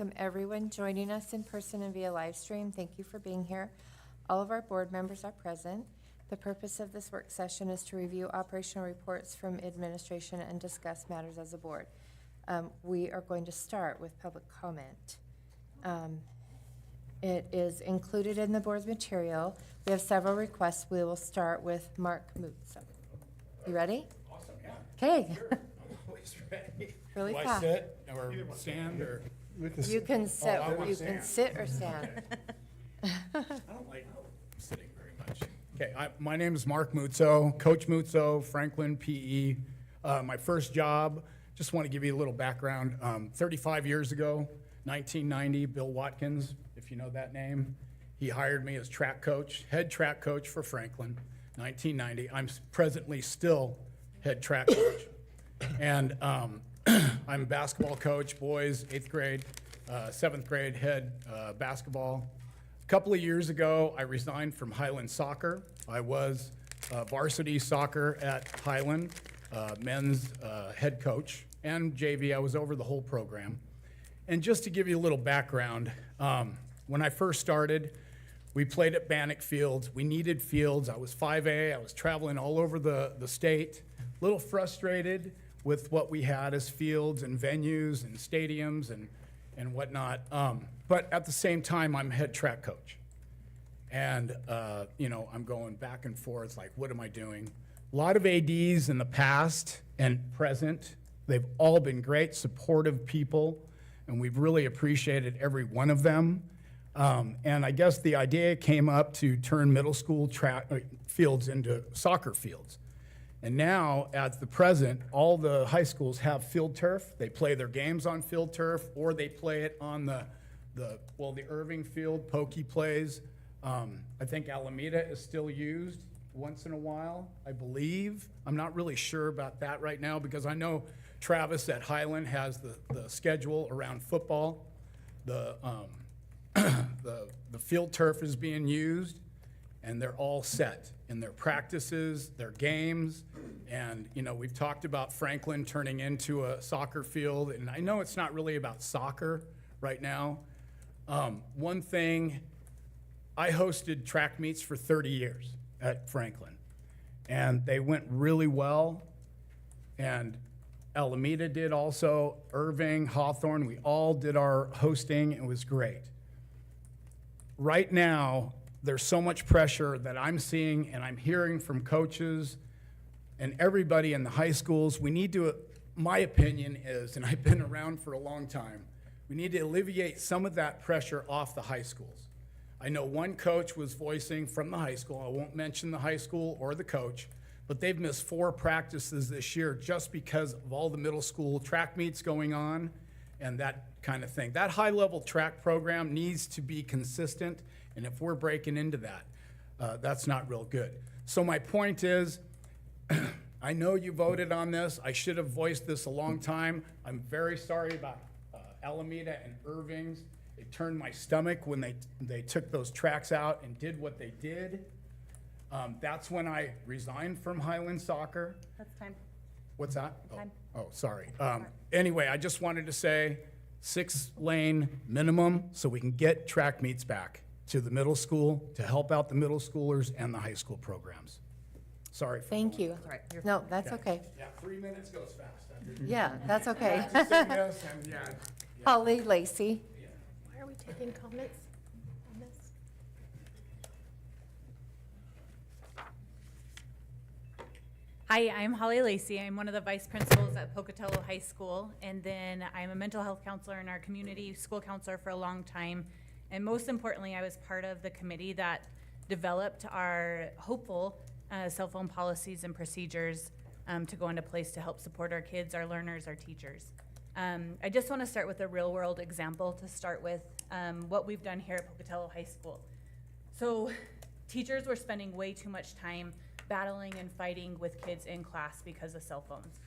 welcome everyone joining us in person and via live stream. Thank you for being here. All of our board members are present. The purpose of this work session is to review operational reports from administration and discuss matters as a board. We are going to start with public comment. It is included in the board's material. We have several requests. We will start with Mark Mutzo. You ready? Awesome, yeah. Okay. Sure. I'm always ready. Really Do I fast. sit or stand or? You can sit. I wanna You can stand. sit or stand. I don't like sitting very much. Okay, my name is Mark Mutzo, Coach Mutzo, Franklin PE. My first job, just want to give you a little background. 35 years ago, 1990, Bill Watkins, if you know that name, he hired me as track coach, head track coach for Franklin, 1990. I'm presently still head track coach. And I'm a basketball coach, boys, 8th grade, 7th grade head basketball. A couple of years ago, I resigned from Highland Soccer. I was varsity soccer at Highland, men's head coach, and JV. I was over the whole program. And just to give you a little background, when I first started, we played at Bannock Fields. We needed fields. I was 5A. I was traveling all over the state, a little frustrated with what we had as fields and venues and stadiums and whatnot. But at the same time, I'm head track coach. And, I'm going back and forth, like, what am I doing? A lot of ADs in the past and present, they've all been great, supportive people, and we've really appreciated every one of them. And I guess the idea came up to turn middle school track fields into soccer fields. And now, at the present, all the high schools have field turf. They play their games on field turf, or they play it on the Irving field, Pokey plays. I think Alameda is still used once in a while, I believe. I'm not really sure about that right now because I know Travis at Highland has the schedule around football. The field turf is being used, and they're all set in their practices, their games, and we've talked about Franklin turning into a soccer field, and I know it's not really about soccer right now. One thing, I hosted track meets for 30 years at Franklin, and they went really well, and Alameda did also, Irving, Hawthorne, we all did our hosting. It was great. Right now, there's so much pressure that I'm seeing and I'm hearing from coaches and everybody in the high schools. We need to, my opinion is, and I've been around for a long time, we need to alleviate some of that pressure off the high schools. I know one coach was voicing from the high school, I won't mention the high school or the coach, but they've missed 4 practices this year just because of all the middle school track meets going on and that kind of thing. That high-level track program needs to be consistent, and if we're breaking into that, that's not real good. So my point is, I know you voted on this. I should have voiced this a long time. I'm very sorry about Alameda and Irving's. It turned my stomach when they took those tracks out and did what they did. That's when I resigned from Highland Soccer. That's time. What's that? Time. Oh, sorry. Anyway, I just wanted to say 6-lane minimum so we can get track meets back to the middle school to help out the middle schoolers and the high school programs. Sorry. Thank you. That's all right. You're No, that's okay. Yeah, 3 minutes goes fast. Yeah, that's okay. Just say this and yeah. Holly Lacey. Why are we taking comments on this? Hi, I'm Holly Lacey. I'm one of the vice principals at Pocatello High School, and then I'm a mental health counselor in our community, school counselor for a long time. And most importantly, I was part of the committee that developed our hopeful cell phone policies and procedures to go into place to help support our kids, our learners, our teachers. I just want to start with a real world example to start with what we've done here at Pocatello High School. So teachers were spending way too much time battling and fighting with kids in class because of cell phones.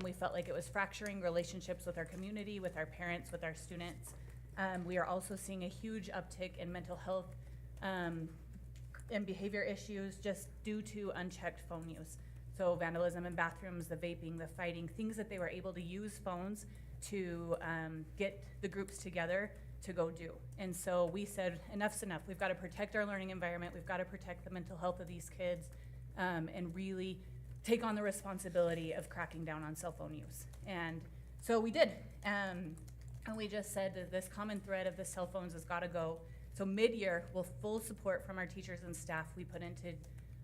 We felt like it was fracturing relationships with our community, with our parents, with our students. We are also seeing a huge uptick in mental health and behavior issues just due to unchecked phone use. So vandalism in bathrooms, the vaping, the fighting, things that they were able to use phones to get the groups together to go do. And so we said, enough's enough. We've got to protect our learning environment. We've got to protect the mental health of these kids, and really take on the responsibility of cracking down on cell phone use. And so we did. And we just said that this common thread of the cell phones has got to go. So mid-year, with full support from our teachers and staff, we put into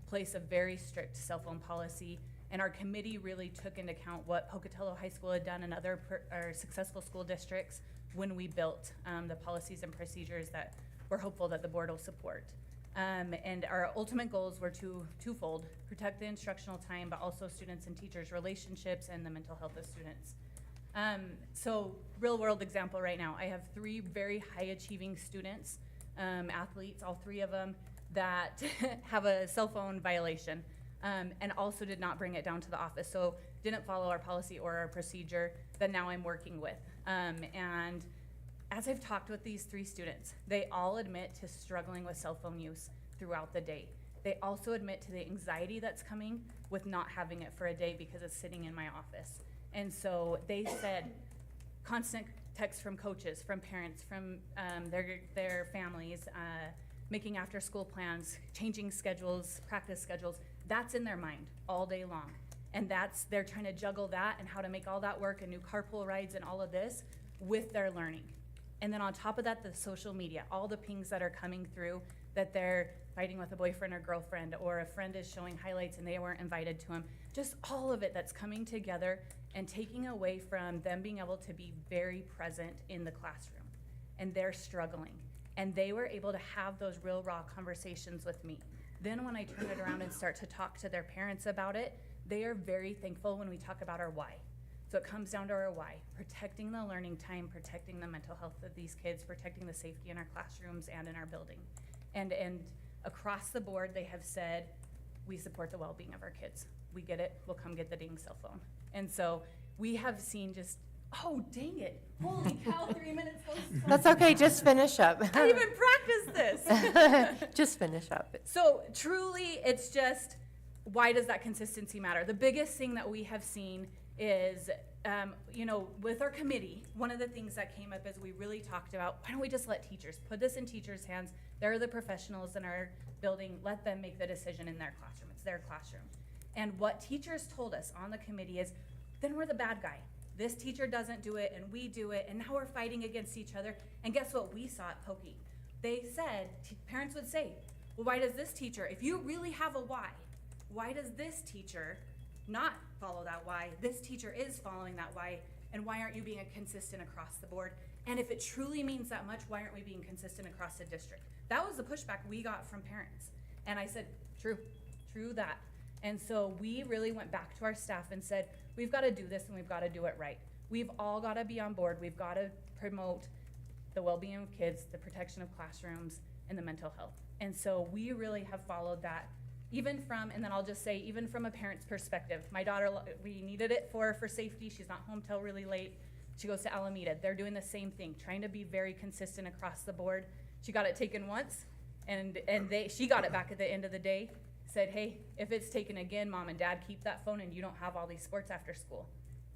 place a very strict cell phone policy. And our committee really took into account what Pocatello High School had done and other our successful school districts when we built the policies and procedures that we're hopeful that the board will support. And our ultimate goals were twofold: protect the instructional time, but also students and teachers' relationships and the mental health of students. So real world example right now, I have 3 very high achieving students, athletes, all 3 of them, that have a cell phone violation, and also did not bring it down to the office. So didn't follow our policy or our procedure that now I'm working with. And as I've talked with these 3 students, they all admit to struggling with cell phone use throughout the day. They also admit to the anxiety that's coming with not having it for a day because it's sitting in my office. And so they said constant texts from coaches, from parents, from their families, making after school plans, changing schedules, practice schedules, that's in their mind all day long. And they're trying to juggle that and how to make all that work and new carpool rides and all of this with their learning. And then on top of that, the social media, all the pings that are coming through that they're fighting with a boyfriend or girlfriend, or a friend is showing highlights and they weren't invited to them. Just all of it that's coming together and taking away from them being able to be very present in the classroom. And they're struggling. And they were able to have those real raw conversations with me. Then when I turn it around and start to talk to their parents about it, they are very thankful when we talk about our why. So it comes down to our why: protecting the learning time, protecting the mental health of these kids, protecting the safety in our classrooms and in our building. And across the board, they have said, we support the well-being of our kids. We get it, we'll come get the dang cell phone. And so we have seen just, oh, dang it, holy cow, 3 minutes. That's okay, just finish up. I even practiced this. Just finish up. So truly, it's just, why does that consistency matter? The biggest thing that we have seen is, with our committee, one of the things that came up is we really talked about, why don't we just let teachers, put this in teachers' hands? They're the professionals in our building. Let them make the decision in their classroom. It's their classroom. And what teachers told us on the committee is, then we're the bad guy. This teacher doesn't do it and we do it, and now we're fighting against each other. And guess what we saw at Pokey? They said, parents would say, well, why does this teacher, if you really have a why does this teacher not follow that why? This teacher is following that why, and why aren't you being consistent across the board? And if it truly means that much, why aren't we being consistent across the district? That was the pushback we got from parents. And I said, true that. And so we really went back to our staff and said, we've got to do this and we've got to do it right. We've all got to be on board. We've got to promote the well-being of kids, the protection of classrooms, and the mental health. And so we really have followed that, even from a parent's perspective. My daughter, we needed it for safety. She's not home till really late. She goes to Alameda. They're doing the same thing, trying to be very consistent across the board. She got it taken once, and she got it back at the end of the day. Said, hey, if it's taken again, mom and dad, keep that phone and you don't have all these sports after school.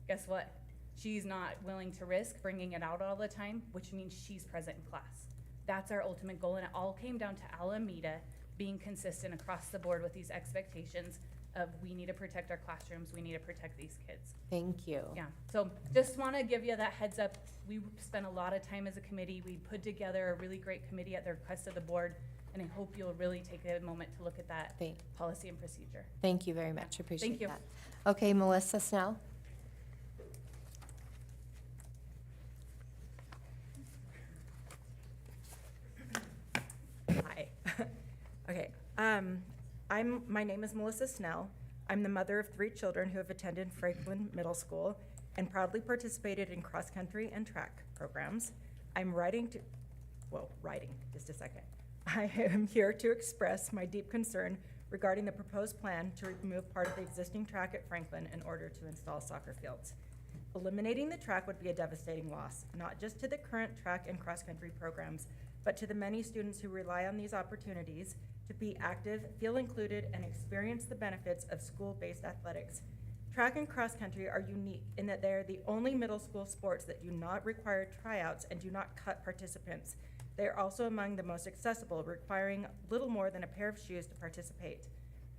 Guess what? She's not willing to risk bringing it out all the time, which means she's present in class. That's our ultimate goal, and it all came down to Alameda being consistent across the board with these expectations of, we need to protect our classrooms, we need to protect these kids. Thank you. Yeah, so just want to give you that heads up. We spent a lot of time as a committee. We put together a really great committee at the request of the board, and I hope you'll really take a moment to look at that policy and procedure. Thank you very much. Appreciate Thank you. that. Okay, Melissa Snell. Hi. Okay. My name is Melissa Snell. I'm the mother of 3 children who have attended Franklin Middle School and proudly participated in cross-country and track programs. Just a second. I am here to express my deep concern regarding the proposed plan to remove part of the existing track at Franklin in order to install soccer fields. Eliminating the track would be a devastating loss, not just to the current track and cross-country programs, but to the many students who rely on these opportunities to be active, feel included, and experience the benefits of school-based athletics. Track and cross country are unique in that they are the only middle school sports that do not require tryouts and do not cut participants. They are also among the most accessible, requiring little more than a pair of shoes to participate.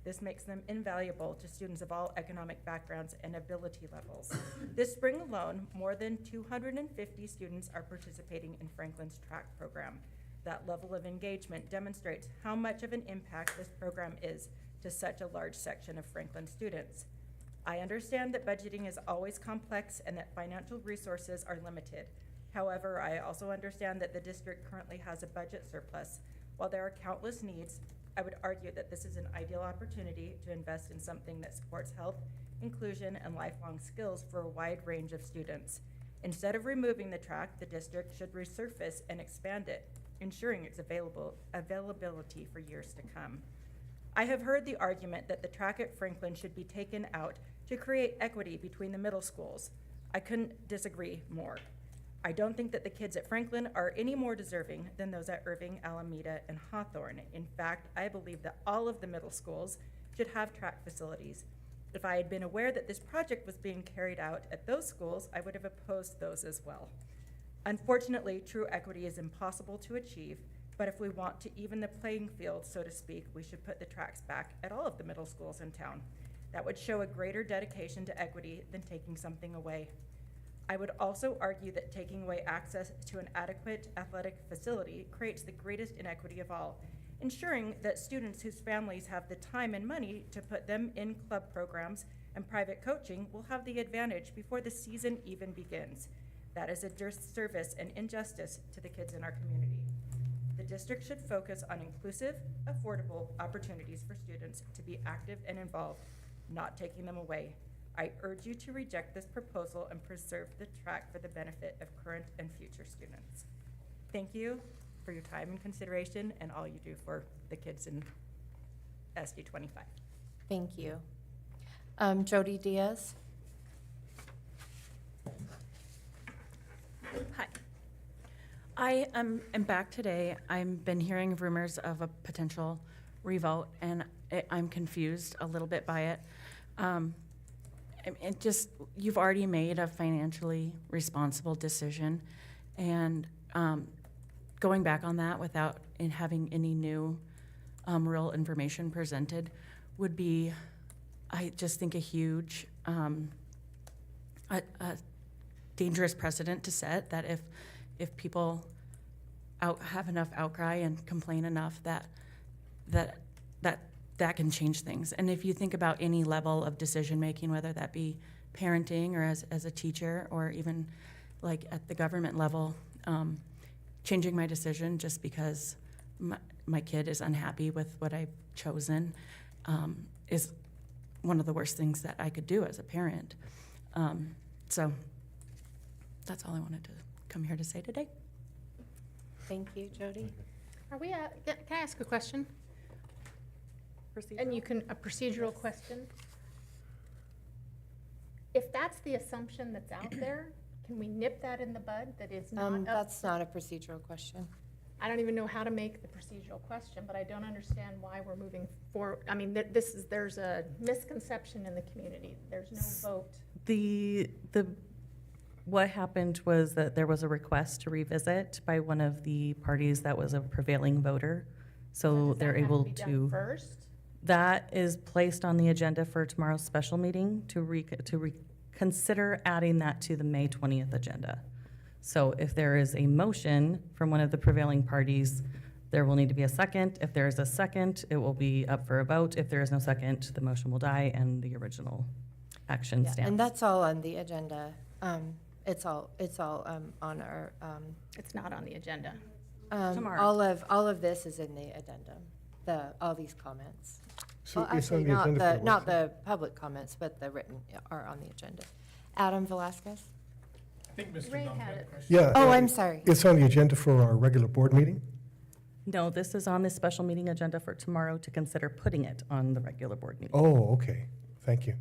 This makes them invaluable to students of all economic backgrounds and ability levels. This spring alone, more than 250 students are participating in Franklin's track program. That level of engagement demonstrates how much of an impact this program is to such a large section of Franklin students. I understand that budgeting is always complex and that financial resources are limited. However, I also understand that the district currently has a budget surplus. While there are countless needs, I would argue that this is an ideal opportunity to invest in something that supports health, inclusion, and lifelong skills for a wide range of students. Instead of removing the track, the district should resurface and expand it, ensuring its availability for years to come. I have heard the argument that the track at Franklin should be taken out to create equity between the middle schools. I couldn't disagree more. I don't think that the kids at Franklin are any more deserving than those at Irving, Alameda, and Hawthorne. In fact, I believe that all of the middle schools should have track facilities. If I had been aware that this project was being carried out at those schools, I would have opposed those as well. Unfortunately, true equity is impossible to achieve, but if we want to even the playing field, so to speak, we should put the tracks back at all of the middle schools in town. That would show a greater dedication to equity than taking something away. I would also argue that taking away access to an adequate athletic facility creates the greatest inequity of all, ensuring that students whose families have the time and money to put them in club programs and private coaching will have the advantage before the season even begins. That is a disservice and injustice to the kids in our community. The district should focus on inclusive, affordable opportunities for students to be active and involved, not taking them away. I urge you to reject this proposal and preserve the track for the benefit of current and future students. Thank you for your time and consideration and all you do for the kids in SD 25. Thank you. Jody Diaz? Hi. I am back today. I've been hearing rumors of a potential revote, and I'm confused a little bit by it. It just, you've already made a financially responsible decision, and going back on that without having any new real information presented would be, I just think, a huge, a dangerous precedent to set, that if people have enough outcry and complain enough that can change things. And if you think about any level of decision-making, whether that be parenting or as a teacher or even like at the government level, changing my decision just because my kid is unhappy with what I've chosen is one of the worst things that I could do as a parent. So that's all I wanted to come here to say today. Thank you, Jody. Are we, can I ask a question? And you can, a procedural question. If that's the assumption that's out there, can we nip that in the bud, that is not up? That's not a procedural question. I don't even know how to make the procedural question, but I don't understand why we're moving forward. I mean, there's a misconception in the community. There's no vote. What happened was that there was a request to revisit by one of the parties that was a prevailing voter. So they're able Does that have to be done first? That is placed on the agenda for tomorrow's special meeting to consider adding that to the May 20th agenda. So if there is a motion from one of the prevailing parties, there will need to be a second. If there is a second, it will be up for a vote. If there is no second, the motion will die and the original action Yeah, stands. and that's all on the agenda. It's all on our, It's not on the agenda. Tomorrow. all of this is in the addendum, all these comments. So Well, it's on actually, the agenda for what? not the public comments, but the written are on the agenda. Adam Velasquez? I think Mr. Ray Dunn had had a it. question. Yeah. Oh, I'm sorry. It's on the agenda for our regular board meeting? No, this is on the special meeting agenda for tomorrow to consider putting it on the regular board meeting. Oh, okay. Thank you.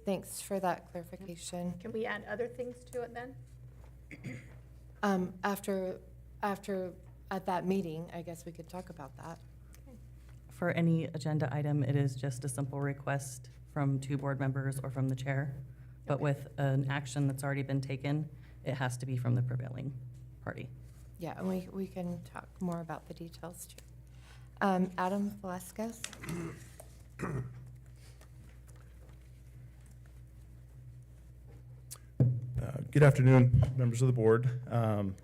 Thanks for that clarification. Can we add other things to it then? After, at that meeting, I guess we could talk about that. For any agenda item, it is just a simple request from 2 board members or from the chair. But with an action that's already been taken, it has to be from the prevailing party. Yeah, and we can talk more about the details too. Adam Velasquez? Good afternoon, members of the board.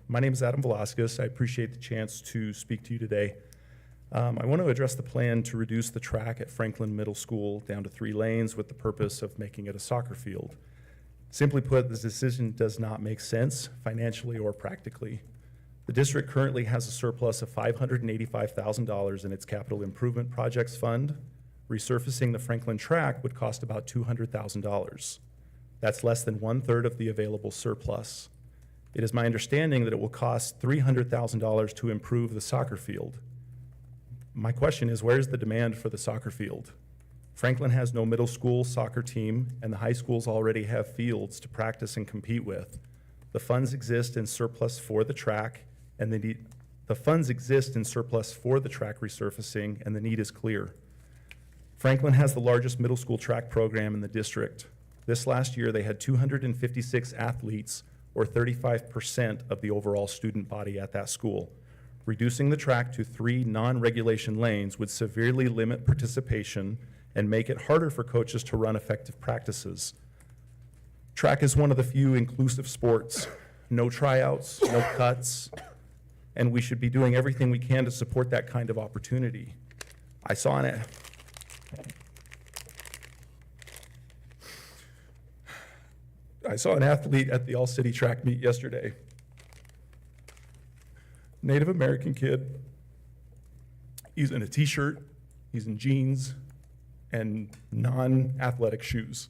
My name is Adam Velasquez. I appreciate the chance to speak to you today. I want to address the plan to reduce the track at Franklin Middle School down to 3 lanes with the purpose of making it a soccer field. Simply put, this decision does not make sense financially or practically. The district currently has a surplus of $585,000 in its capital improvement projects fund. Resurfacing the Franklin track would cost about $200,000. That's less than 1/3 of the available surplus. It is my understanding that it will cost $300,000 to improve the soccer field. My question is, where's the demand for the soccer field? Franklin has no middle school soccer team, and the high schools already have fields to practice and compete with. The funds exist in surplus for the track, and the funds exist in surplus for the track resurfacing, and the need is clear. Franklin has the largest middle school track program in the district. This last year, they had 256 athletes, or 35% of the overall student body at that school. Reducing the track to 3 non-regulation lanes would severely limit participation and make it harder for coaches to run effective practices. Track is one of the few inclusive sports. No tryouts, no cuts, and we should be doing everything we can to support that kind of opportunity. I saw an athlete at the All-City track meet yesterday. Native American kid. He's in a t-shirt, he's in jeans, and non-athletic shoes.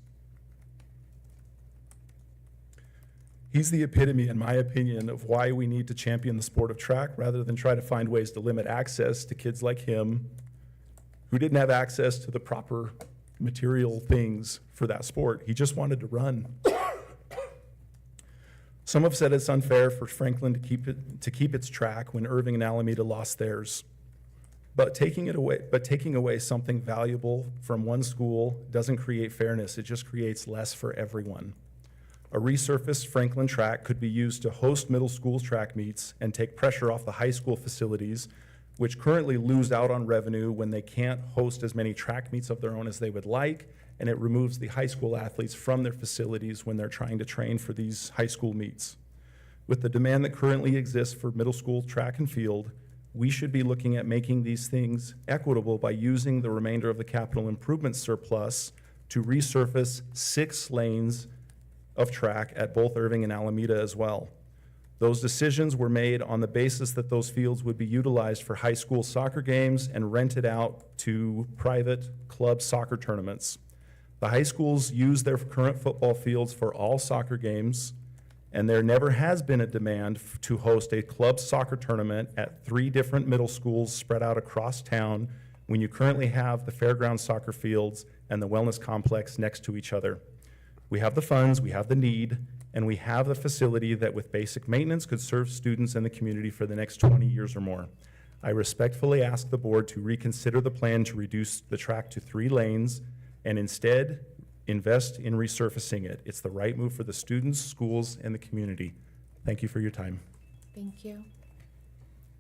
He's the epitome, in my opinion, of why we need to champion the sport of track rather than try to find ways to limit access to kids like him who didn't have access to the proper material things for that sport. He just wanted to run. Some have said it's unfair for Franklin to keep its track when Irving and Alameda lost theirs. But taking away something valuable from one school doesn't create fairness, it just creates less for everyone. A resurfaced Franklin track could be used to host middle school track meets and take pressure off the high school facilities, which currently lose out on revenue when they can't host as many track meets of their own as they would like, and it removes the high school athletes from their facilities when they're trying to train for these high school meets. With the demand that currently exists for middle school track and field, we should be looking at making these things equitable by using the remainder of the capital improvement surplus to resurface 6 lanes of track at both Irving and Alameda as well. Those decisions were made on the basis that those fields would be utilized for high school soccer games and rented out to private club soccer tournaments. The high schools use their current football fields for all soccer games, and there never has been a demand to host a club soccer tournament at 3 different middle schools spread out across town when you currently have the fairground soccer fields and the wellness complex next to each other. We have the funds, we have the need, and we have the facility that with basic maintenance could serve students in the community for the next 20 years or more. I respectfully ask the board to reconsider the plan to reduce the track to 3 lanes and instead invest in resurfacing it. It's the right move for the students, schools, and the community. Thank you for your time. Thank you.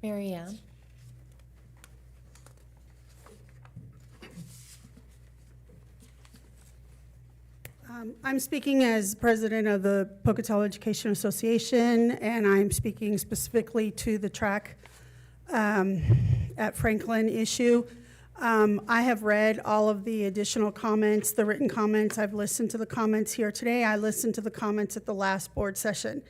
Mary Ann? I'm speaking as president of the Pocatello Education Association, and I'm speaking specifically to the track at Franklin issue. I have read all of the additional comments, the written comments. I've listened to the comments here today. I listened to the comments at the last board session.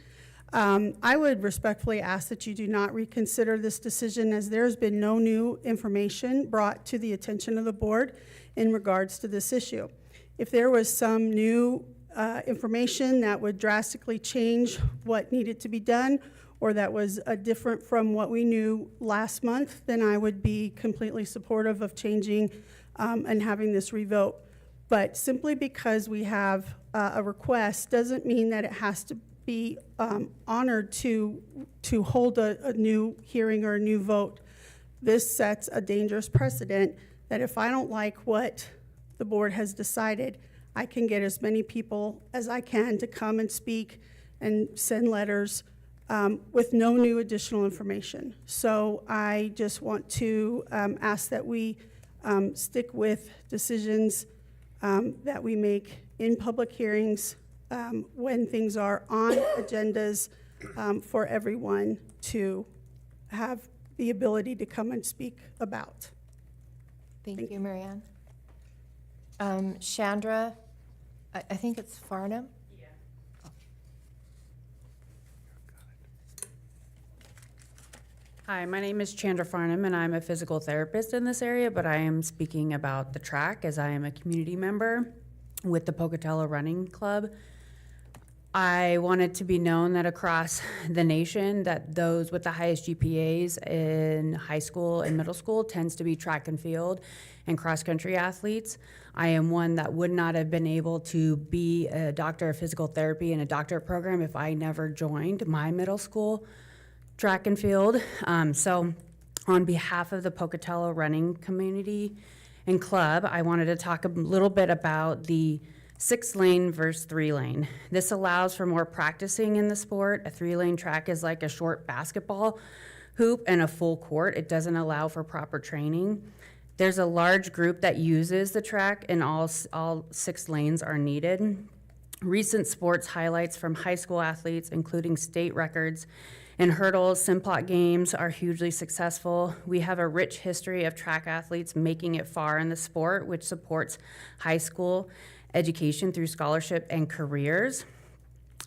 I would respectfully ask that you do not reconsider this decision, as there's been no new information brought to the attention of the board in regards to this issue. If there was some new information that would drastically change what needed to be done, or that was different from what we knew last month, then I would be completely supportive of changing and having this revote. But simply because we have a request doesn't mean that it has to be honored to hold a new hearing or a new vote. This sets a dangerous precedent that if I don't like what the board has decided, I can get as many people as I can to come and speak and send letters with no new additional information. So I just want to ask that we stick with decisions that we make in public hearings when things are on agendas for everyone to have the ability to come and speak about. Thank you, Marianne. Chandra, I think it's Farnham? Hi, my name is Chandra Farnham, and I'm a physical therapist in this area, but I am speaking about the track as I am a community member with the Pocatello Running Club. I want it to be known that across the nation that those with the highest GPAs in high school and middle school tends to be track and field and cross-country athletes. I am one that would not have been able to be a doctor of physical therapy in a doctorate program if I never joined my middle school track and field. So on behalf of the Pocatello running community and club, I wanted to talk a little bit about the 6-lane versus 3-lane. This allows for more practicing in the sport. A 3-lane track is like a short basketball hoop and a full court. It doesn't allow for proper training. There's a large group that uses the track, and all 6 lanes are needed. Recent sports highlights from high school athletes, including state records in hurdles, Simplot games, are hugely successful. We have a rich history of track athletes making it far in the sport, which supports high school education through scholarship and careers.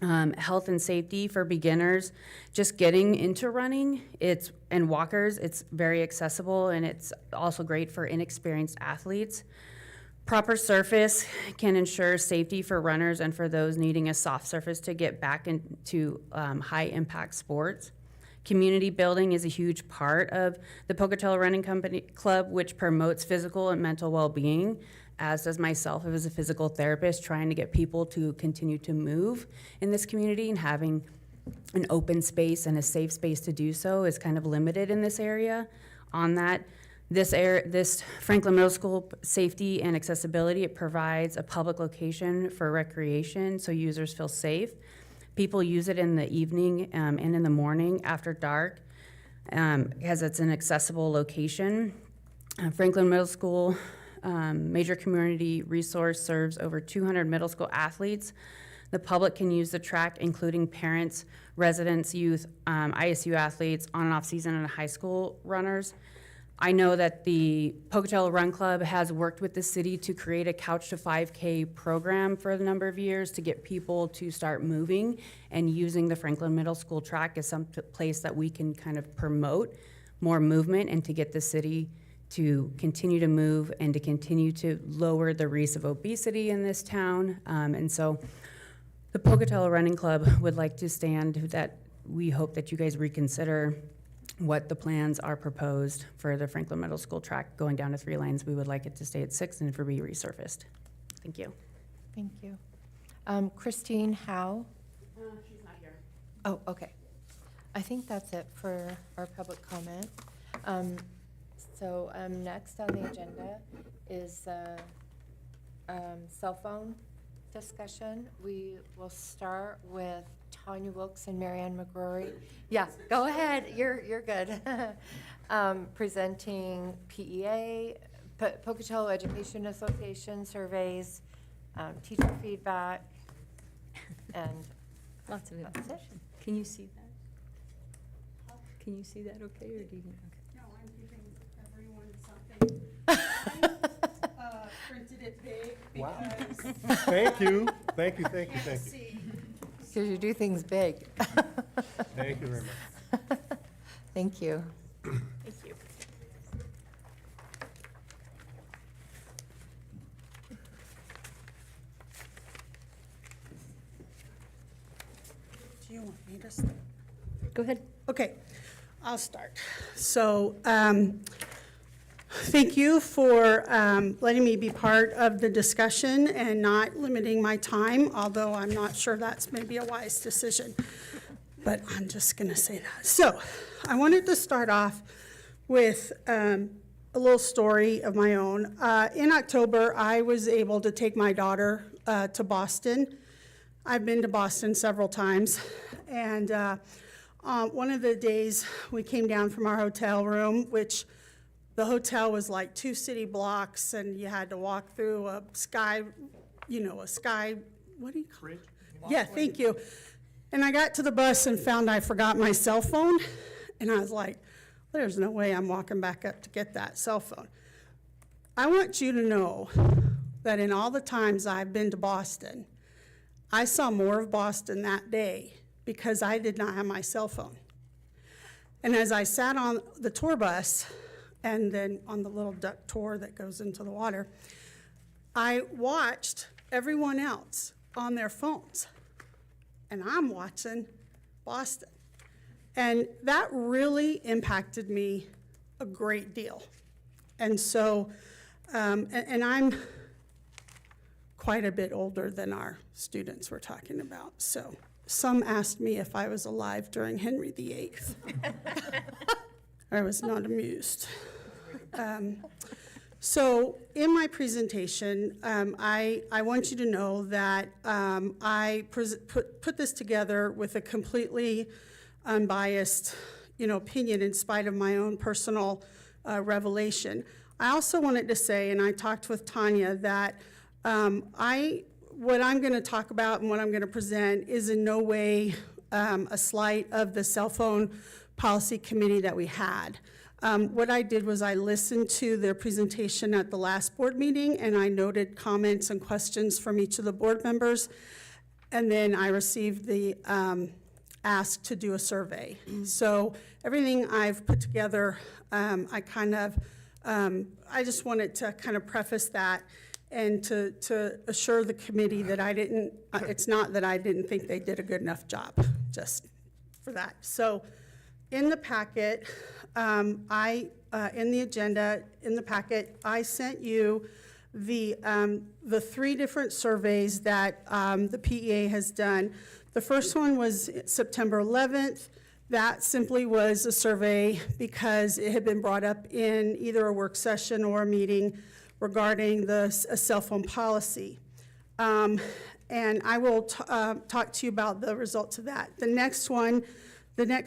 Health and safety for beginners, just getting into running, and walkers, it's very accessible, and it's also great for inexperienced athletes. Proper surface can ensure safety for runners and for those needing a soft surface to get back into high impact sports. Community building is a huge part of the Pocatello Running Club, which promotes physical and mental well-being, as does myself as a physical therapist, trying to get people to continue to move in this community, and having an open space and a safe space to do so is kind of limited in this area. On that, this Franklin Middle School safety and accessibility, it provides a public location for recreation so users feel safe. People use it in the evening and in the morning after dark, as it's an accessible location. Franklin Middle School, major community resource, serves over 200 middle school athletes. The public can use the track, including parents, residents, youth, ISU athletes, on and off season, and high school runners. I know that the Pocatello Run Club has worked with the city to create a Couch to 5K program for a number of years to get people to start moving, and using the Franklin Middle School track as some place that we can kind of promote more movement and to get the city to continue to move and to continue to lower the risk of obesity in this town. And so the Pocatello Running Club would like to stand that we hope that you guys reconsider what the plans are proposed for the Franklin Middle School track going down to 3 lanes. We would like it to stay at 6 and for be resurfaced. Thank you. Thank you. Christine Howe? She's not here. Oh, okay. I think that's it for our public comment. So next on the agenda is cell phone discussion. We will start with Tanya Wilkes and Marianne McGrory. Yeah, go ahead. You're good. Presenting PEA, Pocatello Education Association surveys, teacher feedback, and Lots of that's it. information. Can you see that? Can you see that okay, or do you? Okay. No, I'm giving everyone something. I printed it big because Thank you, thank you, thank you, thank you. see. Because you do things big. Thank you very much. Thank you. Thank you. Do you want me to start? Go ahead. Okay, I'll start. So, thank you for letting me be part of the discussion and not limiting my time, although I'm not sure that's maybe a wise decision, but I'm just going to say that. So, I wanted to start off with a a little story of my own. In October, I was able to take my daughter to Boston. I've been to Boston several times, and one of the days we came down from our hotel room, which the hotel was like 2 city blocks, and you had to walk through a sky, what do you call it? Yeah, thank you. And I got to the bus and found I forgot my cell phone, and I was like, there's no way I'm walking back up to get that cell phone. I want you to know that in all the times I've been to Boston, I saw more of Boston that day because I did not have my cell phone. And as I sat on the tour bus and then on the little duck tour that goes into the water, I watched everyone else on their phones. And I'm watching Boston. And that really impacted me a great deal. And so, and I'm quite a bit older than our students we're talking about. So some asked me if I was alive during Henry VIII. I was not amused. So in my presentation, I want you to know that I put this together with a completely unbiased, opinion in spite of my own personal revelation. I also wanted to say, and I talked with Tanya, that what I'm going to talk about and what I'm going to present is in no way a slight of the cell phone policy committee that we had. What I did was I listened to their presentation at the last board meeting, and I noted comments and questions from each of the board members, and then I received the ask to do a survey. So everything I've put together, I just wanted to kind of preface that and to assure the committee that it's not that I didn't think they did a good enough job, just for that. So in the packet, in the agenda, in the packet, I sent you the 3 different surveys that the PEA has done. The first one was September 11th. That simply was a survey because it had been brought up in either a work session or a meeting regarding a cell phone policy. And I will talk to you about the results of that. The next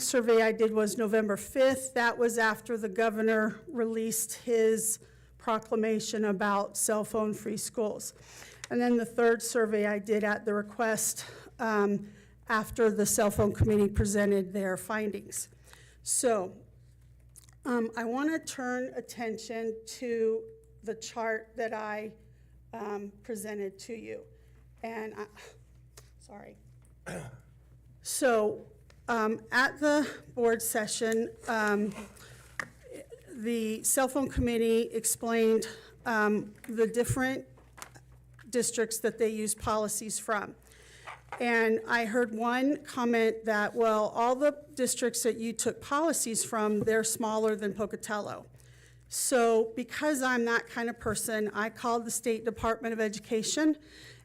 survey I did was November 5th. That was after the governor released his proclamation about cell phone free schools. And then the third survey I did at the request after the cell phone committee presented their findings. So I want to turn attention to the chart that I presented to you. And sorry. So at the board session, the cell phone committee explained the different districts that they use policies from. And I heard one comment that, well, all the districts that you took policies from, they're smaller than Pocatello. So because I'm that kind of person, I called the State Department of Education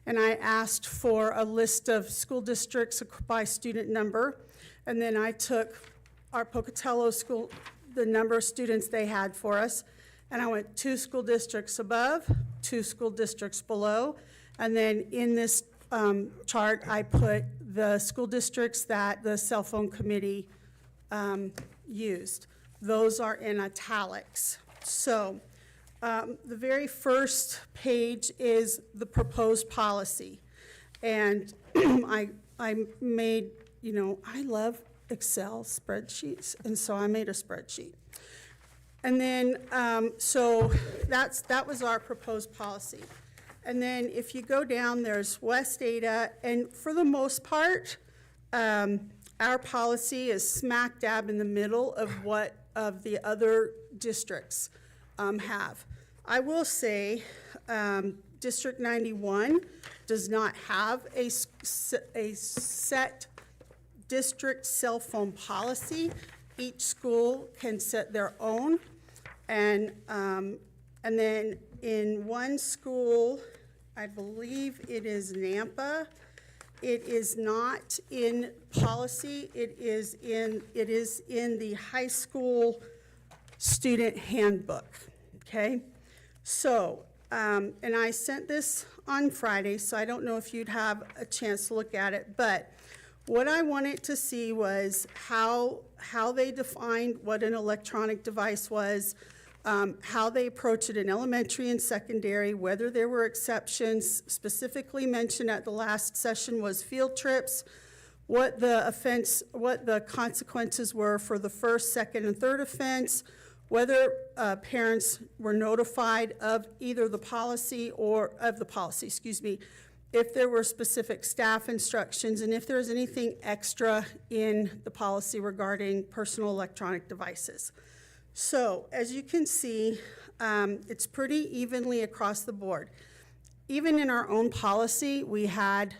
and I asked for a list of school districts by student number. And then I took our Pocatello school, the number of students they had for us, and I went 2 school districts above, 2 school districts below, and then in this chart, I put the school districts that the cell phone committee used. Those are in italics. So the very first page is the proposed policy. And I made, I love Excel spreadsheets, and so I made a spreadsheet. And then, so that was our proposed policy. And then if you go down, there's West Ada, and for the most part, our policy is smack dab in the middle of what of the other districts have. I will say District 91 does not have a set district cell phone policy. Each school can set their own. And then in one school, I believe it is Nampa, it is not in policy, it is in the high school student handbook. okay? So, and I sent this on Friday, so I don't know if you'd have a chance to look at it, but what I wanted to see was how they defined what an electronic device was, how they approach it in elementary and secondary, whether there were exceptions. Specifically mentioned at the last session was field trips, what the consequences were for the first, second, and third offense, whether parents were notified of either the policy or of the policy, if there were specific staff instructions, and if there was anything extra in the policy regarding personal electronic devices. So as you can see, it's pretty evenly across the board. Even in our own policy, we had,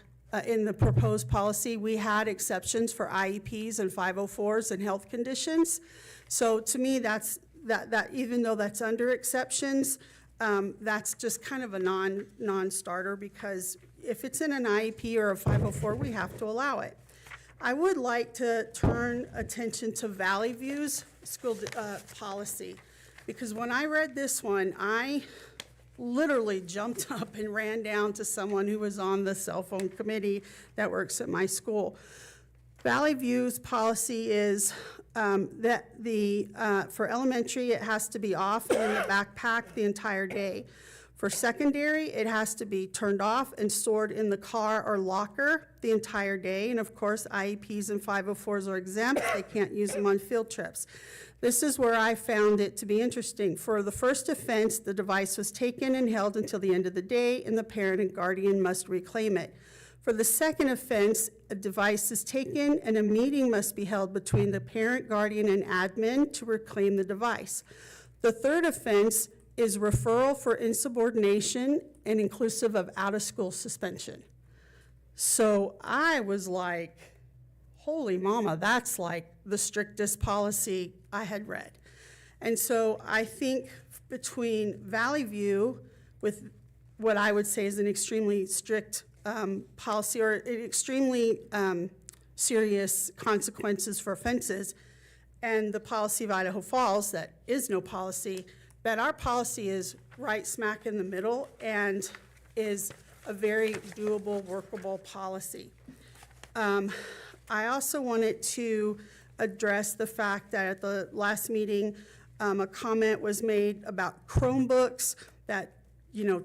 in the proposed policy, we had exceptions for IEPs and 504s and health conditions. So to me, that even though that's under exceptions, that's just kind of a non-starter, because if it's in an IEP or a 504, we have to allow it. I would like to turn attention to Valley View's school policy, because when I read this one, I literally jumped up and ran down to someone who was on the cell phone committee that works at my school. Valley View's policy is that for elementary, it has to be off and in the backpack the entire day. For secondary, it has to be turned off and stored in the car or locker the entire day. And of course, IEPs and 504s are exempt. They can't use them on field trips. This is where I found it to be interesting. For the first offense, the device was taken and held until the end of the day, and the parent and guardian must reclaim it. For the second offense, a device is taken and a meeting must be held between the parent, guardian, and admin to reclaim the device. The third offense is referral for insubordination and inclusive of out-of-school suspension. So I was like, holy mama, that's like the strictest policy I had read. And so I think between Valley View, with what I would say is an extremely strict policy or extremely serious consequences for offenses, and the policy of Idaho Falls that is no policy, that our policy is right smack in the middle and is a very doable, workable policy. I also wanted to address the fact that at the last meeting, a comment was made about Chromebooks, that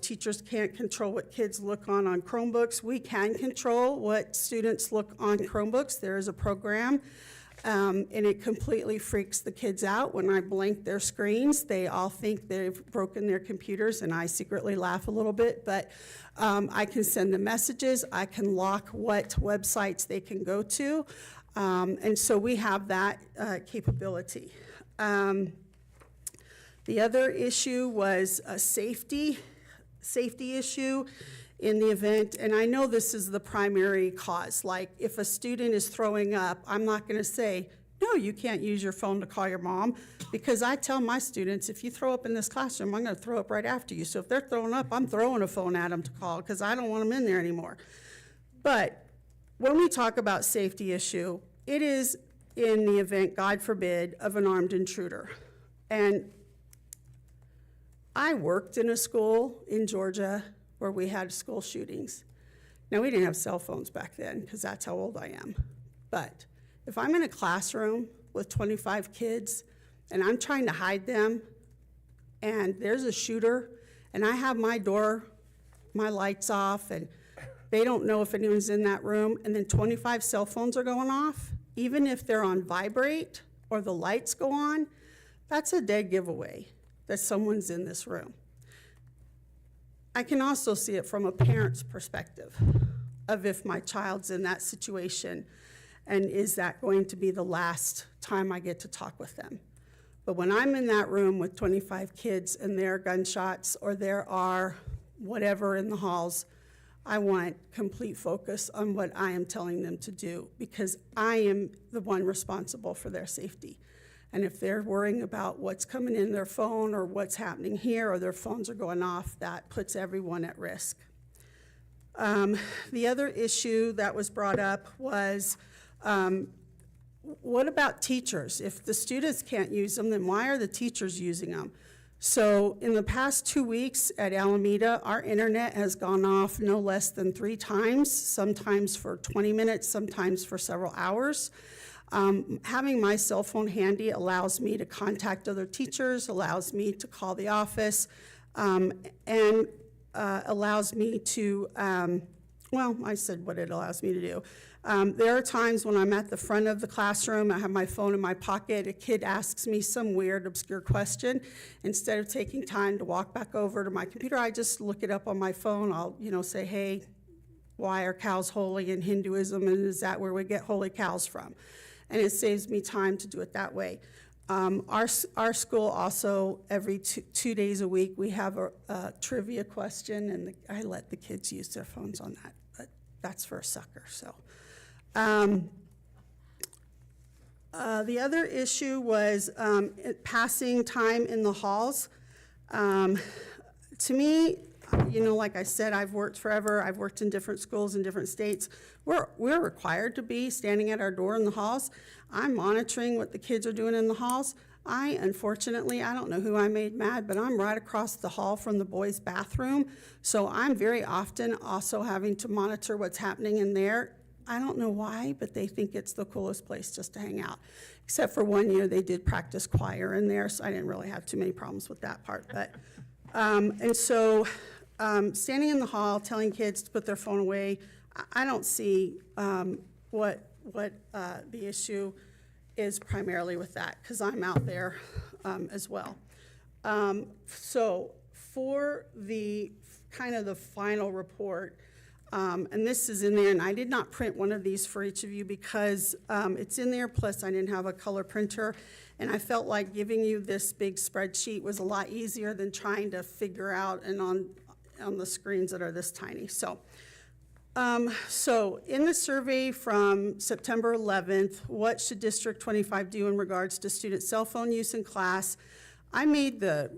teachers can't control what kids look on Chromebooks. We can control what students look on Chromebooks. There is a program, and it completely freaks the kids out when I blink their screens. They all think they've broken their computers, and I secretly laugh a little bit, but I can send them messages. I can lock what websites they can go to, and so we have that capability. The other issue was a safety issue in the event, and I know this is the primary cause. Like if a student is throwing up, I'm not going to say, no, you can't use your phone to call your mom, because I tell my students, if you throw up in this classroom, I'm going to throw up right after you. So if they're throwing up, I'm throwing a phone at them to call, because I don't want them in there anymore. But when we talk about safety issue, it is in the event, God forbid, of an armed intruder. And I worked in a school in Georgia where we had school shootings. Now, we didn't have cell phones back then, because that's how old I am. But if I'm in a classroom with 25 kids and I'm trying to hide them and there's a shooter and I have my door, my lights off, and they don't know if anyone's in that room, and then 25 cell phones are going off, even if they're on vibrate or the lights go on, that's a dead giveaway that someone's in this room. I can also see it from a parent's perspective of if my child's in that situation, and is that going to be the last time I get to talk with them? But when I'm in that room with 25 kids and there are gunshots or there are whatever in the halls, I want complete focus on what I am telling them to do, because I am the one responsible for their safety. And if they're worrying about what's coming in their phone or what's happening here or their phones are going off, that puts everyone at risk. The other issue that was brought up was, what about teachers? If the students can't use them, then why are the teachers using them? So in the past 2 weeks at Alameda, our internet has gone off no less than 3 times, sometimes for 20 minutes, sometimes for several hours. Having my cell phone handy allows me to contact other teachers, allows me to call the office, and allows me to, well, I said what it allows me to do. There are times when I'm at the front of the classroom, I have my phone in my pocket, a kid asks me some weird, obscure question. Instead of taking time to walk back over to my computer, I just look it up on my phone. I'll, say, hey, why are cows holy in Hinduism, and is that where we get holy cows from? And it saves me time to do it that way. Our school also, every 2 days a week, we have a trivia question, and I let the kids use their phones on that, but that's for a sucker, so. The other issue was passing time in the halls. To me, like I said, I've worked forever. I've worked in different schools in different states. We're required to be standing at our door in the halls. I'm monitoring what the kids are doing in the halls. Unfortunately, I don't know who I made mad, but I'm right across the hall from the boys' bathroom. So I'm very often also having to monitor what's happening in there. I don't know why, but they think it's the coolest place just to hang out. Except for 1 year, they did practice choir in there, so I didn't really have too many problems with that part. But standing in the hall, telling kids to put their phone away, I don't see what the issue is primarily with that, because I'm out there as well. So for the kind of the final report, and this is in there, and I did not print one of these for each of you because it's in there, plus I didn't have a color printer, and I felt like giving you this big spreadsheet was a lot easier than trying to figure out and on the screens that are this tiny. So in the survey from September 11th, what should District 25 do in regards to student cell phone use in class? I made the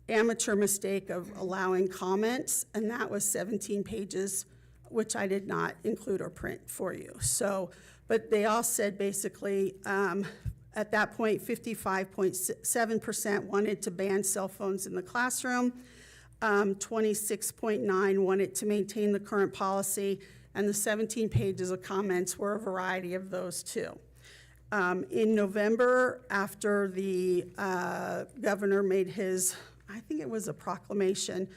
amateur mistake of allowing comments, and that was 17 pages, which I did not include or print for you. So, but they all said basically, at that point, 55.7% wanted to ban cell phones in the classroom, 26.9% wanted to maintain the current policy, and the 17 pages of comments were a variety of those too. In November, after the governor made his, I think it was a proclamation,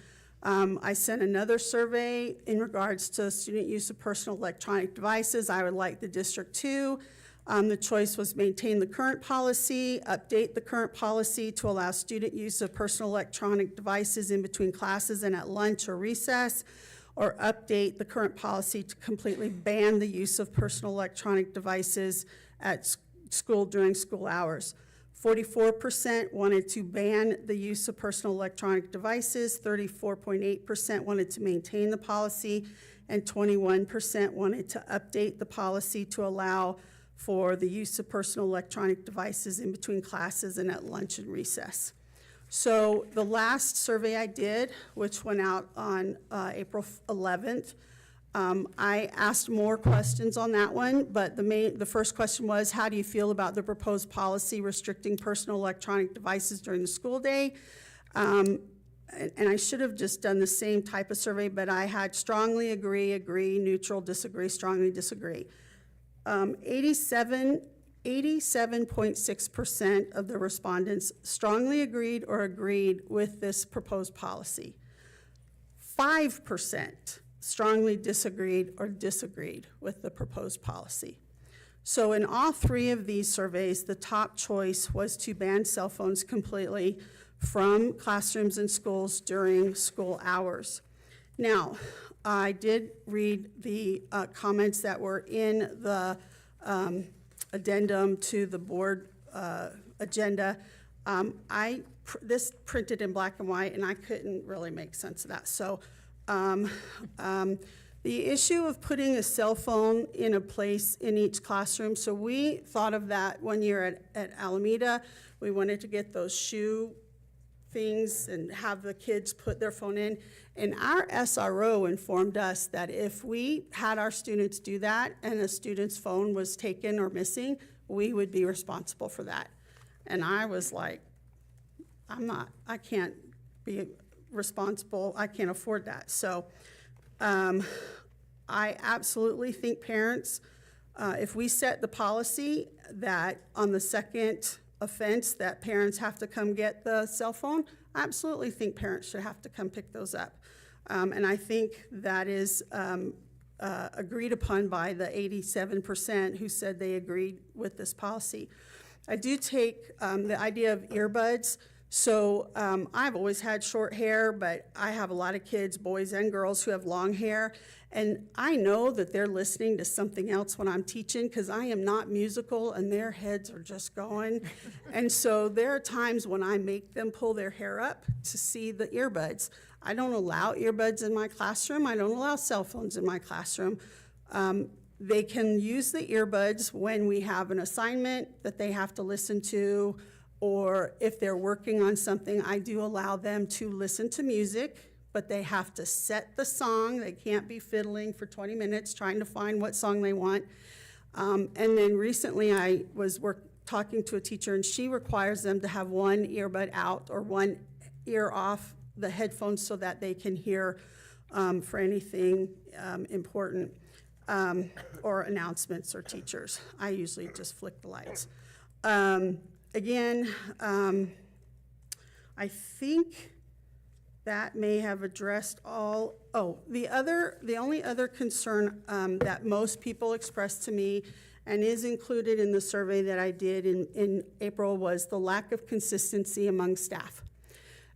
I sent another survey in regards to student use of personal electronic devices. I would like the district to. The choice was maintain the current policy, update the current policy to allow student use of personal electronic devices in between classes and at lunch or recess, or update the current policy to completely ban the use of personal electronic devices at school during school hours. 44% wanted to ban the use of personal electronic devices, 34.8% wanted to maintain the policy, and 21% wanted to update the policy to allow for the use of personal electronic devices in between classes and at lunch and recess. So the last survey I did, which went out on April 11th, I asked more questions on that one, but the first question was, how do you feel about the proposed policy restricting personal electronic devices during the school day? And I should have just done the same type of survey, but I had strongly agree, agree, neutral, disagree, strongly disagree. 87.6% of the respondents strongly agreed or agreed with this proposed policy. 5% strongly disagreed or disagreed with the proposed policy. So in all 3 of these surveys, the top choice was to ban cell phones completely from classrooms and schools during school hours. Now, I did read the comments that were in the addendum to the board agenda. This printed in black and white, and I couldn't really make sense of that. So the issue of putting a cell phone in a place in each classroom, so we thought of that 1 year at Alameda. We wanted to get those shoe things and have the kids put their phone in. And our SRO informed us that if we had our students do that and a student's phone was taken or missing, we would be responsible for that. And I was like, I can't be responsible, I can't afford that. So I absolutely think parents, if we set the policy that on the second offense that parents have to come get the cell phone, I absolutely think parents should have to come pick those up. And I think that is agreed upon by the 87% who said they agreed with this policy. I do take the idea of earbuds. So I've always had short hair, but I have a lot of kids, boys and girls, who have long hair. And I know that they're listening to something else when I'm teaching because I am not musical and their heads are just going. And so there are times when I make them pull their hair up to see the earbuds. I don't allow earbuds in my classroom. I don't allow cell phones in my classroom. They can use the earbuds when we have an assignment that they have to listen to, or if they're working on something, I do allow them to listen to music, but they have to set the song. They can't be fiddling for 20 minutes trying to find what song they want. And then recently I was talking to a teacher, and she requires them to have one earbud out or one ear off the headphones so that they can hear for anything important or announcements or teachers. I usually just flick the lights. Again, I think that may have addressed all. Oh, the only other concern that most people expressed to me and is included in the survey that I did in April was the lack of consistency among staff.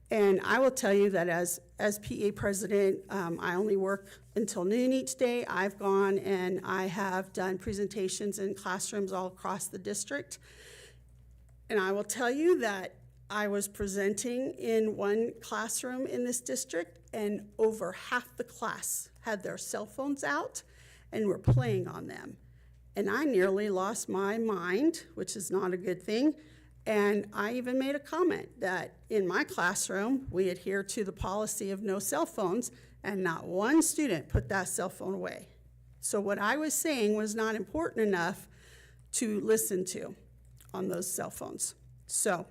And I will tell you that as PA president, I only work until noon each day. I've gone and I have done presentations in classrooms all across the district. And I will tell you that I was presenting in one classroom in this district, and over half the class had their cell phones out and were playing on them. And I nearly lost my mind, which is not a good thing. And I even made a comment that in my classroom, we adhere to the policy of no cell phones, and not one student put that cell phone away. So what I was saying was not important enough to listen to on those cell phones. So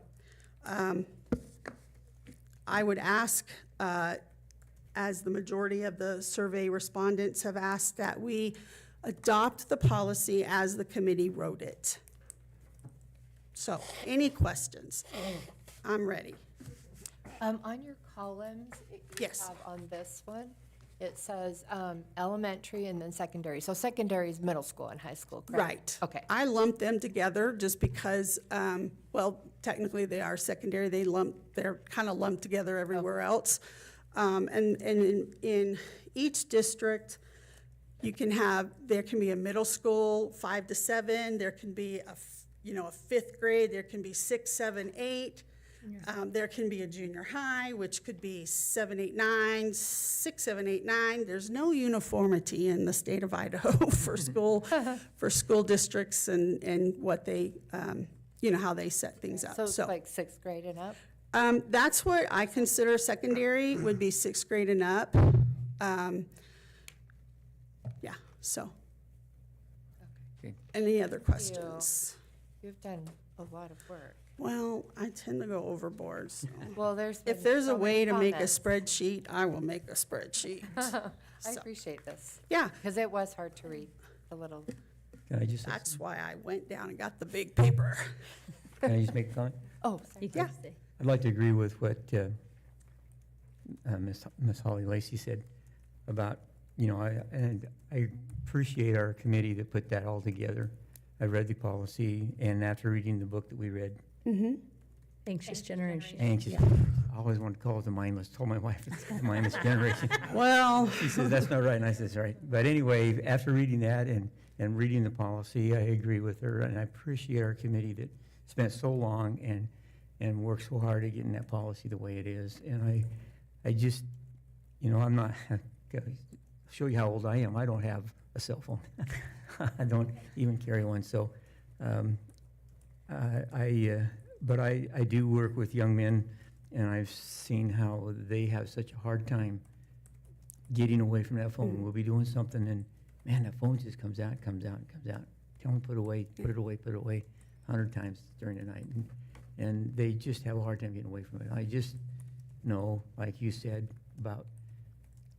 I would ask, as the majority of the survey respondents have asked, that we adopt the policy as the committee wrote it. So, any questions? I'm ready. On your columns, you Yes. have on this one, it says elementary and then secondary. So secondary is middle school and high school, correct? Right. Okay. I lumped them together just because, well, technically they are secondary. They're kind of lumped together everywhere else. And in each district, there can be a middle school, 5 to 7. There can be a fifth grade. There can be 6, 7, 8. There can be a junior high, which could be 7, 8, 9, 6, 7, 8, 9. There's no uniformity in the state of Idaho for school districts and what they, how they set things up. So it's like sixth grade and up? That's what I consider secondary, would be 6th grade and up. Yeah, so. Okay. Any other questions? You've done a lot of work. Well, I tend to go overboard, so. Well, If been there's so a way many to make a comments. spreadsheet, I will make a spreadsheet. I So, appreciate this, yeah, because it was hard to read a little. Can I just, that's why I went down and got the big paper. can I just make a comment? Oh, sorry. Yeah. I'd like to agree with what Miss Holly Lacey said about, I appreciate our committee that put that all together. I read the policy, and after reading the book that we read, Anxious generation. Anxious, I always wanted to call it the mindless, told my wife it's the mindless generation. Well, She says, that's not right, and I says, right. But anyway, after reading that and reading the policy, I agree with her, and I appreciate our committee that spent so long and worked so hard at getting that policy the way it is. And I just, I'm not, I'll show you how old I am. I don't have a cell phone. I don't even carry one, so but I do work with young men, and I've seen how they have such a hard time getting away from that phone. We'll be doing something, and man, that phone just comes out. Tell them put it away, 100 times during the night. and they just have a hard time getting away from it. I just know, like you said, about,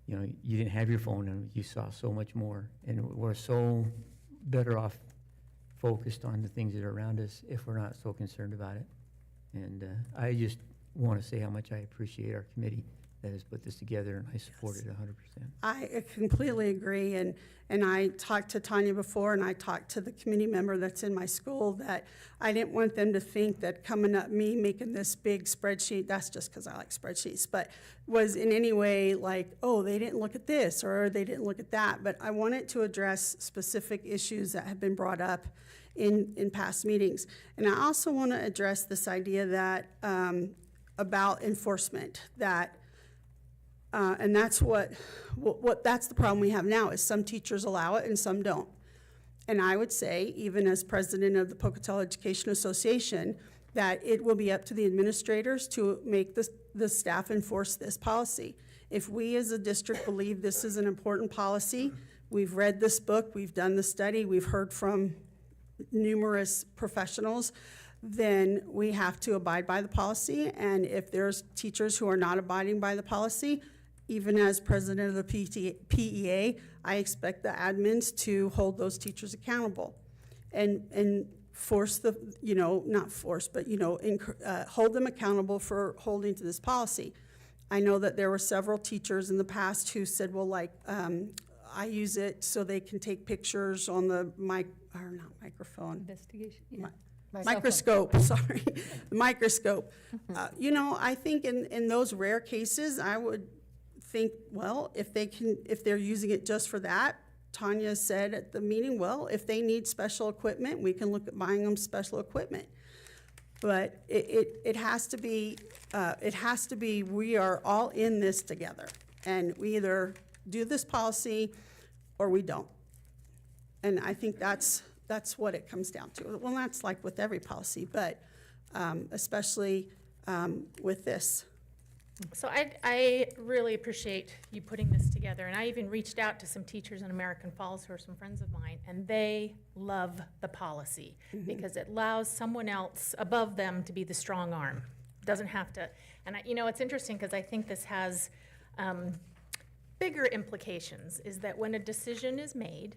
you know, you didn't have your phone and you saw so much more, and we're so better off focused on the things that are around us if we're not so concerned about it. And I just want to say how much I appreciate our committee that has put this together, and I support it 100%. I completely agree, and I talked to Tanya before, and I talked to the committee member that's in my school, that I didn't want them to think that coming up, me making this big spreadsheet, that's just because I like spreadsheets, but was in any way like, oh, they didn't look at this, or they didn't look at that. But I wanted to address specific issues that have been brought up in past meetings. And I also want to address this idea that, about enforcement, that and that's that's the problem we have now, is some teachers allow it and some don't. And I would say, even as president of the Pocatello Education Association, that it will be up to the administrators to make the staff enforce this policy. If we as a district believe this is an important policy, we've read this book, we've done the study, we've heard from numerous professionals, then we have to abide by the policy. And if there's teachers who are not abiding by the policy, even as president of the PEA, I expect the admins to hold those teachers accountable and force the, you know, not force, but, you know, hold them accountable for holding to this policy. I know that there were several teachers in the past who said, well, like, I use it so they can take pictures on the microphone. Investigation, yeah. Microscope, sorry, the microscope. You know, I think in those rare cases, I would think, well, if they're using it just for that, Tanya said at the meeting, well, if they need special equipment, we can look at buying them special equipment. But it has to be, we are all in this together. And we either do this policy or we don't. And I think that's what it comes down to. Well, that's like with every policy, but especially with this. So I really appreciate you putting this together, and I even reached out to some teachers in American Falls who are some friends of mine, and they love the policy because it allows someone else above them to be the strong arm. Doesn't have to, and you know, it's interesting because I think this has bigger implications, is that when a decision is made,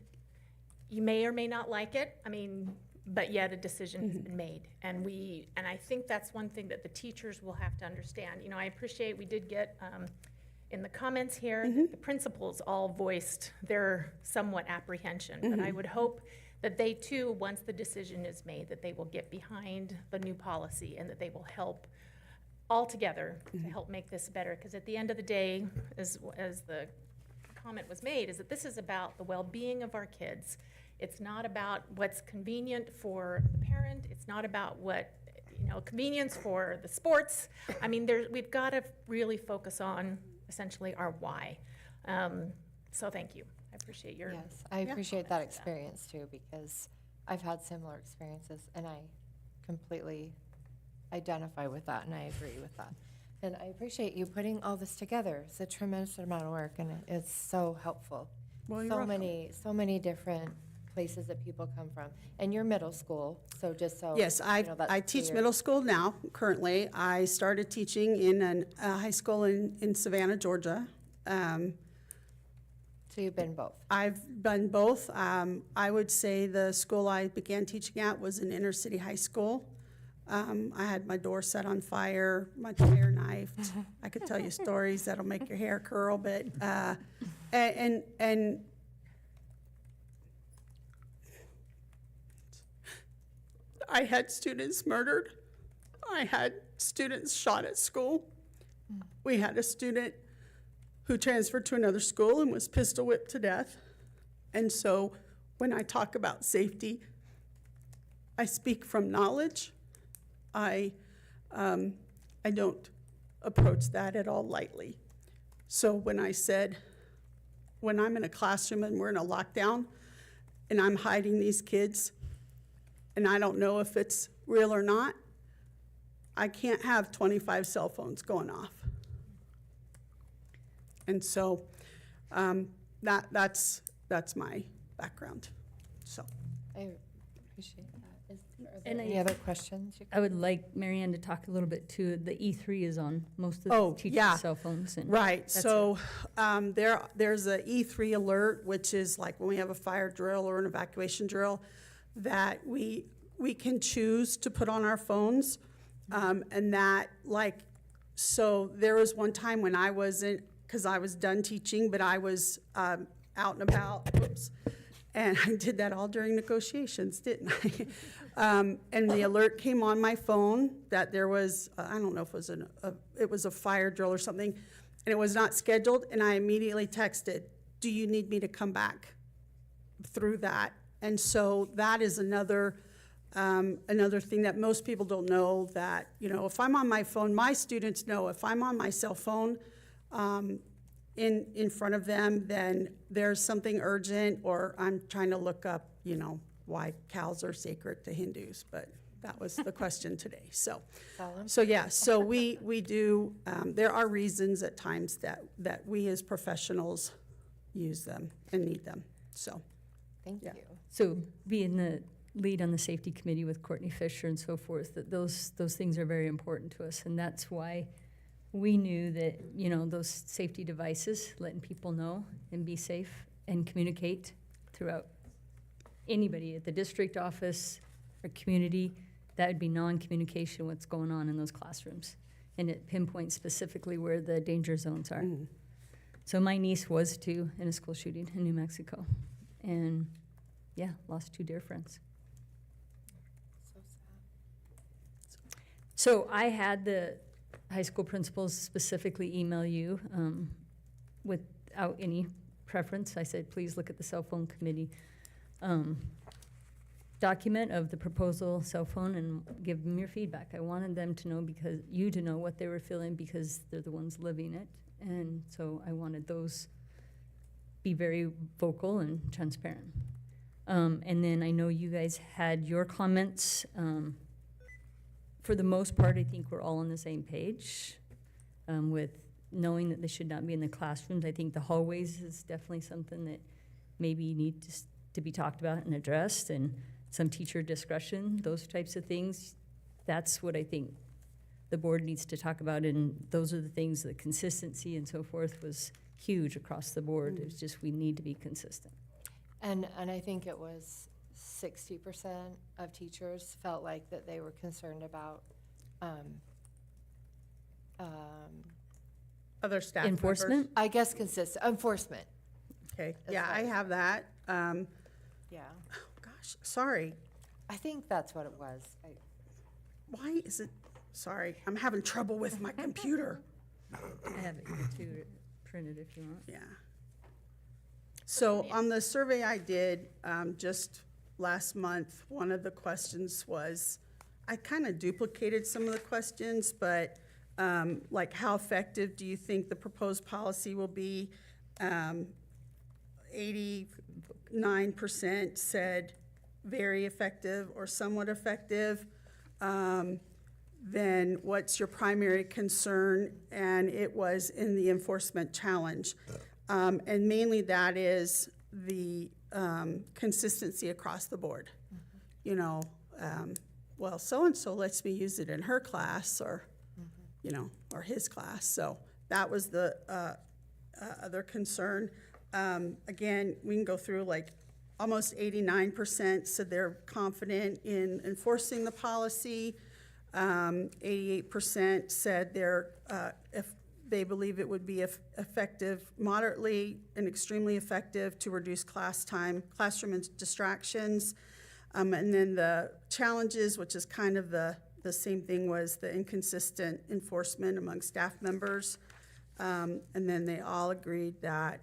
you may or may not like it, I mean, but yet a decision has been made. And I think that's one thing that the teachers will have to understand. You know, I appreciate, we did get in the comments here, the principals all voiced their somewhat apprehension, but I would hope that they too, once the decision is made, that they will get behind the new policy and that they will help all together to help make this better. Because at the end of the day, as the comment was made, is that this is about the well-being of our kids. It's not about what's convenient for the parent. It's not about what, you know, convenience for the sports. I mean, we've got to really focus on essentially our why. So thank you. I appreciate your. Yes, I appreciate that experience too, because I've had similar experiences and I completely identify with that and I agree with that. And I appreciate you putting all this together. It's a tremendous amount of work and it's so helpful. Well, you're So welcome. so many different places that people come from. And you're middle school, so just so. Yes, you know, that's I teach clear. middle school now, currently. I started teaching in a high school in Savannah, Georgia. So you've been both. I've done both. I would say the school I began teaching at was an inner city high school. I had my door set on fire, my tire knifed. I could tell you stories that'll make your hair curl, but, and I had students murdered. I had students shot at school. We had a student who transferred to another school and was pistol whipped to death. And so when I talk about safety, I speak from knowledge. I don't approach that at all lightly. So when I said, when I'm in a classroom and we're in a lockdown and I'm hiding these kids and I don't know if it's real or not, I can't have 25 cell phones going off. And so that's my background, so. I appreciate that. Are there And any other questions? you I would like Marianne to talk a little bit too. The E3 is on most of Oh, the yeah. teachers' cell phones. And Right, that's so there's a E3 alert, which is like when we have a fire drill or an evacuation drill, that we can choose to put on our phones. And that, like, so there was one time when I wasn't, because I was done teaching, but I was out and about, whoops, and I did that all during negotiations, didn't I? And the alert came on my phone that there was, I don't know if it was a fire drill or something, and it was not scheduled, and I immediately texted, do you need me to come back through that? And so that is another thing that most people don't know, that, you know, if I'm on my phone, my students know if I'm on my cell phone in front of them, then there's something urgent, or I'm trying to look up, you know, why cows are sacred to Hindus, but that was the question today. So yeah, so we do, there are reasons at times that we as professionals use them and need them, so. Thank Yeah. you. So being the lead on the safety committee with Courtney Fisher and so forth, that those things are very important to us. And that's why we knew that, you know, those safety devices, letting people know and be safe and communicate throughout anybody at the district office or community, that would be non-communication, what's going on in those classrooms. And it pinpoints specifically where the danger zones are. So my niece was too in a school shooting in New Mexico. And yeah, lost 2 dear friends. So sad. So I had the high school principals specifically email you without any preference. I said, please look at the cell phone committee document of the proposal cell phone and give them your feedback. I wanted them to know, because you to know what they were feeling, because they're the ones living it. And so I wanted those be very vocal and transparent. And then I know you guys had your comments. For the most part, I think we're all on the same page with knowing that they should not be in the classrooms. I think the hallways is definitely something that maybe need to be talked about and addressed, and some teacher discretion, those types of things. That's what I think the board needs to talk about, and those are the things, the consistency and so forth was huge across the board. It's just, we need to be consistent. And I think it was 60% of teachers felt like that they were concerned about Other staff members. Enforcement? I guess enforcement. Okay, As yeah, far I as- have that. Yeah. Gosh, sorry, I think that's what it was. why is it, sorry, I'm having trouble with my computer. I have it here too, printed if you want. Yeah. So on the survey I did just last month, one of the questions was, I kind of duplicated some of the questions, but like, how effective do you think the proposed policy will be? 89% said very effective or somewhat effective. Then what's your primary concern? And it was in the enforcement challenge. And mainly that is the consistency across the board. You know, well, so-and-so lets me use it in her class, or, you know, or his class. So that was the other concern. Again, we can go through, like, almost 89% said they're confident in enforcing the policy. 88% said if they believe it would be effective, moderately and extremely effective to reduce classroom distractions. And then the challenges, which is kind of the same thing, was the inconsistent enforcement among staff members. And then they all agreed that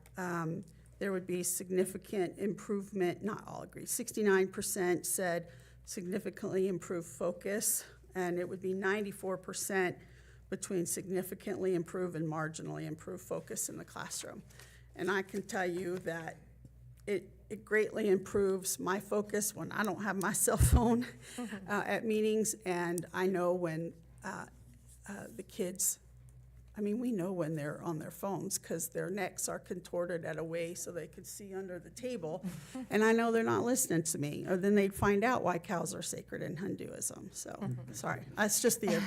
there would be significant improvement, not all agreed, 69% said significantly improved focus, and it would be 94% between significantly improved and marginally improved focus in the classroom. And I can tell you that it greatly improves my focus when I don't have my cell phone at meetings, and I know when the kids I mean, we know when they're on their phones because their necks are contorted at a way so they could see under the table. And I know they're not listening to me, or then they'd find out why cows are sacred in Hinduism. So, sorry. That's just the,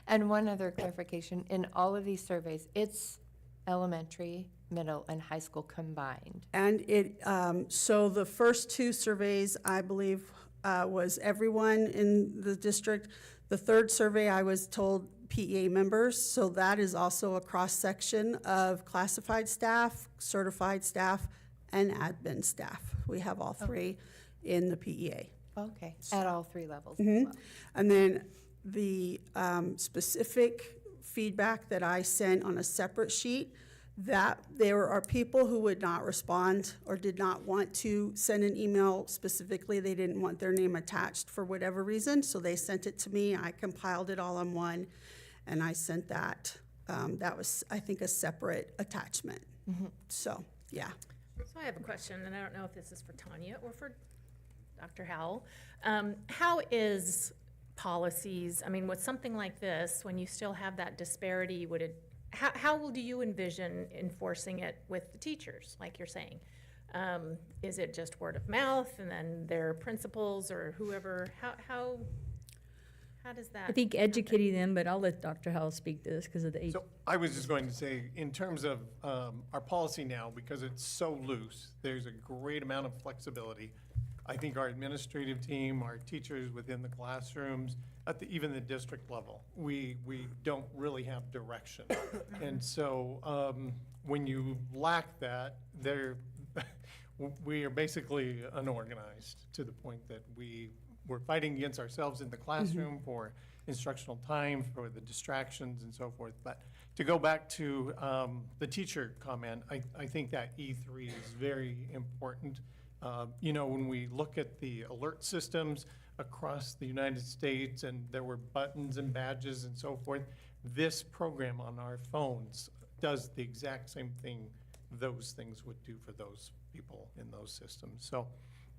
And one other clarification, in all of these surveys, it's elementary, middle, and high school combined. and it, so the first two surveys, I believe, was everyone in the district. The third survey, I was told PEA members, so that is also a cross-section of classified staff, certified staff, and admin staff. We have all three in the PEA. Okay, at all three levels as Mhm. well. And then the specific feedback that I sent on a separate sheet, that there are people who would not respond or did not want to send an email specifically. They didn't want their name attached for whatever reason, so they sent it to me. I compiled it all in one, and I sent that. That was, I think, a separate attachment. So, yeah. So I have a question, and I don't know if this is for Tanya or for Dr. Howell. How is policies, I mean, with something like this, when you still have that disparity, would it, how do you envision enforcing it with the teachers, like you're saying? Is it just word of mouth and then their principals or whoever, how does that? I think educating them, but I'll let Dr. Howell speak to this because of the age. So I was just going to say, in terms of our policy now, because it's so loose, there's a great amount of flexibility. I think our administrative team, our teachers within the classrooms, at even the district level, we don't really have direction. And so when you lack that, we are basically unorganized to the point that we're fighting against ourselves in the classroom for instructional time, for the distractions and so forth. But to go back to the teacher comment, I think that E3 is very important. You know, when we look at the alert systems across the United States and there were buttons and badges and so forth, this program on our phones does the exact same thing those things would do for those people in those systems. So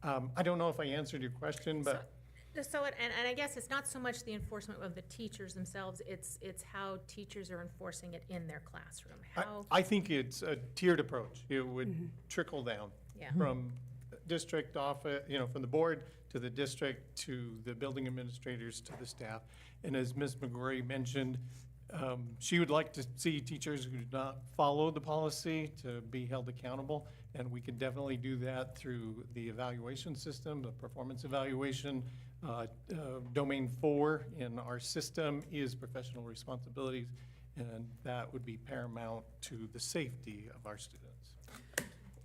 I don't know if I answered your question, but. And I guess it's not so much the enforcement of the teachers themselves, it's how teachers are enforcing it in their classroom. How, I think it's a tiered approach. It would trickle down yeah. from district office, you know, from the board to the district to the building administrators to the staff. And as Ms. McGrory mentioned, she would like to see teachers who do not follow the policy to be held accountable. And we can definitely do that through the evaluation system, the performance evaluation. Domain 4 in our system is professional responsibilities, and that would be paramount to the safety of our students.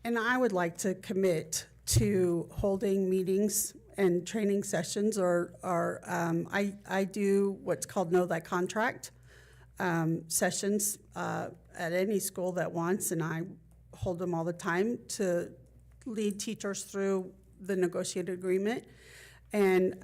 And I would like to commit to holding meetings and training sessions, or I do what's called Know Thy Contract sessions at any school that wants, and I hold them all the time to lead teachers through the negotiated agreement. And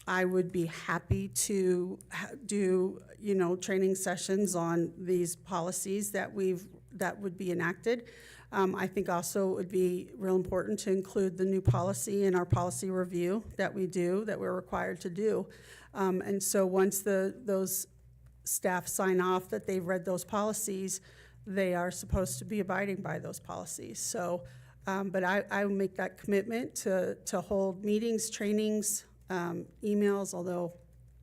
I would be happy to do, you know, training sessions on these policies that would be enacted. I think also it would be real important to include the new policy in our policy review that we're required to do. And so once those staff sign off that they've read those policies, they are supposed to be abiding by those policies. So, but I will make that commitment to hold meetings, trainings, emails, although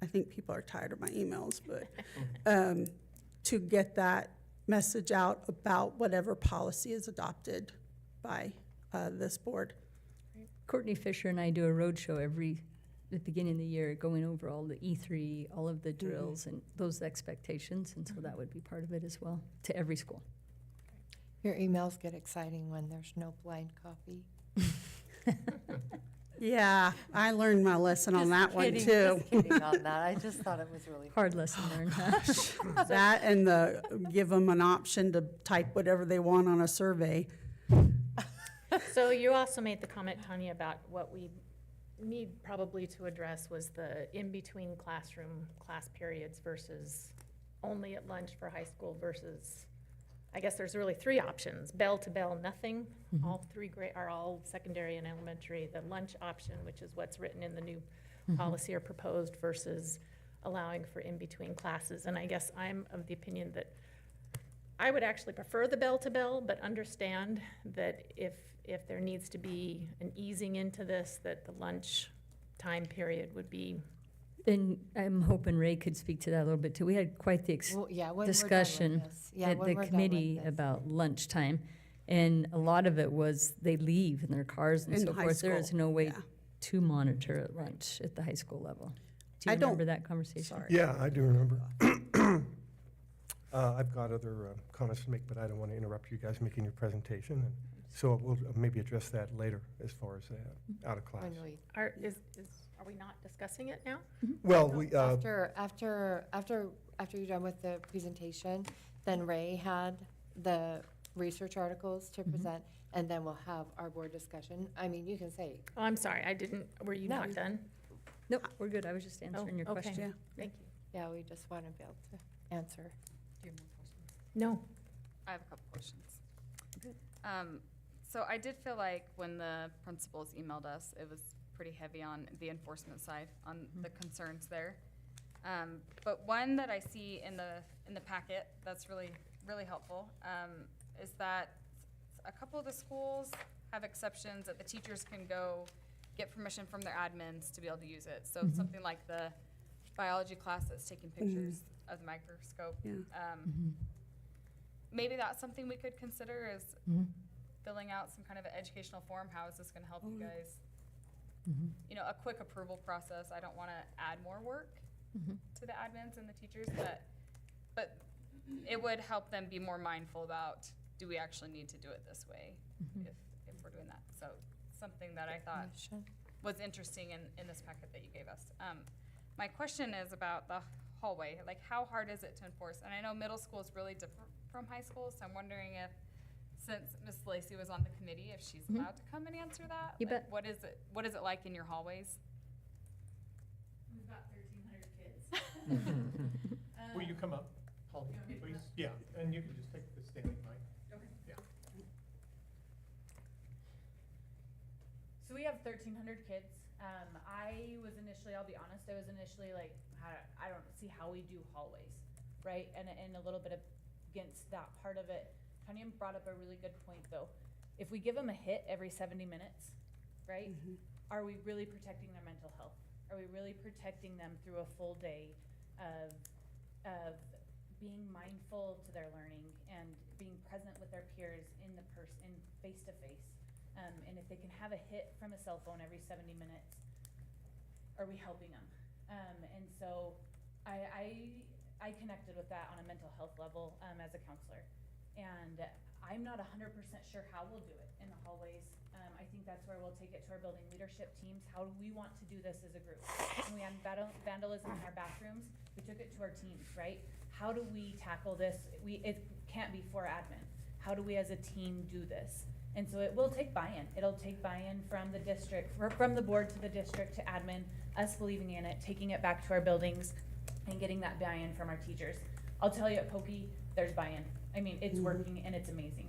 I think people are tired of my emails, but to get that message out about whatever policy is adopted by this board. Courtney Fisher and I do a roadshow at the beginning of the year, going over all the E3, all of the drills and those expectations, and so that would be part of it as well, to every school. Your emails get exciting when there's no blind copy. Yeah, I learned my lesson on that one too. Just kidding on that. I just thought it was really Hard lesson learned, huh? That and give them an option to type whatever they want on a survey. So you also made the comment, Tanya, about what we need probably to address was the in-between classroom class periods versus only at lunch for high school versus, I guess there's really three options: bell to bell, nothing. All three grade are all secondary and elementary. The lunch option, which is what's written in the new policy or proposed, versus allowing for in-between classes. And I guess I'm of the opinion that I would actually prefer the bell-to-bell, but understand that if there needs to be an easing into this, that the lunch time period would be. And I'm hoping Ray could speak to that a little bit too. We had quite the Well, yeah, when we're done with discussion this. Yeah, at when the we're done with committee this. about lunchtime. And a lot of it was they leave in their cars and In so high forth. There is school, no way yeah. to monitor at lunch at the high school level. Do I you don't- remember that conversation? Sorry. Yeah, I do remember. I've got other comments to make, but I don't want to interrupt you guys making your presentation. And so we'll maybe address that later as far as out of class. When we, Are we not discussing it now? Well, we, after you're done with the presentation, then Ray had the research articles to present, and then we'll have our board discussion. I mean, you can say, Oh, I'm sorry, were you No. not done? Nope, we're good. I was just answering your okay. question. Thank you. yeah, we just want to be able to answer. No. I have a couple questions. So I did feel like when the principals emailed us, it was pretty heavy on the enforcement side, on the concerns there. But one that I see in the packet that's really, really helpful, is that a couple of the schools have exceptions that the teachers can go get permission from their admins to be able to use it. So something like the biology class that's taking pictures of the microscope. Yeah. Maybe that's something we could consider is filling out some kind of an educational form. How is this gonna help you guys? You know, a quick approval process. I don't wanna add more work to the admins and the teachers, but it would help them be more mindful about, do we actually need to do it this way if we're doing that? So something that I thought was interesting in this packet that you gave us. My question is about the hallway. Like, how hard is it to enforce? And I know middle school is really different from high school, so I'm wondering if, since Ms. Lacey was on the committee, if she's allowed to come and answer that? You Like, bet. What is it like in your hallways? We've got 1,300 kids. Will you come up, Holly, please? Yeah, and you can just take the standing mic. Yeah. So we have 1,300 kids. I'll be honest, I was initially like, I don't see how we do hallways, right? And a little bit against that part of it. Tanya brought up a really good point though. If we give them a hit every 70 minutes, right? Are we really protecting their mental health? Are we really protecting them through a full day of being mindful to their learning and being present with their peers in face to face? And if they can have a hit from a cell phone every 70 minutes, are we helping them? And so I connected with that on a mental health level as a counselor. And I'm not 100% sure how we'll do it in the hallways. I think that's where we'll take it to our building leadership teams. How do we want to do this as a group? When we had vandalism in our bathrooms, we took it to our teams, right? How do we tackle this? It can't be for admin. How do we as a team do this? And so it will take buy-in. It'll take buy-in from the district, or from the board to the district to admin, us believing in it, taking it back to our buildings, and getting that buy-in from our teachers. I'll tell you at Pokey, there's buy-in. I mean, it's working and it's amazing.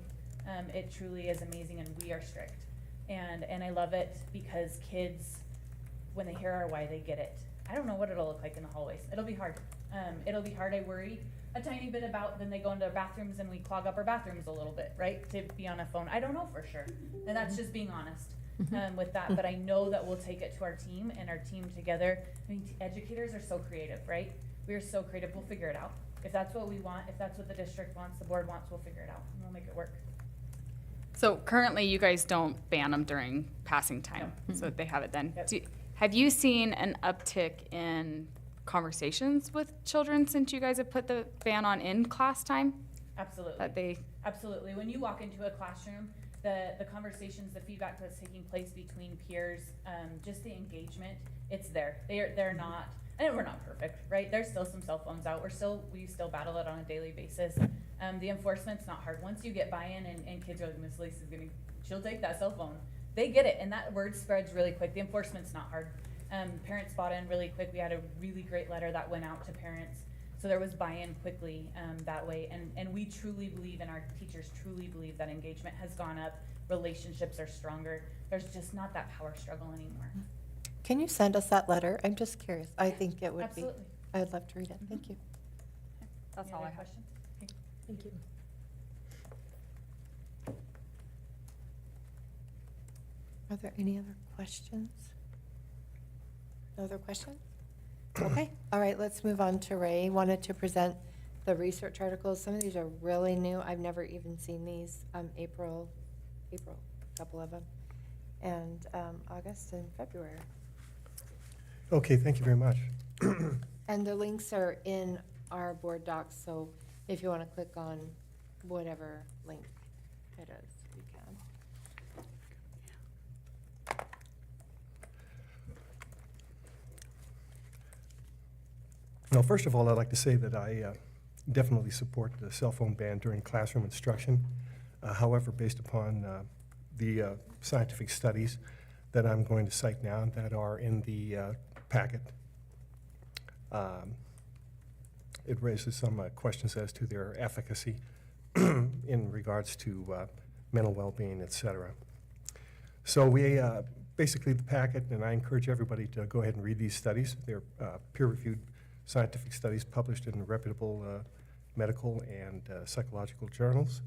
It truly is amazing, and we are strict. And I love it because kids, when they hear our why, they get it. I don't know what it'll look like in the hallways. It'll be hard. It'll be hard. I worry a tiny bit about then they go into our bathrooms and we clog up our bathrooms a little bit, right? To be on a phone. I don't know for sure. And that's just being honest with that. But I know that we'll take it to our team and our team together. I mean, educators are so creative, right? We are so creative. We'll figure it out. If that's what we want, if that's what the district wants, the board wants, we'll figure it out and we'll make it work. So currently, you guys don't ban them during passing time, so they have it then. Yep. Have you seen an uptick in conversations with children since you guys have put the ban on in class time? Absolutely. Absolutely. When you walk into a classroom, the conversations, the feedback that's taking place between peers, just the engagement, it's there. They're not, and we're not perfect, right? There's still some cell phones out. We still battle it on a daily basis. The enforcement's not hard. Once you get buy-in and kids are like, Miss Lacey's she'll take that cell phone. They get it, and that word spreads really quick. The enforcement's not hard. Parents bought in really quick. We had a really great letter that went out to parents. So there was buy-in quickly that way. And we truly believe, and our teachers truly believe, that engagement has gone up. Relationships are stronger. There's just not that power struggle anymore. Can you send us that letter? I'm just curious. I think it would Absolutely. I would love to read it. Thank you. That's all I have. Thank you. Are there any other questions? No other questions? Okay, all right, let's move on to Ray. Wanted to present the research articles. Some of these are really new. I've never even seen these. April, a couple of them, and August and February. Okay, thank you very much. And the links are in our board docs, so if you want to click on whatever link it is, you can. Now, first of all, I'd like to say that I definitely support the cell phone ban during classroom instruction. However, based upon the scientific studies that I'm going to cite now that are in the packet, it raises some questions as to their efficacy in regards to mental well-being, et cetera. So we basically the packet, and I encourage everybody to go ahead and read these studies. They're peer-reviewed scientific studies published in reputable medical and psychological journals.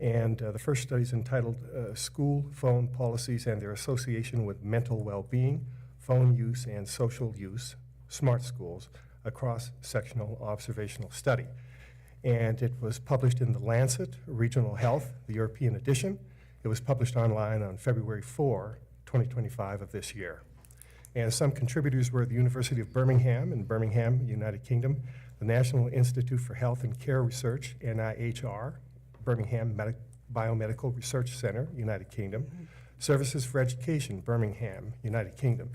And the first study is entitled School Phone Policies and Their Association with Mental Well-Being, Phone Use and Social Use, Smart Schools, a cross-sectional observational study. And it was published in The Lancet, Regional Health, the European edition. It was published online on February 4, 2025 of this year. And some contributors were the University of Birmingham in Birmingham, United Kingdom, the National Institute for Health and Care Research, NIHR, Birmingham Biomedical Research Center, United Kingdom, Services for Education, Birmingham, United Kingdom,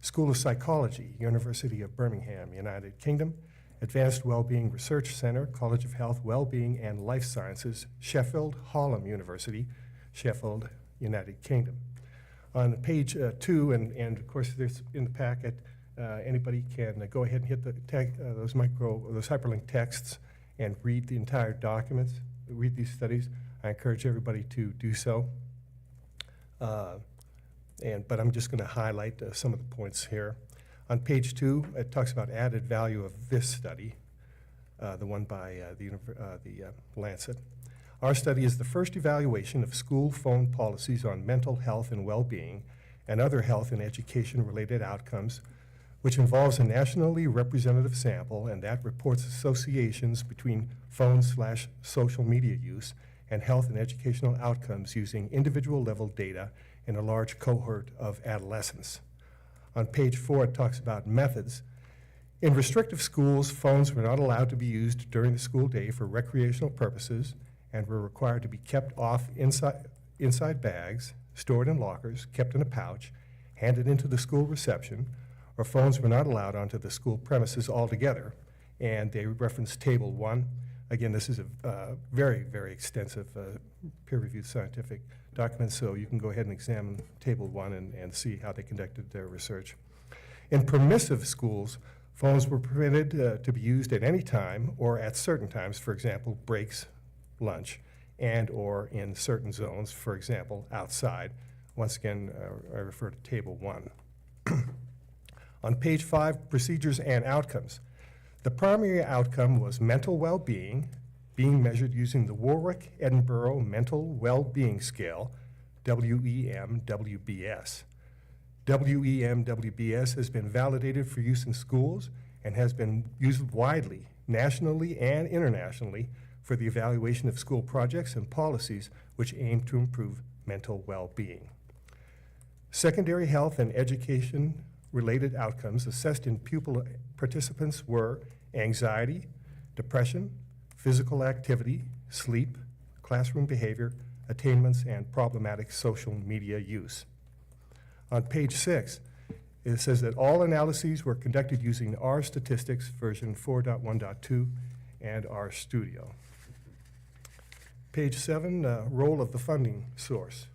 School of Psychology, University of Birmingham, United Kingdom, Advanced Wellbeing Research Center, College of Health, Wellbeing and Life Sciences, Sheffield Hallam University, Sheffield, United Kingdom. On page 2, and of course there's in the packet, anybody can go ahead and hit the those hyperlink texts and read the entire documents, read these studies. I encourage everybody to do so. But I'm just going to highlight some of the points here. On page 2, it talks about added value of this study, the one by the Lancet. Our study is the first evaluation of school phone policies on mental health and well-being and other health and education-related outcomes, which involves a nationally representative sample and that reports associations between phone/social media use and health and educational outcomes using individual-level data in a large cohort of adolescents. On page 4, it talks about methods. In restrictive schools, phones were not allowed to be used during the school day for recreational purposes and were required to be kept off inside bags, stored in lockers, kept in a pouch, handed into the school reception, or phones were not allowed onto the school premises altogether. And they reference Table 1. Again, this is a very, very extensive peer-reviewed scientific document, so you can go ahead and examine Table 1 and see how they conducted their research. In permissive schools, phones were permitted to be used at any time or at certain times, for example, breaks, lunch, and or in certain zones, for example, outside. Once again, I refer to Table 1. On page 5, procedures and outcomes. The primary outcome was mental well-being, being measured using the Warwick-Edinburgh Mental Well-Being Scale, WEM-WBS. WEM-WBS has been validated for use in schools and has been used widely, nationally and internationally, for the evaluation of school projects and policies which aim to improve mental well-being. Secondary health and education-related outcomes assessed in pupil participants were anxiety, depression, physical activity, sleep, classroom behavior, attainments, and problematic social media use. On page 6, it says that all analyses were conducted using R Statistics version 4.1.2 and R Studio. Page 7, role of the funding source.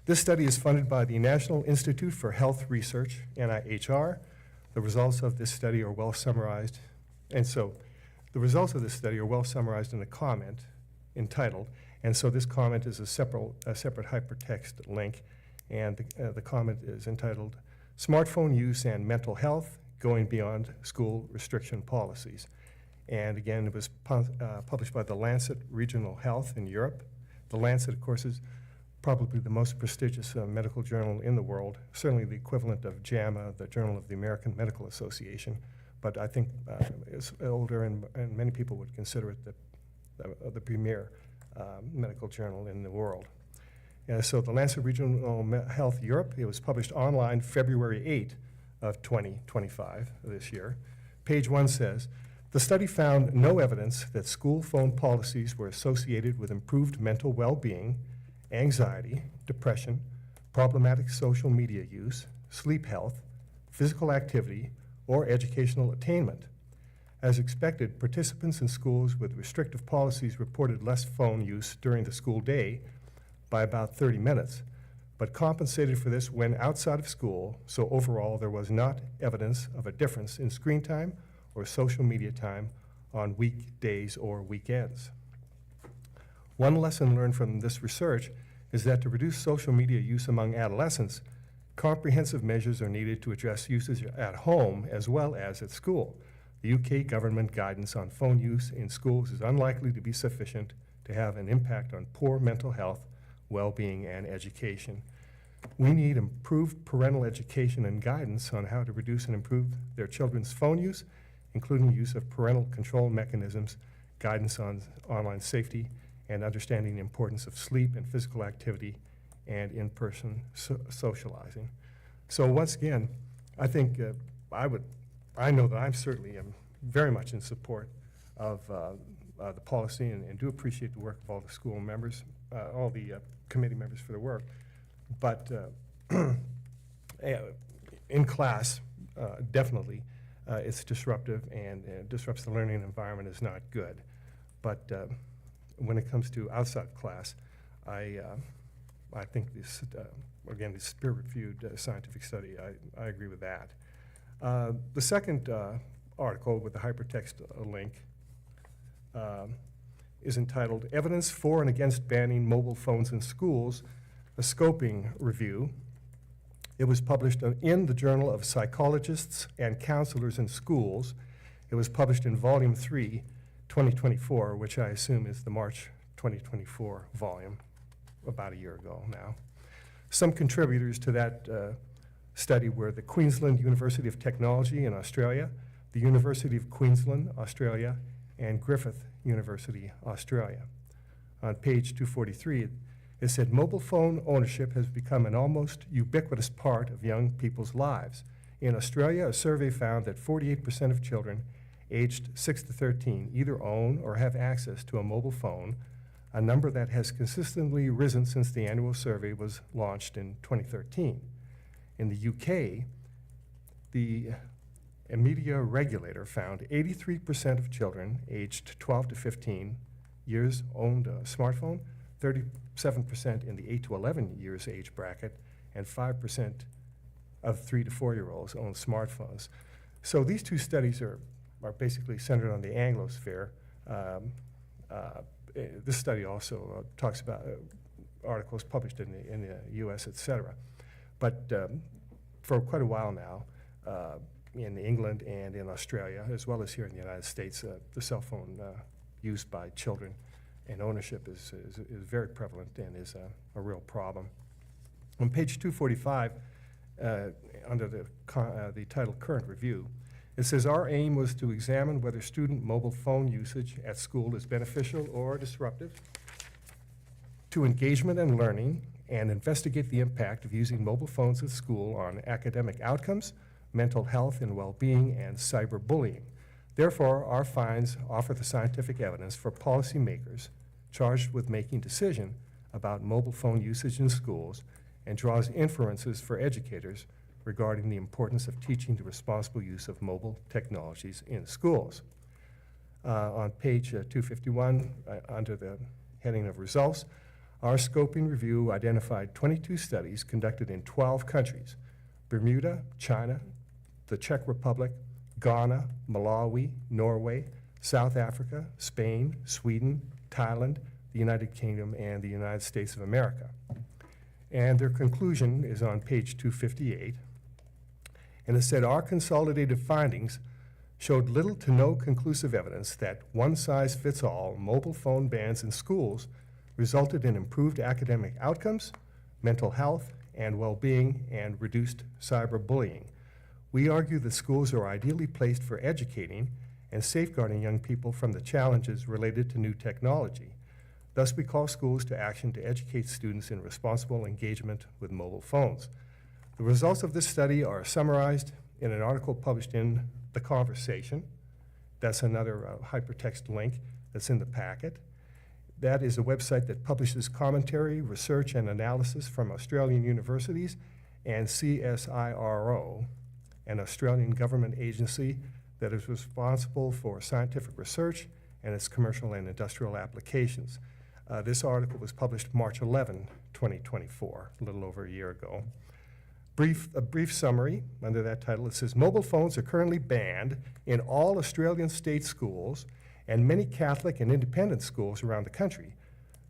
This study is funded by the National Institute for Health Research, NIHR. The results of this study are well summarized. And so the results of this study are well summarized in a comment entitled, and so this comment is a separate hypertext link, and the comment is entitled, smartphone use and mental health, going beyond school restriction policies. And again, it was published by the Lancet Regional Health in Europe. The Lancet, of course, is probably the most prestigious medical journal in the world, certainly the equivalent of JAMA, the Journal of the American Medical Association. But I think it's older, and many people would consider it the premier medical journal in the world. So the Lancet Regional Health Europe, it was published online February 8 of 2025 this year. Page 1 says, the study found no evidence that school phone policies were associated with improved mental well-being, anxiety, depression, problematic social media use, sleep health, physical activity, or educational attainment. As expected, participants in schools with restrictive policies reported less phone use during the school day by about 30 minutes, but compensated for this when outside of school, so overall there was not evidence of a difference in screen time or social media time on weekdays or weekends. One lesson learned from this research is that to reduce social media use among adolescents, comprehensive measures are needed to address usage at home as well as at school. The UK government guidance on phone use in schools is unlikely to be sufficient to have an impact on poor mental health, well-being, and education. We need improved parental education and guidance on how to reduce and improve their children's phone use, including use of parental control mechanisms, guidance on online safety, and understanding the importance of sleep and physical activity and in-person socializing. So once again, I think I know that I certainly am very much in support of the policy and do appreciate the work of all the school members, all the committee members for their work. But in class, definitely, it's disruptive and disrupts the learning environment is not good. But when it comes to outside class, I think this, again, this peer-reviewed scientific study, I agree with that. The second article with the hypertext link is entitled Evidence for and Against Banning Mobile Phones in Schools, a Scoping Review. It was published in the Journal of Psychologists and Counselors in Schools. It was published in Volume 3, 2024, which I assume is the March 2024 volume, about a year ago now. Some contributors to that study were the Queensland University of Technology in Australia, the University of Queensland, Australia, and Griffith University, Australia. On page 243, it said, mobile phone ownership has become an almost ubiquitous part of young people's lives. In Australia, a survey found that 48% of children aged 6 to 13 either own or have access to a mobile phone, a number that has consistently risen since the annual survey was launched in 2013. In the UK, the media regulator found 83% of children aged 12 to 15 years owned a smartphone, 37% in the 8 to 11 years age bracket, and 5% of 3 to 4-year-olds own smartphones. So these two studies are basically centered on the Anglosphere. This study also talks about articles published in the US, et cetera. But for quite a while now, in England and in Australia, as well as here in the United States, the cell phone used by children and ownership is very prevalent and is a real problem. On page 245, under the title Current Review, it says, our aim was to examine whether student mobile phone usage at school is beneficial or disruptive to engagement and learning, and investigate the impact of using mobile phones at school on academic outcomes, mental health and well-being, and cyberbullying. Therefore, our finds offer the scientific evidence for policymakers charged with making decision about mobile phone usage in schools and draws inferences for educators regarding the importance of teaching the responsible use of mobile technologies in schools. On page 251, under the heading of results, our scoping review identified 22 studies conducted in 12 countries: Bermuda, China, the Czech Republic, Ghana, Malawi, Norway, South Africa, Spain, Sweden, Thailand, the United Kingdom, and the United States of America. And their conclusion is on page 258. And it said our consolidated findings showed little to no conclusive evidence that one-size-fits-all mobile phone bans in schools resulted in improved academic outcomes, mental health and well-being, and reduced cyberbullying. We argue that schools are ideally placed for educating and safeguarding young people from the challenges related to new technology. Thus, we call schools to action to educate students in responsible engagement with mobile phones. The results of this study are summarized in an article published in The Conversation. That's another hypertext link that's in the packet. That is a website that publishes commentary, research, and analysis from Australian universities and CSIRO, an Australian government agency that is responsible for scientific research and its commercial and industrial applications. This article was published March 11, 2024, a little over a year ago. A brief summary under that title. It says, mobile phones are currently banned in all Australian state schools and many Catholic and independent schools around the country.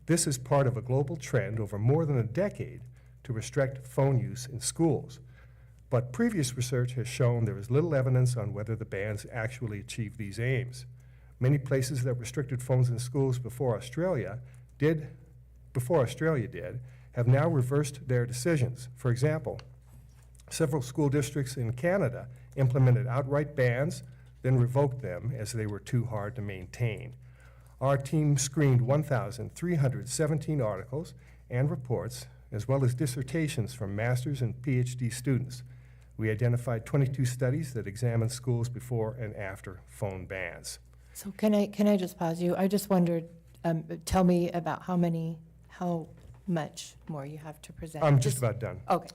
This is part of a global trend over more than a decade to restrict phone use in schools. But previous research has shown there is little evidence on whether the bans actually achieve these aims. Many places that restricted phones in schools before Australia did, have now reversed their decisions. For example, several school districts in Canada implemented outright bans, then revoked them as they were too hard to maintain. Our team screened 1,317 articles and reports, as well as dissertations from master's and PhD students. We identified 22 studies that examined schools before and after phone bans. So can I just pause you? I just wondered, tell me about how much more you have to present. I'm just about done. Okay.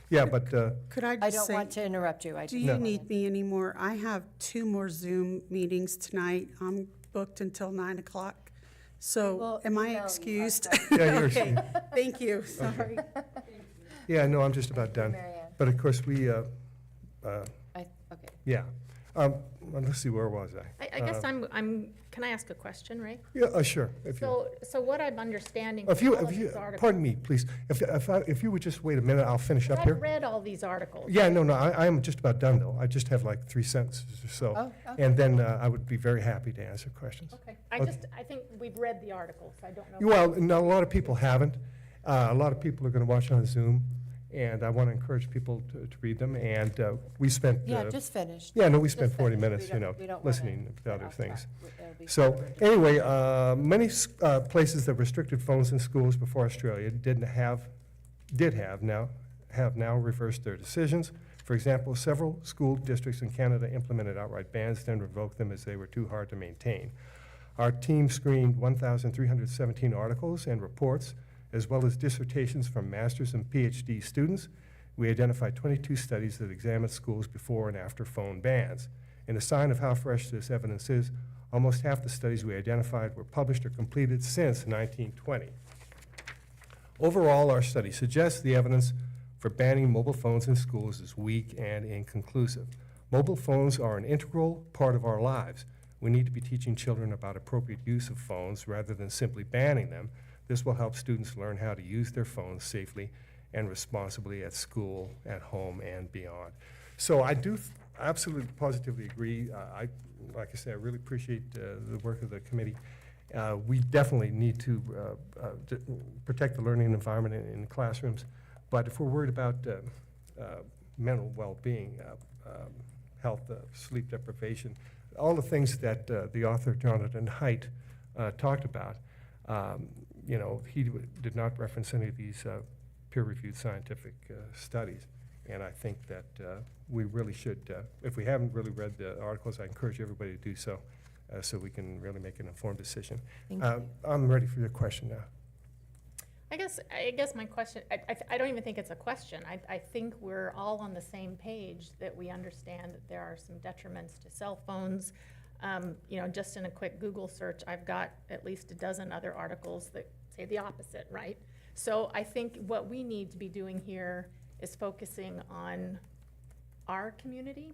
Yeah, but Could I I just don't say, want to interrupt you. do you need me anymore? I have 2 more Zoom meetings tonight. I'm booked until 9 o'clock. So Well, am I email you excused? Yeah, you're Okay, thank you, sorry. yeah, no, I'm just about done. Mary Ann. But of course, we, Okay. yeah. Well, let's see, where was I? I guess can I ask a question, Ray? Yeah, sure. If you, So what I'm understanding if from you, all of if you, these articles. pardon me, please. If you would just wait a minute, I'll finish up I've here. read all these articles. Yeah, no, I am just about done, though. I just have like 3 sentences or so. Oh, okay. And then I would be very happy to answer questions. Okay, Okay. I think we've read the articles, I don't know. Well, no, a lot of people haven't. A lot of people are going to watch on Zoom, and I want to encourage people to read them. And we spent. Yeah, just finished. Yeah, no, we Just spent 40 finished. minutes, We don't wanna listening to get other off things. track. It'll be So covered. anyway, many places that restricted phones in schools before Australia did have now reversed their decisions. For example, several school districts in Canada implemented outright bans, then revoked them as they were too hard to maintain. Our team screened 1,317 articles and reports, as well as dissertations from master's and PhD students. We identified 22 studies that examined schools before and after phone bans. In a sign of how fresh this evidence is, almost half the studies we identified were published or completed since 1920. Overall, our study suggests the evidence for banning mobile phones in schools is weak and inconclusive. Mobile phones are an integral part of our lives. We need to be teaching children about appropriate use of phones rather than simply banning them. This will help students learn how to use their phones safely and responsibly at school, at home, and beyond. So I do absolutely positively agree. Like I say, I really appreciate the work of the committee. We definitely need to protect the learning environment in classrooms. But if we're worried about mental well-being, health, sleep deprivation, all the things that the author, Jonathan Haidt, talked about, he did not reference any of these peer-reviewed scientific studies. And I think that we really should, if we haven't really read the articles, I encourage everybody to do so, so we can really make an informed decision. Thank you. I'm ready for your question now. I guess my question, I don't even think it's a question. I think we're all on the same page, that we understand that there are some detriments to cell phones. Just in a quick Google search, I've got at least a dozen other articles that say the opposite, right? So I think what we need to be doing here is focusing on our community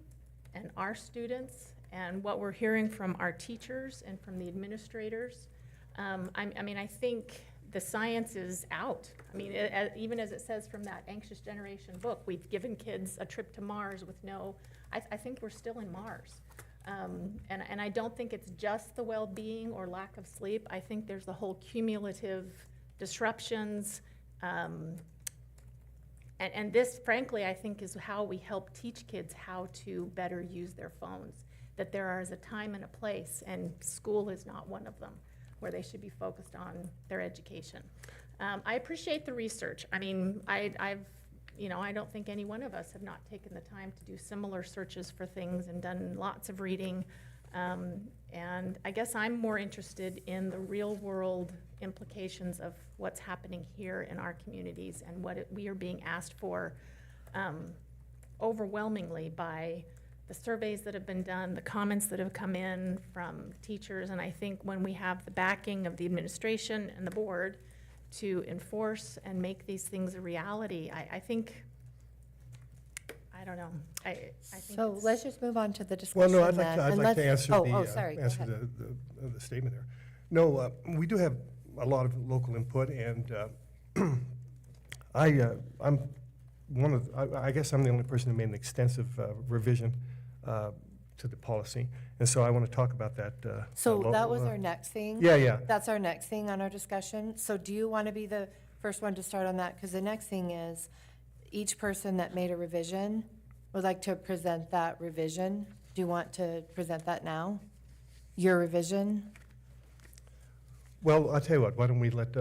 and our students and what we're hearing from our teachers and from the administrators. I think the science is out. I mean, even as it says from that Anxious Generation book, we've given kids a trip to Mars with no, I think we're still in Mars. And I don't think it's just the well-being or lack of sleep. I think there's the whole cumulative disruptions. And this, frankly, I think is how we help teach kids how to better use their phones. That there is a time and a place, and school is not one of them, where they should be focused on their education. I appreciate the research. I mean, I don't think any one of us have not taken the time to do similar searches for things and done lots of reading. And I guess I'm more interested in the real-world implications of what's happening here in our communities and what we are being asked for overwhelmingly by the surveys that have been done, the comments that have come in from teachers. And I think when we have the backing of the administration and the board to enforce and make these things a reality, I think, I don't know. I think So it's- let's just move on to the Well, discussion no, I'd then. like and to let's- answer sorry, go answer ahead. the statement there. No, we do have a lot of local input, and I'm one of, I guess I'm the only person who made an extensive revision to the policy, and so I want to talk about that. So that was our next thing? Yeah. That's our next thing on our discussion. So do you want to be the first one to start on that? Because the next thing is, each person that made a revision would like to present that revision. Do you want to present that now? Your revision? Well, I'll tell you what, why don't we let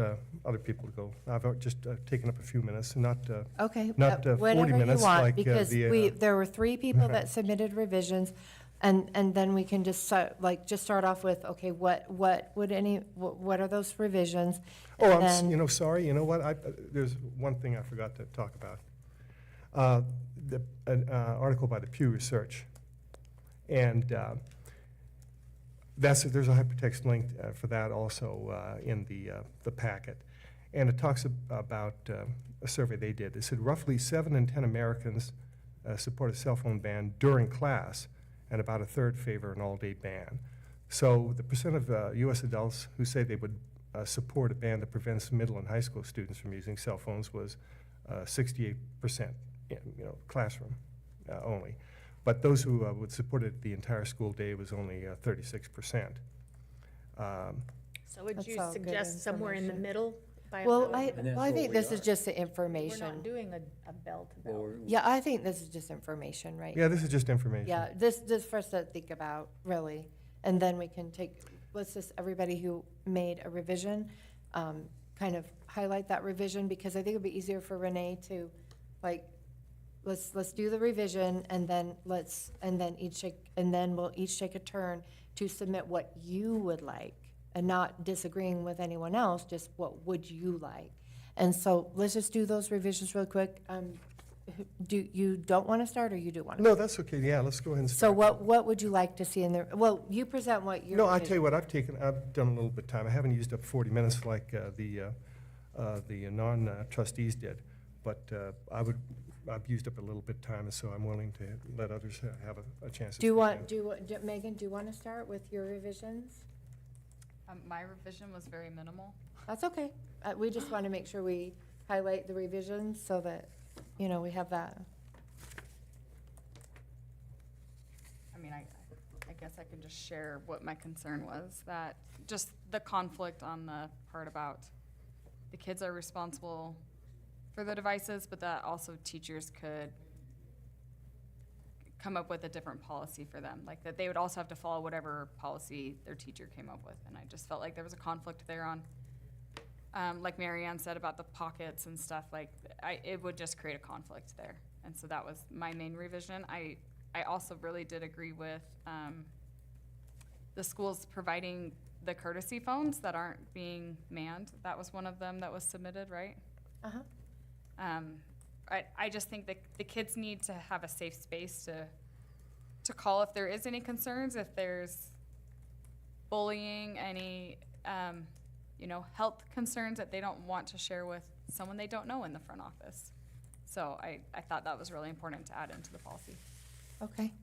other people go? I've just taken up a few minutes, not Okay. not 40 whatever you minutes want, like because the... there were 3 people that submitted revisions, and then we can just just start off with, okay, what are those revisions? Oh, And I'm, then- sorry, you know what, there's one thing I forgot to talk about. An article by the Pew Research, and there's a hypertext link for that also in the packet. And it talks about a survey they did. They said roughly 7 in 10 Americans support a cell phone ban during class, and about a third favor an all-day ban. So the percent of U.S. adults who say they would support a ban that prevents middle and high school students from using cell phones was 68%, classroom only. But those who would support it the entire school day was only 36%. So would That's you all good suggest somewhere in the information. middle? By Well, row? I think this is just the We're information. not doing a bell to bell. Yeah, I think this is just information, right? Yeah, this is just information. Yeah, this for us to think about, really. And then we can let's just, everybody who made a revision, kind of highlight that revision, because I think it'd be easier for Renee to, let's do the revision, and then we'll each take a turn to submit what you would like, and not disagreeing with anyone else, just what would you like? And so let's just do those revisions real quick. Do you don't want to start, or you do want to? No, that's okay, yeah, let's go ahead and So start. what would you like to see in there? Well, you present what you're. No, I tell you what, I've done a little bit of time. I haven't used up 40 minutes like the non-trustees did, but I've used up a little bit of time, and so I'm willing to let others have a chance. Do you want, Megan, do you want to start with your revisions? My revision was very minimal. That's okay. We just want to make sure we highlight the revisions so that, we have that. I mean, I guess I can just share what my concern was, that just the conflict on the part about the kids are responsible for the devices, but that also teachers could come up with a different policy for them, like that they would also have to follow whatever policy their teacher came up with. And I just felt like there was a conflict there on, like Marianne said about the pockets and stuff, it would just create a conflict there. And so that was my main revision. I also really did agree with the schools providing the courtesy phones that aren't being manned. That was one of them that was submitted, right? Uh-huh. I just think that the kids need to have a safe space to call if there is any concerns, if there's bullying, any health concerns that they don't want to share with someone they don't know in the front office. So I thought that was really important to add into the policy. Okay.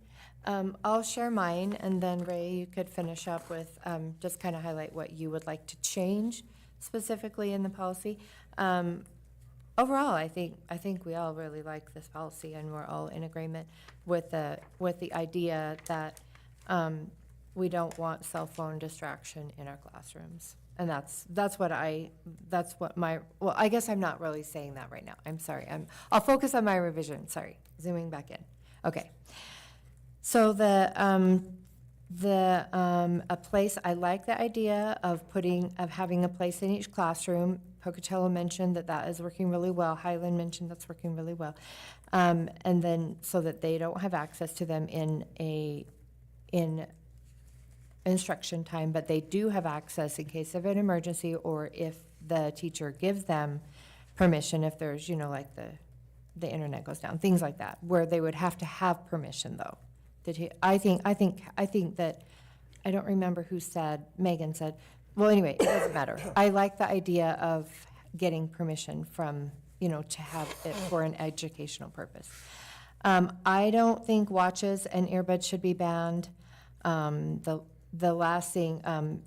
I'll share mine, and then Ray, you could finish up with, just kind of highlight what you would like to change specifically in the policy. Overall, I think we all really like this policy, and we're all in agreement with the idea that we don't want cell phone distraction in our classrooms. And that's what my, well, I guess I'm not really saying that right now. I'm sorry. I'll focus on my revision. Sorry, zooming back in. Okay. So a place, I like the idea of having a place in each classroom. Pocatello mentioned that is working really well. Highland mentioned that's working really well. And then so that they don't have access to them in instruction time, but they do have access in case of an emergency, or if the teacher gives them permission, if there's, like the internet goes down, things like that, where they would have to have permission though. I think that, I don't remember who said, Megan said, well, anyway, it doesn't matter. I like the idea of getting permission from, to have it for an educational purpose. I don't think watches and earbuds should be banned. The last thing, and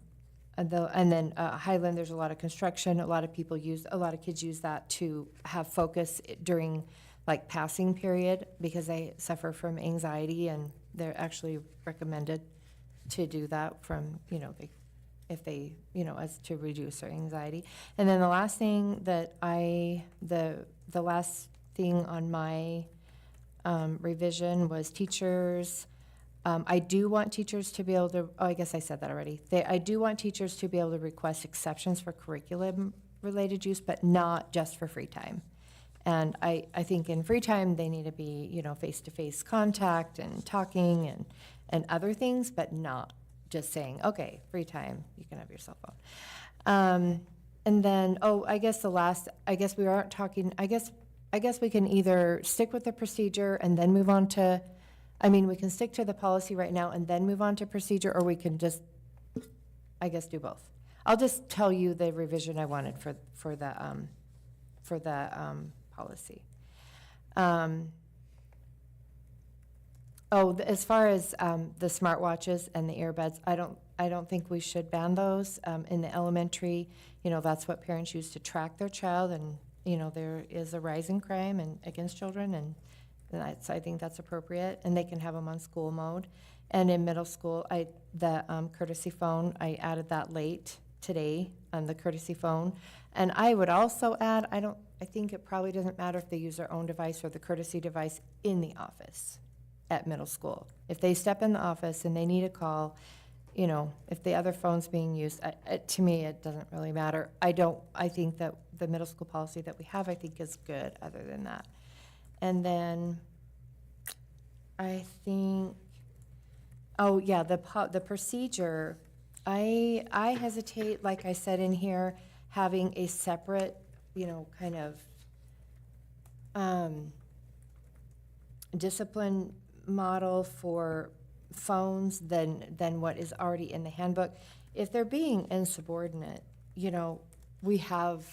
then Highland, there's a lot of construction. A lot of kids use that to have focus during like passing period because they suffer from anxiety, and they're actually recommended to do that from, if they, as to reduce their anxiety. And then the last thing that the last thing on my revision was teachers. I do want teachers to be able to, I guess I said that already. I do want teachers to be able to request exceptions for curriculum-related use, but not just for free time. And I think in free time, they need to be, face-to-face contact and talking and other things, but not just saying, okay, free time, you can have your cell phone. And then, I guess we aren't talking, I guess we can either stick with the procedure and then move on to, we can stick to the policy right now and then move on to procedure, or we can just, do both. I'll just tell you the revision I wanted for the policy. As far as the smartwatches and the earbuds, I don't think we should ban those in the elementary. That's what parents use to track their child, and there is a rise in crime and against children, and I think that's appropriate, and they can have them on school mode. And in middle school, the courtesy phone, I added that late today on the courtesy phone. And I would also add, I think it probably doesn't matter if they use their own device or the courtesy device in the office at middle school. If they step in the office and they need a call, if the other phone's being used, to me, it doesn't really matter. I think that the middle school policy that we have, I think is good other than that. And then I think, the procedure, I hesitate, like I said in here, having a separate, kind of discipline model for phones than what is already in the handbook. If they're being insubordinate, we have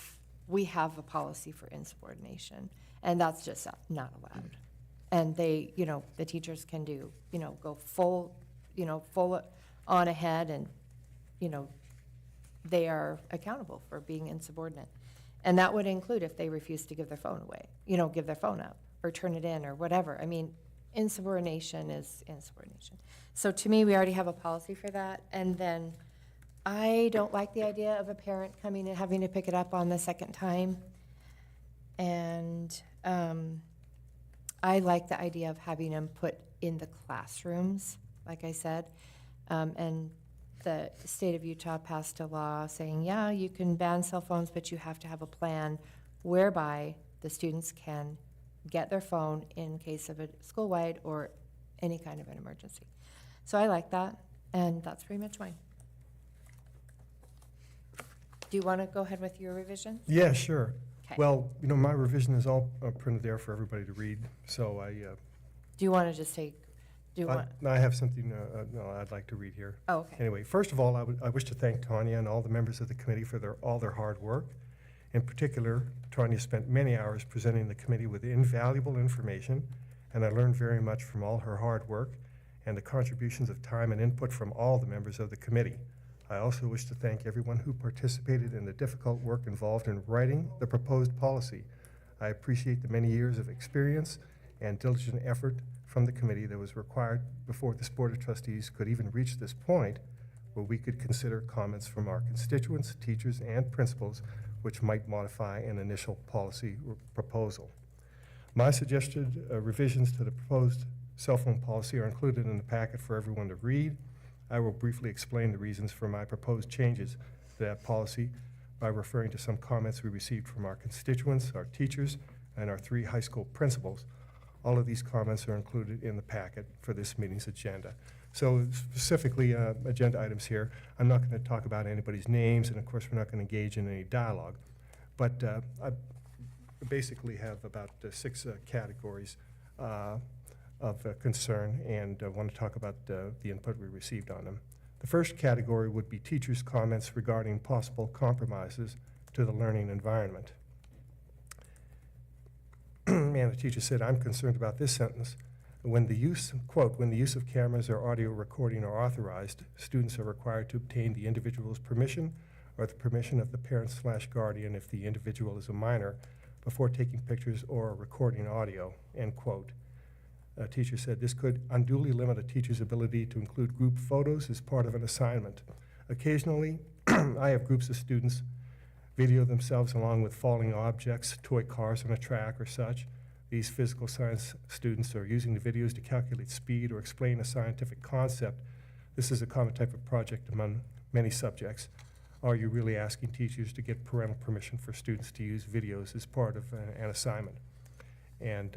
a policy for insubordination, and that's just not allowed. And they, the teachers can do, go full on ahead, and, they are accountable for being insubordinate. And that would include if they refuse to give their phone away, give their phone up or turn it in or whatever. Insubordination is insubordination. So to me, we already have a policy for that. And then I don't like the idea of a parent coming and having to pick it up on the second time. And I like the idea of having them put in the classrooms, like I said. And the state of Utah passed a law saying, yeah, you can ban cell phones, but you have to have a plan whereby the students can get their phone in case of a school-wide or any kind of an emergency. So I like that, and that's pretty much mine. Do you want to go ahead with your revision? Yeah, sure. Okay. Well, my revision is all printed there for everybody to read, so Do you want to just take, I have something I'd like to read here. Oh, okay. Anyway, first of all, I wish to thank Tanya and all the members of the committee for all their hard work. In particular, Tanya spent many hours presenting the committee with invaluable information, and I learned very much from all her hard work and the contributions of time and input from all the members of the committee. I also wish to thank everyone who participated in the difficult work involved in writing the proposed policy. I appreciate the many years of experience and diligent effort from the committee that was required before this Board of Trustees could even reach this point where we could consider comments from our constituents, teachers, and principals which might modify an initial policy proposal. My suggested revisions to the proposed cell phone policy are included in the packet for everyone to read. I will briefly explain the reasons for my proposed changes to that policy by referring to some comments we received from our constituents, our teachers, and our 3 high school principals. All of these comments are included in the packet for this meeting's agenda. So specifically, agenda items here, I'm not going to talk about anybody's names, and of course, we're not going to engage in any dialogue. But I basically have about 6 categories of concern, and want to talk about the input we received on them. The first category would be teachers' comments regarding possible compromises to the learning environment. And the teacher said, I'm concerned about this sentence. When the use, quote, when the use of cameras or audio recording are authorized, students are required to obtain the individual's permission or the permission of the parent/guardian if the individual is a minor before taking pictures or recording audio, end quote. A teacher said this could unduly limit a teacher's ability to include group photos as part of an assignment. Occasionally, I have groups of students video themselves along with falling objects, toy cars on a track or such. These physical science students are using the videos to calculate speed or explain a scientific concept. This is a common type of project among many subjects. Are you really asking teachers to get parental permission for students to use videos as part of an assignment? And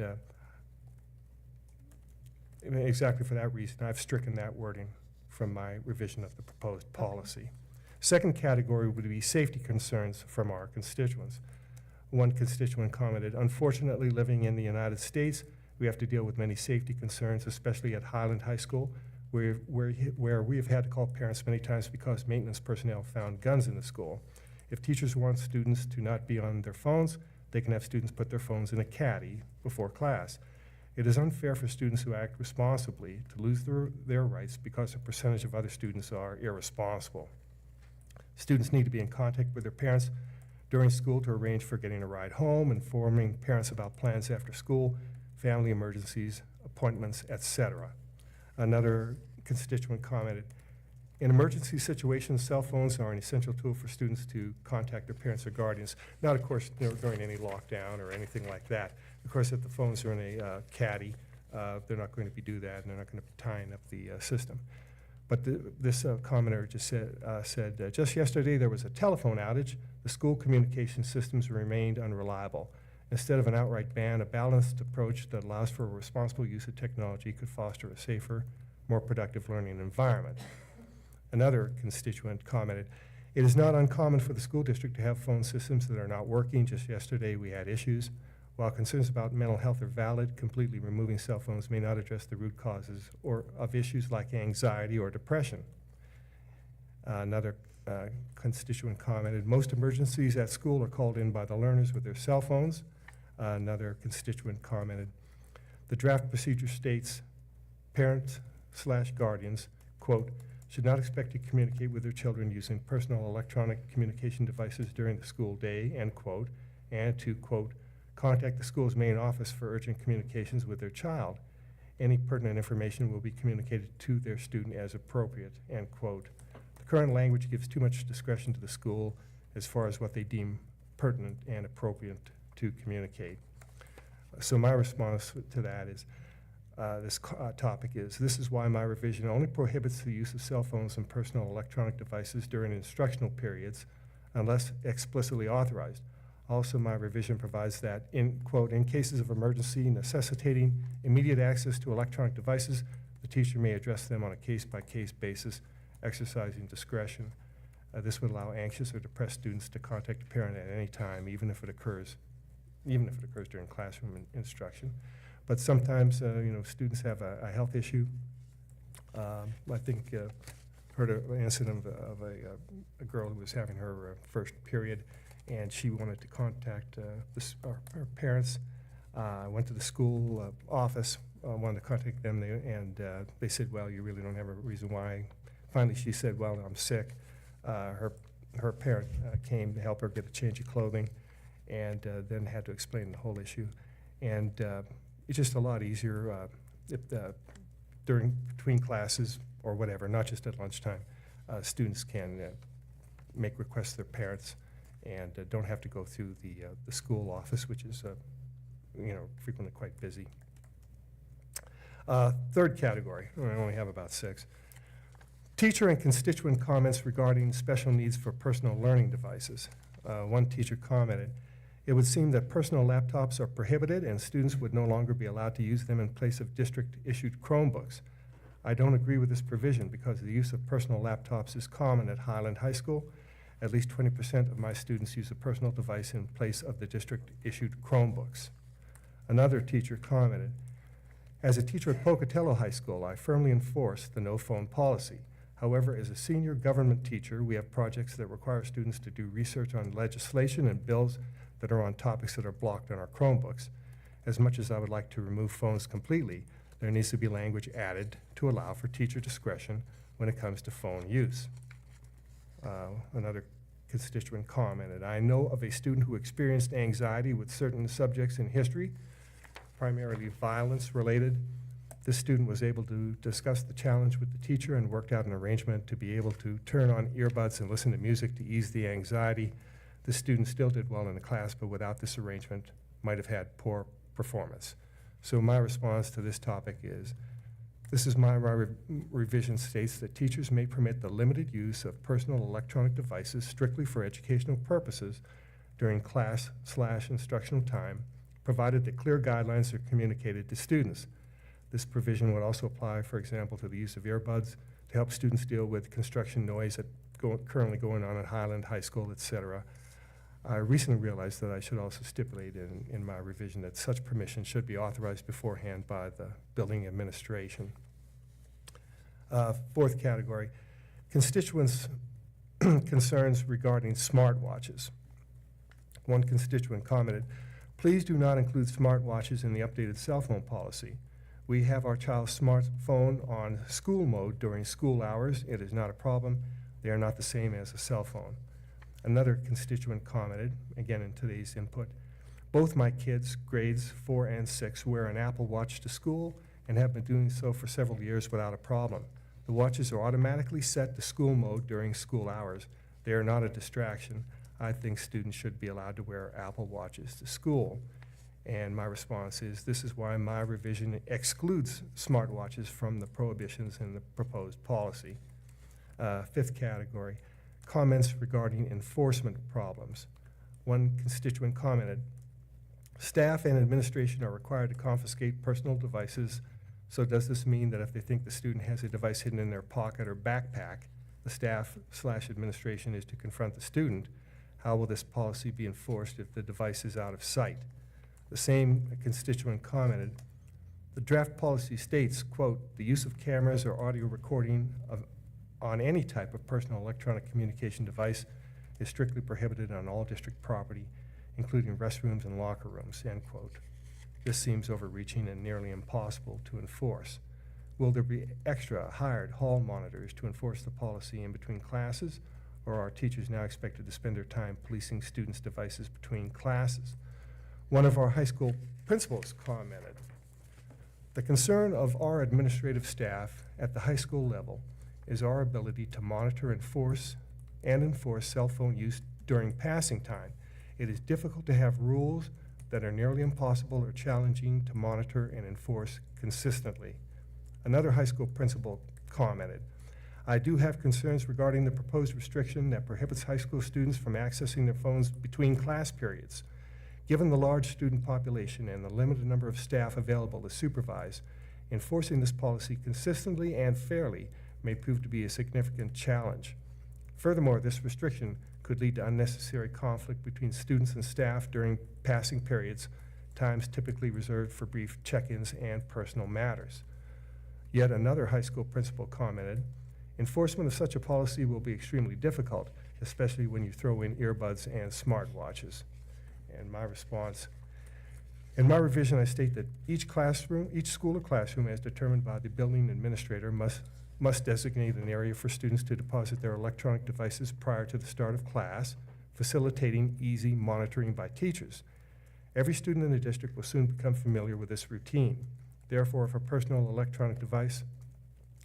exactly for that reason, I've stricken that wording from my revision of the proposed policy. Second category would be safety concerns from our constituents. One constituent commented, unfortunately, living in the United States, we have to deal with many safety concerns, especially at Highland High School, where we have had to call parents many times because maintenance personnel found guns in the school. If teachers want students to not be on their phones, they can have students put their phones in a caddy before class. It is unfair for students who act responsibly to lose their rights because a percentage of other students are irresponsible. Students need to be in contact with their parents during school to arrange for getting a ride home, informing parents about plans after school, family emergencies, appointments, etc. Another constituent commented, in emergency situations, cell phones are an essential tool for students to contact their parents or guardians. Not, of course, during any lockdown or anything like that. Of course, if the phones are in a caddy, they're not going to do that, and they're not going to be tying up the system. But this commenter just said, just yesterday there was a telephone outage. The school communication systems remained unreliable. Instead of an outright ban, a balanced approach that allows for a responsible use of technology could foster a safer, more productive learning environment. Another constituent commented, it is not uncommon for the school district to have phone systems that are not working. Just yesterday we had issues. While concerns about mental health are valid, completely removing cell phones may not address the root causes of issues like anxiety or depression. Another constituent commented, most emergencies at school are called in by the learners with their cell phones. Another constituent commented, the draft procedure states parents/guardians, quote, should not expect to communicate with their children using personal electronic communication devices during the school day, end quote, and to, quote, contact the school's main office for urgent communications with their child. Any pertinent information will be communicated to their student as appropriate, end quote. The current language gives too much discretion to the school as far as what they deem pertinent and appropriate to communicate. So my response to that is, this topic is, this is why my revision only prohibits the use of cell phones and personal electronic devices during instructional periods unless explicitly authorized. Also, my revision provides that, in quote, in cases of emergency necessitating immediate access to electronic devices, the teacher may address them on a case-by-case basis, exercising discretion. This would allow anxious or depressed students to contact a parent at any time, even if it occurs during classroom instruction. But sometimes, students have a health issue. I think heard an incident of a girl who was having her first period, and she wanted to contact her parents. Went to the school office, wanted to contact them, and they said, well, you really don't have a reason why. Finally, she said, well, I'm sick. Her parent came to help her get a change of clothing, and then had to explain the whole issue. And it's just a lot easier if between classes or whatever, not just at lunchtime. Students can make requests to their parents and don't have to go through the school office, which is frequently quite busy. Third category, I only have about 6. Teacher and constituent comments regarding special needs for personal learning devices. One teacher commented, "It would seem that personal laptops are prohibited and students would no longer be allowed to use them in place of district-issued Chromebooks. I don't agree with this provision because the use of personal laptops is common at Highland High School. At least 20% of my students use a personal device in place of the district-issued Chromebooks." Another teacher commented, "As a teacher at Pocatello High School, I firmly enforce the no phone policy. However, as a senior government teacher, we have projects that require students to do research on legislation and bills that are on topics that are blocked on our Chromebooks. As much as I would like to remove phones completely, there needs to be language added to allow for teacher discretion when it comes to phone use." Another constituent commented, "I know of a student who experienced anxiety with certain subjects in history, primarily violence-related. This student was able to discuss the challenge with the teacher and worked out an arrangement to be able to turn on earbuds and listen to music to ease the anxiety. The student still did well in the class, but without this arrangement, might have had poor performance." So my response to this topic is, my revision states that teachers may permit the limited use of personal electronic devices strictly for educational purposes during class/instructional time, provided that clear guidelines are communicated to students. This provision would also apply, for example, to the use of earbuds to help students deal with construction noise currently going on at Highland High School, etc. I recently realized that I should also stipulate in my revision that such permission should be authorized beforehand by the building administration. Fourth category, constituents' concerns regarding smartwatches. One constituent commented, "Please do not include smartwatches in the updated cell phone policy. We have our child's smartphone on school mode during school hours. It is not a problem. They are not the same as a cell phone." Another constituent commented, again in today's input, "Both my kids, grades 4 and 6, wear an Apple Watch to school and have been doing so for several years without a problem. The watches are automatically set to school mode during school hours. They are not a distraction. I think students should be allowed to wear Apple Watches to school." And my response is, this is why my revision excludes smartwatches from the prohibitions in the proposed policy. Fifth category, comments regarding enforcement problems. One constituent commented, "Staff and administration are required to confiscate personal devices, so does this mean that if they think the student has a device hidden in their pocket or backpack, the staff/administration is to confront the student? How will this policy be enforced if the device is out of sight?" The same constituent commented, "The draft policy states, quote, the use of cameras or audio recording on any type of personal electronic communication device is strictly prohibited on all district property, including restrooms and locker rooms," end quote. This seems overreaching and nearly impossible to enforce. Will there be extra hired hall monitors to enforce the policy in between classes, or are teachers now expected to spend their time policing students' devices between classes? One of our high school principals commented, "The concern of our administrative staff at the high school level is our ability to monitor, enforce cell phone use during passing time. It is difficult to have rules that are nearly impossible or challenging to monitor and enforce consistently." Another high school principal commented, "I do have concerns regarding the proposed restriction that prohibits high school students from accessing their phones between class periods. Given the large student population and the limited number of staff available to supervise, enforcing this policy consistently and fairly may prove to be a significant challenge. Furthermore, this restriction could lead to unnecessary conflict between students and staff during passing periods, times typically reserved for brief check-ins and personal matters." Yet another high school principal commented, "Enforcement of such a policy will be extremely difficult, especially when you throw in earbuds and smartwatches." And my response, in my revision, I state that each school or classroom, as determined by the building administrator, must must designate an area for students to deposit their electronic devices prior to the start of class, facilitating easy monitoring by teachers. Every student in the district will soon become familiar with this routine. Therefore, if a personal electronic device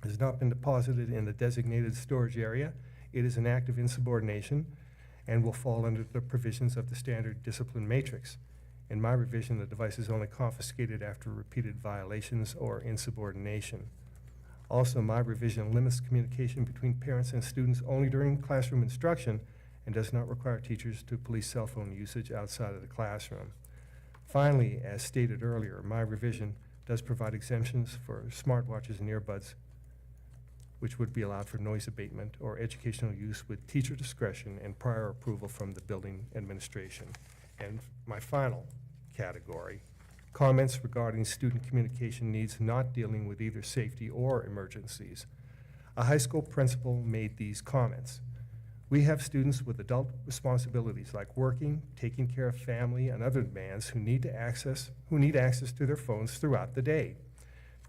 has not been deposited in the designated storage area, it is an act of insubordination and will fall under the provisions of the standard discipline matrix. In my revision, the device is only confiscated after repeated violations or insubordination. Also, my revision limits communication between parents and students only during classroom instruction and does not require teachers to police cell phone usage outside of the classroom. Finally, as stated earlier, my revision does provide exemptions for smartwatches and earbuds, which would be allowed for noise abatement or educational use with teacher discretion and prior approval from the building administration. And my final category, comments regarding student communication needs not dealing with either safety or emergencies. A high school principal made these comments. We have students with adult responsibilities like working, taking care of family, and other demands who need access to their phones throughout the day.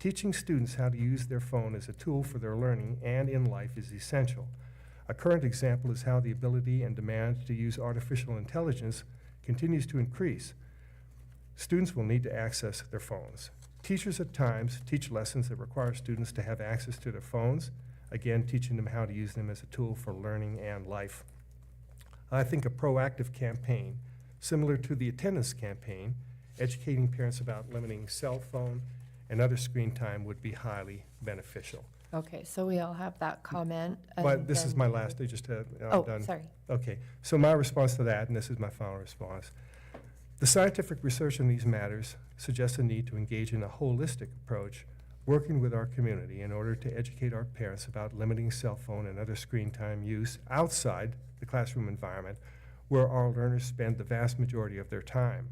Teaching students how to use their phone as a tool for their learning and in life is essential. A current example is how the ability and demand to use artificial intelligence continues to increase. Students will need to access their phones. Teachers at times teach lessons that require students to have access to their phones, again, teaching them how to use them as a tool for learning and life. I think a proactive campaign, similar to the attendance campaign, educating parents about limiting cell phone and other screen time would be highly beneficial. Okay, so we all have that comment. But and this is then- my last, I just had, I'm Oh, done. sorry. Okay, so my response to that, and this is my final response. The scientific research on these matters suggests a need to engage in a holistic approach, working with our community in order to educate our parents about limiting cell phone and other screen time use outside the classroom environment where our learners spend the vast majority of their time.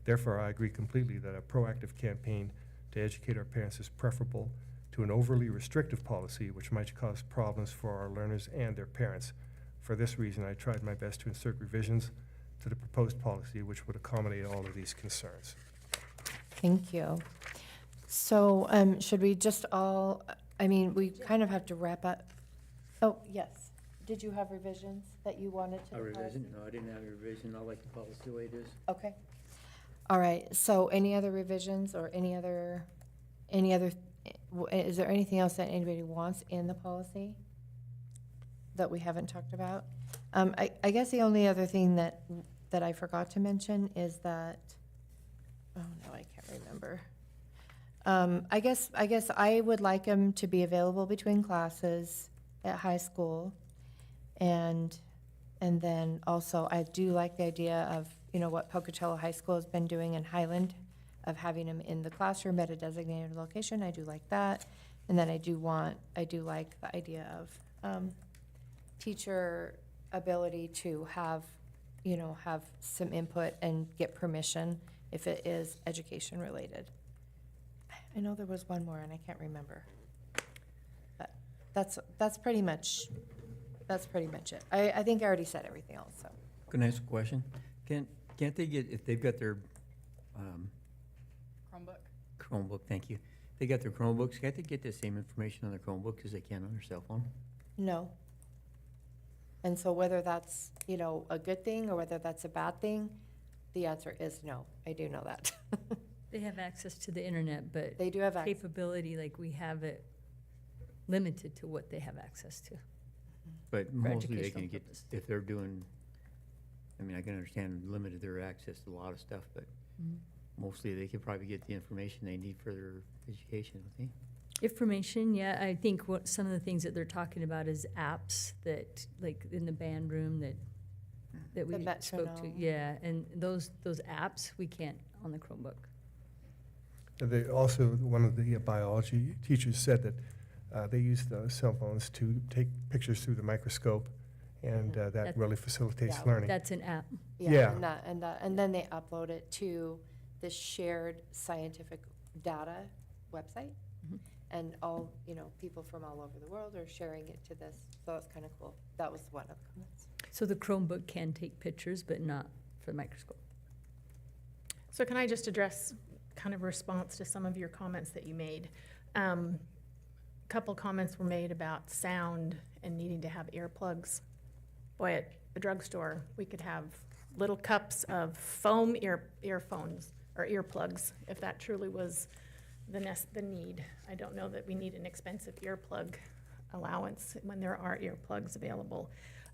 Therefore, I agree completely that a proactive campaign to educate our parents is preferable to an overly restrictive policy which might cause problems for our learners and their parents. For this reason, I tried my best to insert revisions to the proposed policy which would accommodate all of these concerns. Thank you. So, should we just all, I mean, we kind of have to wrap up. Oh, yes. Did you have revisions that you wanted to? A the revision? policy? No, I didn't have a revision. I like the policy the way it is. Okay. All right, so any other revisions or any other, is there anything else that anybody wants in the policy that we haven't talked about? I guess the only other thing that I forgot to mention is that, oh no, I can't remember. I guess I would like them to be available between classes at high school. And then also, I do like the idea of, what Pocatello High School has been doing in Highland, of having them in the classroom at a designated location. I do like that. And then I do like the idea of teacher ability to have some input and get permission if it is education related. I know there was one more and I can't remember. But that's pretty much it. I think I already said everything else, so. Can I ask a question? Can't they get, if they've got their Chromebook, thank you. They got their Chromebooks, can't they get the same information on their Chromebook as they can on their cell phone? No. And so whether that's, a good thing or whether that's a bad thing, the answer is no. I do know that. They have access to the internet, but They do have access. capability, like we have it limited to what they have access to. But mostly they educational can get, purpose. if they're doing, I can understand limited their access to a lot of stuff, but mostly they could probably get the information they need for their education, don't they? Information, yeah, I think what, some of the things that they're talking about is apps that, like in the band room that we The spoke to. metronome. Yeah, and those apps, we can't on the Chromebook. They also, one of the biology teachers said that they use the cell phones to take pictures through the microscope, and that really facilitates Yeah, learning. That's an app. Yeah. And then they upload it to the shared scientific data website. And all, people from all over the world are sharing it to this, so that's kind of cool. That was one of the comments. So the Chromebook can take pictures, but not for the microscope. So can I just address kind of response to some of your comments that you made? couple comments were made about sound and needing to have earplugs. Boy, at the drugstore, we could have little cups of foam earphones or earplugs, if that truly was the need. I don't know that we need an expensive earplug allowance when there are earplugs available.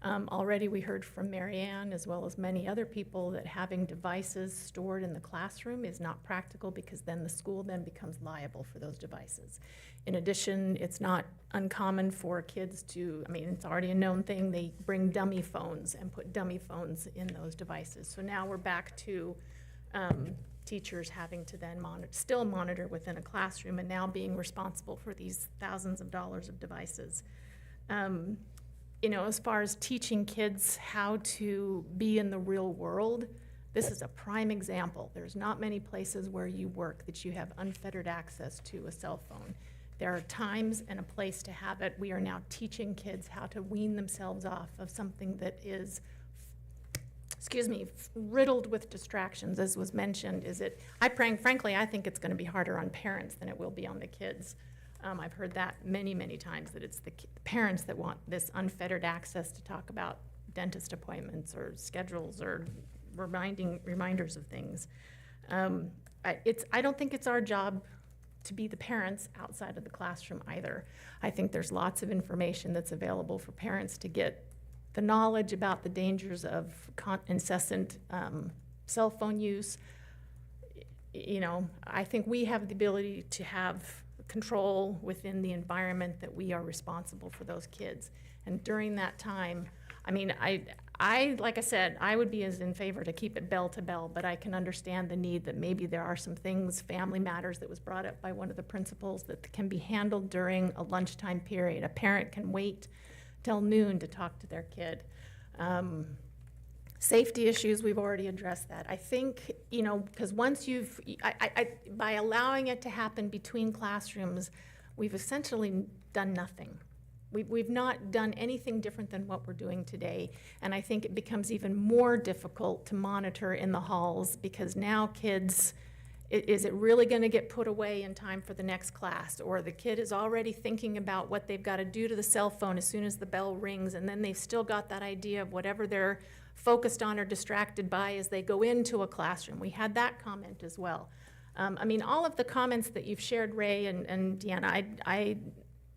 Already we heard from Marianne, as well as many other people, that having devices stored in the classroom is not practical because then the school then becomes liable for those devices. In addition, it's not uncommon for kids to, I mean, it's already a known thing, they bring dummy phones and put dummy phones in those devices. So now we're back to teachers having to then still monitor within a classroom and now being responsible for these thousands of dollars of devices. You know, as far as teaching kids how to be in the real world, this is a prime example. There's not many places where you work that you have unfettered access to a cell phone. There are times and a place to have it. We are now teaching kids how to wean themselves off of something that is, riddled with distractions, as was mentioned. Frankly, I think it's going to be harder on parents than it will be on the kids. I've heard that many, many times, that it's the parents that want this unfettered access to talk about dentist appointments or schedules or reminders of things. I don't think it's our job to be the parents outside of the classroom either. I think there's lots of information that's available for parents to get the knowledge about the dangers of incessant cell phone use. You know, I think we have the ability to have control within the environment that we are responsible for those kids. And during that time, I mean, like I said, I would be as in favor to keep it bell to bell, but I can understand the need that maybe there are some things, family matters that was brought up by one of the principals, that can be handled during a lunchtime period. A parent can wait till noon to talk to their kid. Safety issues, we've already addressed that. I think, you know, because once by allowing it to happen between classrooms, we've essentially done nothing. We've not done anything different than what we're doing today, and I think it becomes even more difficult to monitor in the halls, because now kids, is it really going to get put away in time for the next class? Or the kid is already thinking about what they've got to do to the cell phone as soon as the bell rings, and then they've still got that idea of whatever they're focused on or distracted by as they go into a classroom. We had that comment as well. I mean, all of the comments that you've shared, Ray and Deanna,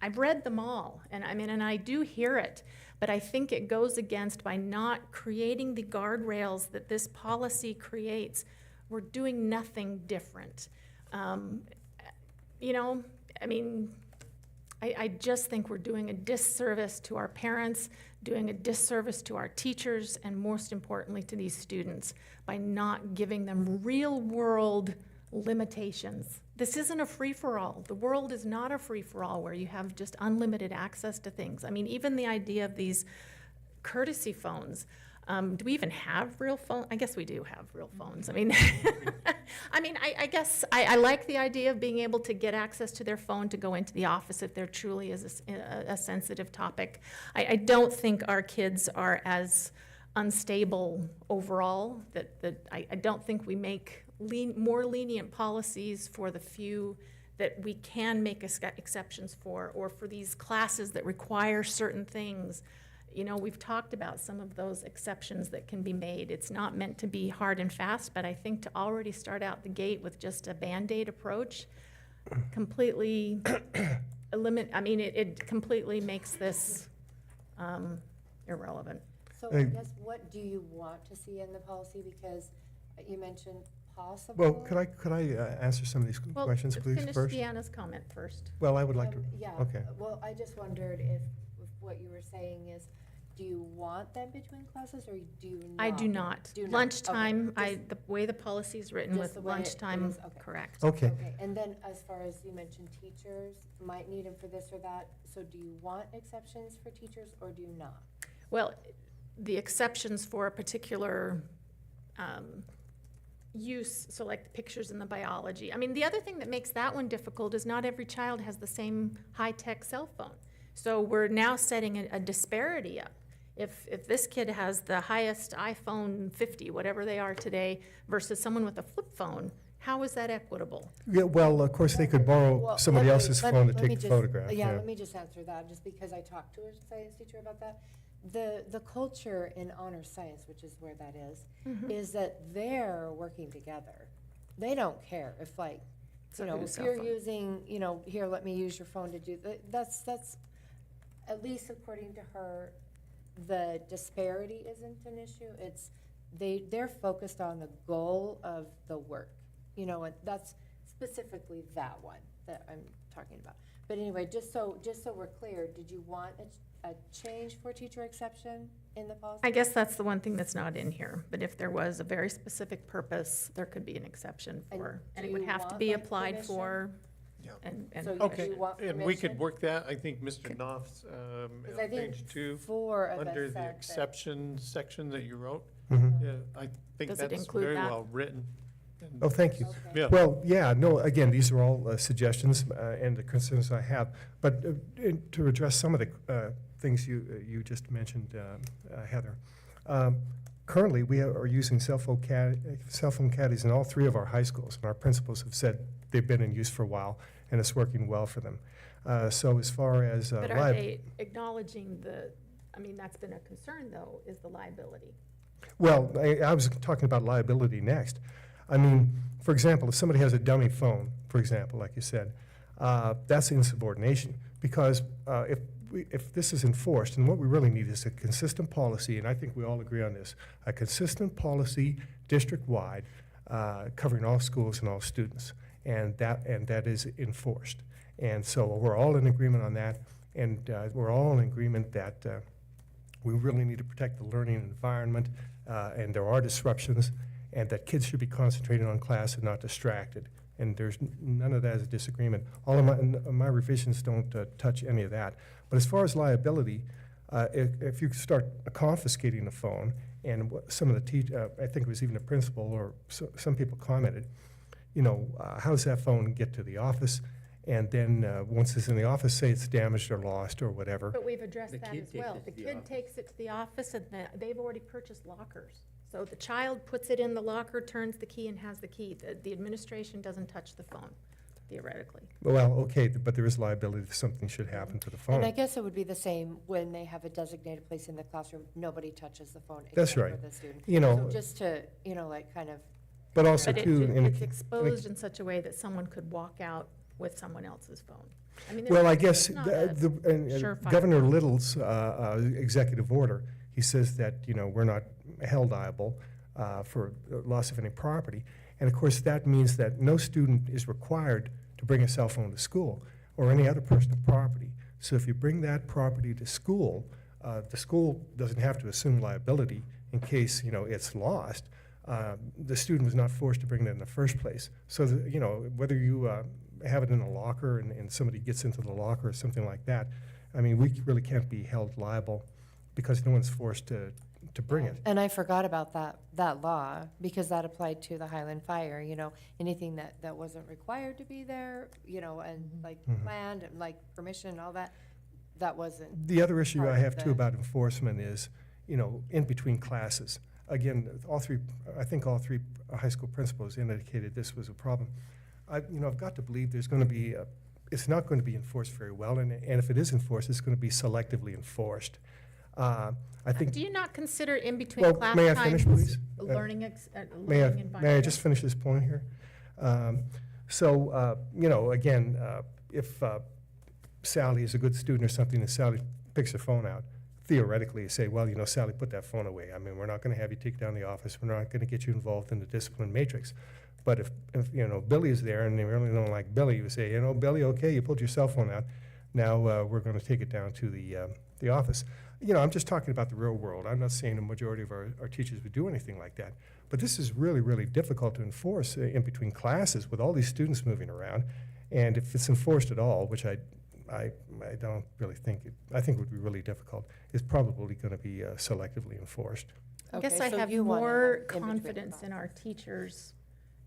I've read them all, and I do hear it, but I think it goes against, by not creating the guardrails that this policy creates, we're doing nothing different. You know, I mean, I just think we're doing a disservice to our parents, doing a disservice to our teachers, and most importantly to these students, by not giving them real world limitations. This isn't a free-for-all. The world is not a free-for-all where you have just unlimited access to things. I mean, even the idea of these courtesy phones. Do we even have real phones? I guess we do have real phones. I mean, I guess I like the idea of being able to get access to their phone to go into the office if there truly is a sensitive topic. I don't think our kids are as unstable overall, that I don't think we make more lenient policies for the few that we can make exceptions for, or for these classes that require certain things. You know, we've talked about some of those exceptions that can be made. It's not meant to be hard and fast, but I think to already start out the gate with just a Band-Aid approach completely it completely makes this irrelevant. So I guess, what do you want to see in the policy? Because you mentioned possible. Well, could I answer some of these questions, please, Finish first? Deanna's comment first. Well, I would like to. Yeah. Okay. Well, I just wondered if what you were saying is, do you want them between classes, or do you not? I do not. Do not. Lunchtime, Okay. The way the policy is written Just with the way it lunchtime, is, okay. correct. Okay. Okay, and then as far as you mentioned, teachers might need them for this or that, so do you want exceptions for teachers, or do you not? Well, the exceptions for a particular use, so like the pictures in the biology. I mean, the other thing that makes that one difficult is not every child has the same high-tech cell phone. So we're now setting a disparity up. If this kid has the highest iPhone 50, whatever they are today, versus someone with a flip phone, How is that equitable? Yeah, well, of course, they could borrow Well, somebody let me- else's let- phone to let me take the just- photograph. Yeah, let me just answer that, just because I talked to a science teacher about that. The culture in honor science, which is where that is that they're working together. They don't care if like, So you know, whose if cell you're phone? using, you know, here, let me use your phone to do, that's, at least according to her, the disparity isn't an issue. It's, they're focused on the goal of the work, you know, and that's specifically that one that I'm talking about. But anyway, just so we're clear, did you want a change for teacher exception in the policy? I guess that's the one thing that's not in here, but if there was a very specific purpose, there could be an exception for, and it do would you have to want, be like, applied permission? for. Yeah. And So you Okay, do want and we could permission? work that, I think Mr. Knopf's, 'Cause I on think page 2, four of us under the said that- exceptions section that you wrote, Mhm. yeah, I think Does it that's include very that? well written. And- Oh, thank you. Okay. Yeah. Well, yeah, no, again, these are all suggestions and the concerns I have. But to address some of the things you just mentioned, Heather, currently, we are using cell phone caddies in all 3 of our high schools, and our principals have said they've been in use for a while, and it's working well for them. So as far as But are they acknowledging that's been a concern though, is the liability? Well, I was talking about liability next. I mean, for example, if somebody has a dummy phone, for example, like you said, that's insubordination. Because if this is enforced, and what we really need is a consistent policy, and I think we all agree on this, a consistent policy district-wide covering all schools and all students, and that is enforced. And so we're all in agreement on that, and we're all in agreement that we really need to protect the learning environment, and there are disruptions, and that kids should be concentrating on class and not distracted. And there's none of that is a disagreement. All of my revisions don't touch any of that. But as far as liability, if you start confiscating the phone, and some of the I think it was even a principal or some people commented, you know, how does that phone get to the office? And then once it's in the office, say it's damaged or lost or whatever. But we've addressed The that kid as takes well. it The to the kid office. takes it to the office and they've already purchased lockers. So the child puts it in the locker, turns the key and has the key. The administration doesn't touch the phone, theoretically. Well, okay, but there is liability if something should happen to the phone. And I guess it would be the same when they have a designated place in the classroom, nobody touches the phone That's except for right. the student. You know, So just to, you know, like kind of, but also But too, it's exposed in such a way that someone could walk out with someone else's phone. I mean, well, I it's guess not a surefire- Governor Little's executive order, he says that, you know, we're not held liable for loss of any property. And of course, that means that no student is required to bring a cell phone to school or any other personal property. So if you bring that property to school, the school doesn't have to assume liability in case, you know, it's lost. The student was not forced to bring it in the first place. So, you know, whether you have it in a locker and somebody gets into the locker or something like that, I mean, we really can't be held liable because no one's forced to bring it. and I forgot about that law because that applied to the Highland Fire, you know, anything that wasn't required to be there, you know, and like planned and like permission, all that, that wasn't. The other issue part I of have too the- about enforcement is, you know, in between classes. Again, I think all 3 high school principals indicated this was a problem. I've got to believe there's going to be, it's not going to be enforced very well, and if it is enforced, it's going to be selectively enforced. I think. Do you not consider in between Well, class may I times finish, please? learning May environment? I just finish this point here? You know, again, if Sally is a good student or something and Sally picks her phone out, theoretically you say, well, you know, Sally, put that phone away. I mean, we're not going to have you take it down the office. We're not going to get you involved in the discipline matrix. But if you know, Billy is there and they really don't like Billy, you say, you know, Billy, okay, you pulled your cell phone out. Now we're going to take it down to the office. You know, I'm just talking about the real world. I'm not saying the majority of our teachers would do anything like that. But this is really, really difficult to enforce in between classes with all these students moving around. And if it's enforced at all, which I don't really think I think it would be really difficult, it's probably going to be selectively enforced. I guess Okay, I so have you wanna more have in-between confidence in our teachers.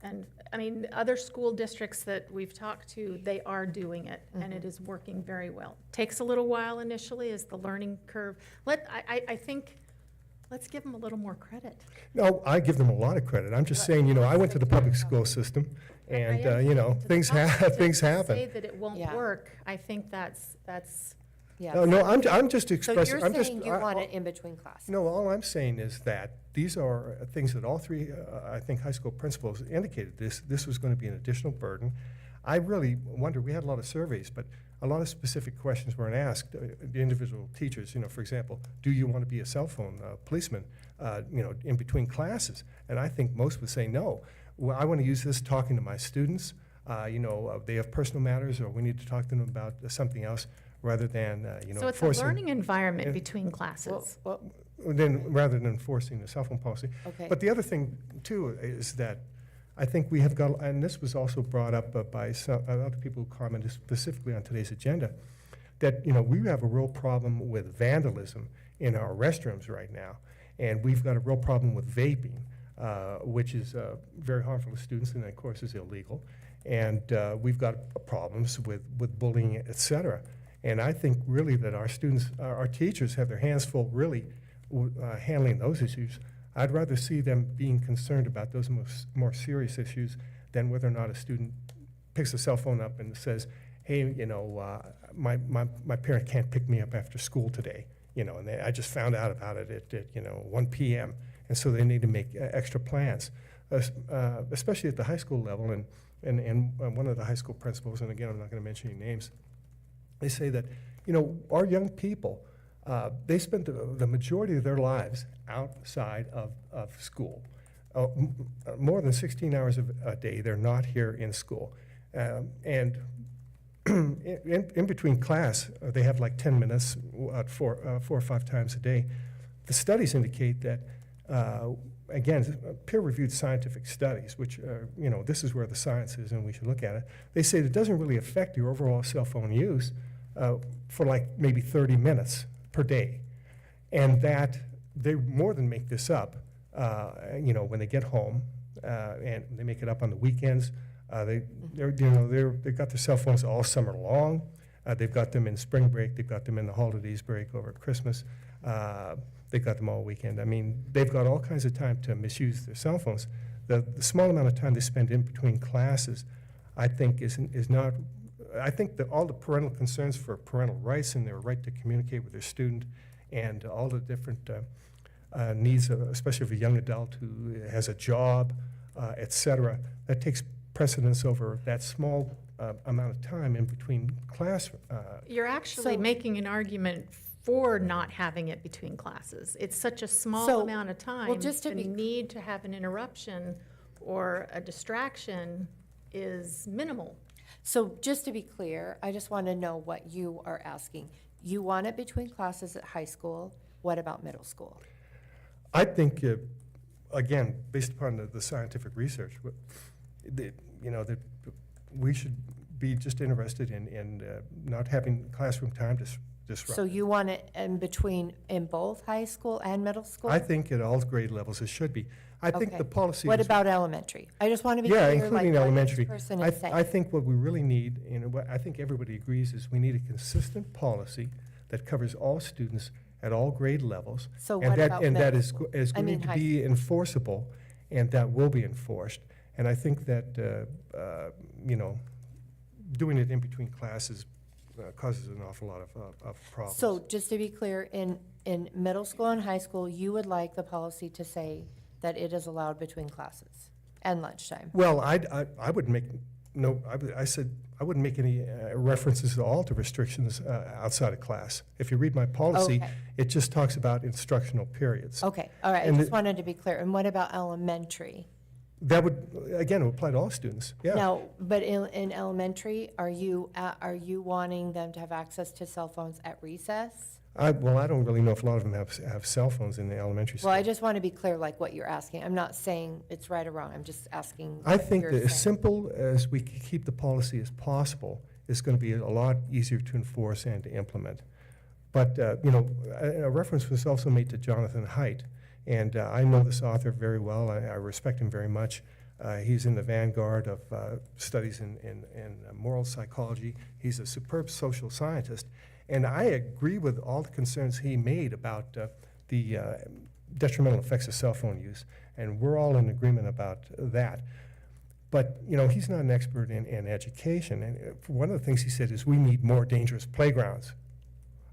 And, I mean, other school districts that we've talked to, they are doing it, and it is working very well. Takes a little while initially as the learning curve. I think let's give them a little more credit. No, I give them a lot of credit. I'm just saying, I went to the public school system, and, things things To happen. say that it won't Yeah. work, I think that's, Yeah. No, I'm just So expressing, you're I'm just. saying you want it in between classes? No, all I'm saying is that these are things that all three, I think, high school principals indicated this was going to be an additional burden. I really wonder, we had a lot of surveys, but a lot of specific questions weren't asked. The individual teachers, for example, do you want to be a cell phone policeman, in between classes? And I think most would say no. Well, I want to use this talking to my students. They have personal matters, or we need to talk to them about something else, rather than, so it's a forcing. learning environment Yeah. between classes. Rather than enforcing the cell phone policy. Okay. But the other thing, too, is that I think we have got, and this was also brought up by some other people who commented specifically on today's agenda, that, we have a real problem with vandalism in our restrooms right now. And we've got a real problem with vaping, which is very harmful to students and, of course, is illegal. And we've got problems with bullying, et cetera. And I think really that our students, our teachers have their hands full really handling those issues. I'd rather see them being concerned about those more serious issues than whether or not a student picks a cell phone up and says, hey, my parent can't pick me up after school today, and I just found out about it at 1 p.m. And so they need to make extra plans, especially at the high school level. And one of the high school principals, and again, I'm not going to mention any names, they say that, our young people, they spend the majority of their lives outside of school. More than 16 hours a day, they're not here in school. And in between class, they have like 10 minutes, 4 or 5 times a day. The studies indicate that, again, peer-reviewed scientific studies, which, this is where the science is and we should look at it. They say it doesn't really affect your overall cell phone use for like maybe 30 minutes per day. And that they more than make this up, when they get home, and they make it up on the weekends. They've got their cell phones all summer long. They've got them in spring break. They've got them in the holidays break over Christmas. They've got them all weekend. I mean, they've got all kinds of time to misuse their cell phones. The small amount of time they spend in between classes, I think, is not. I think that all the parental concerns for parental rights and their right to communicate with their student, and all the different needs, especially of a young adult who has a job, et cetera, that takes precedence over that small amount of time in between class. You're actually making an argument for not having it between classes. It's such a small amount of time. just to the be- need to have an interruption or a distraction is minimal. So just to be clear, I just want to know what you are asking. You want it between classes at high school. What about middle school? I think, again, based upon the scientific research, that we should be just interested in not having classroom time disrupted. So you want it in both high school and middle school? I think at all grade levels it should be. I think Okay. the policy. What was- about elementary? I just want to be Yeah, clear, like including what elementary. each person I is saying. I think what we really need, and what I think everybody agrees, is we need a consistent policy that covers all students at all grade levels. So and what that- about And that middle is school? is I going mean to high be enforceable, and that will be enforced. And I think that, doing it in between classes causes an awful lot of problems. So just to be clear, in middle school and high school, you would like the policy to say that it is allowed between classes and lunchtime? Well, I would make, I said, I wouldn't make any references at all to restrictions outside of class. If you read my policy, Okay. it just talks about instructional periods. Okay, all right, I And just it- wanted to be clear. And what about elementary? That would, again, it would apply to all students, yeah. Now, but in elementary, are you wanting them to have access to cell phones at recess? Well, I don't really know if a lot of them have cell phones in the elementary school. Well, I just want to be clear, like what you're asking. I'm not saying it's right or wrong. I'm just asking. I what think you're that as saying. simple as we can keep the policy as possible, it's going to be a lot easier to enforce and to implement. But, a reference was also made to Jonathan Haidt, and I know this author very well. I respect him very much. He's in the vanguard of studies in moral psychology. He's a superb social scientist. And I agree with all the concerns he made about the detrimental effects of cell phone use, and we're all in agreement about that. But, you know, he's not an expert in education, and one of the things he said is we need more dangerous playgrounds.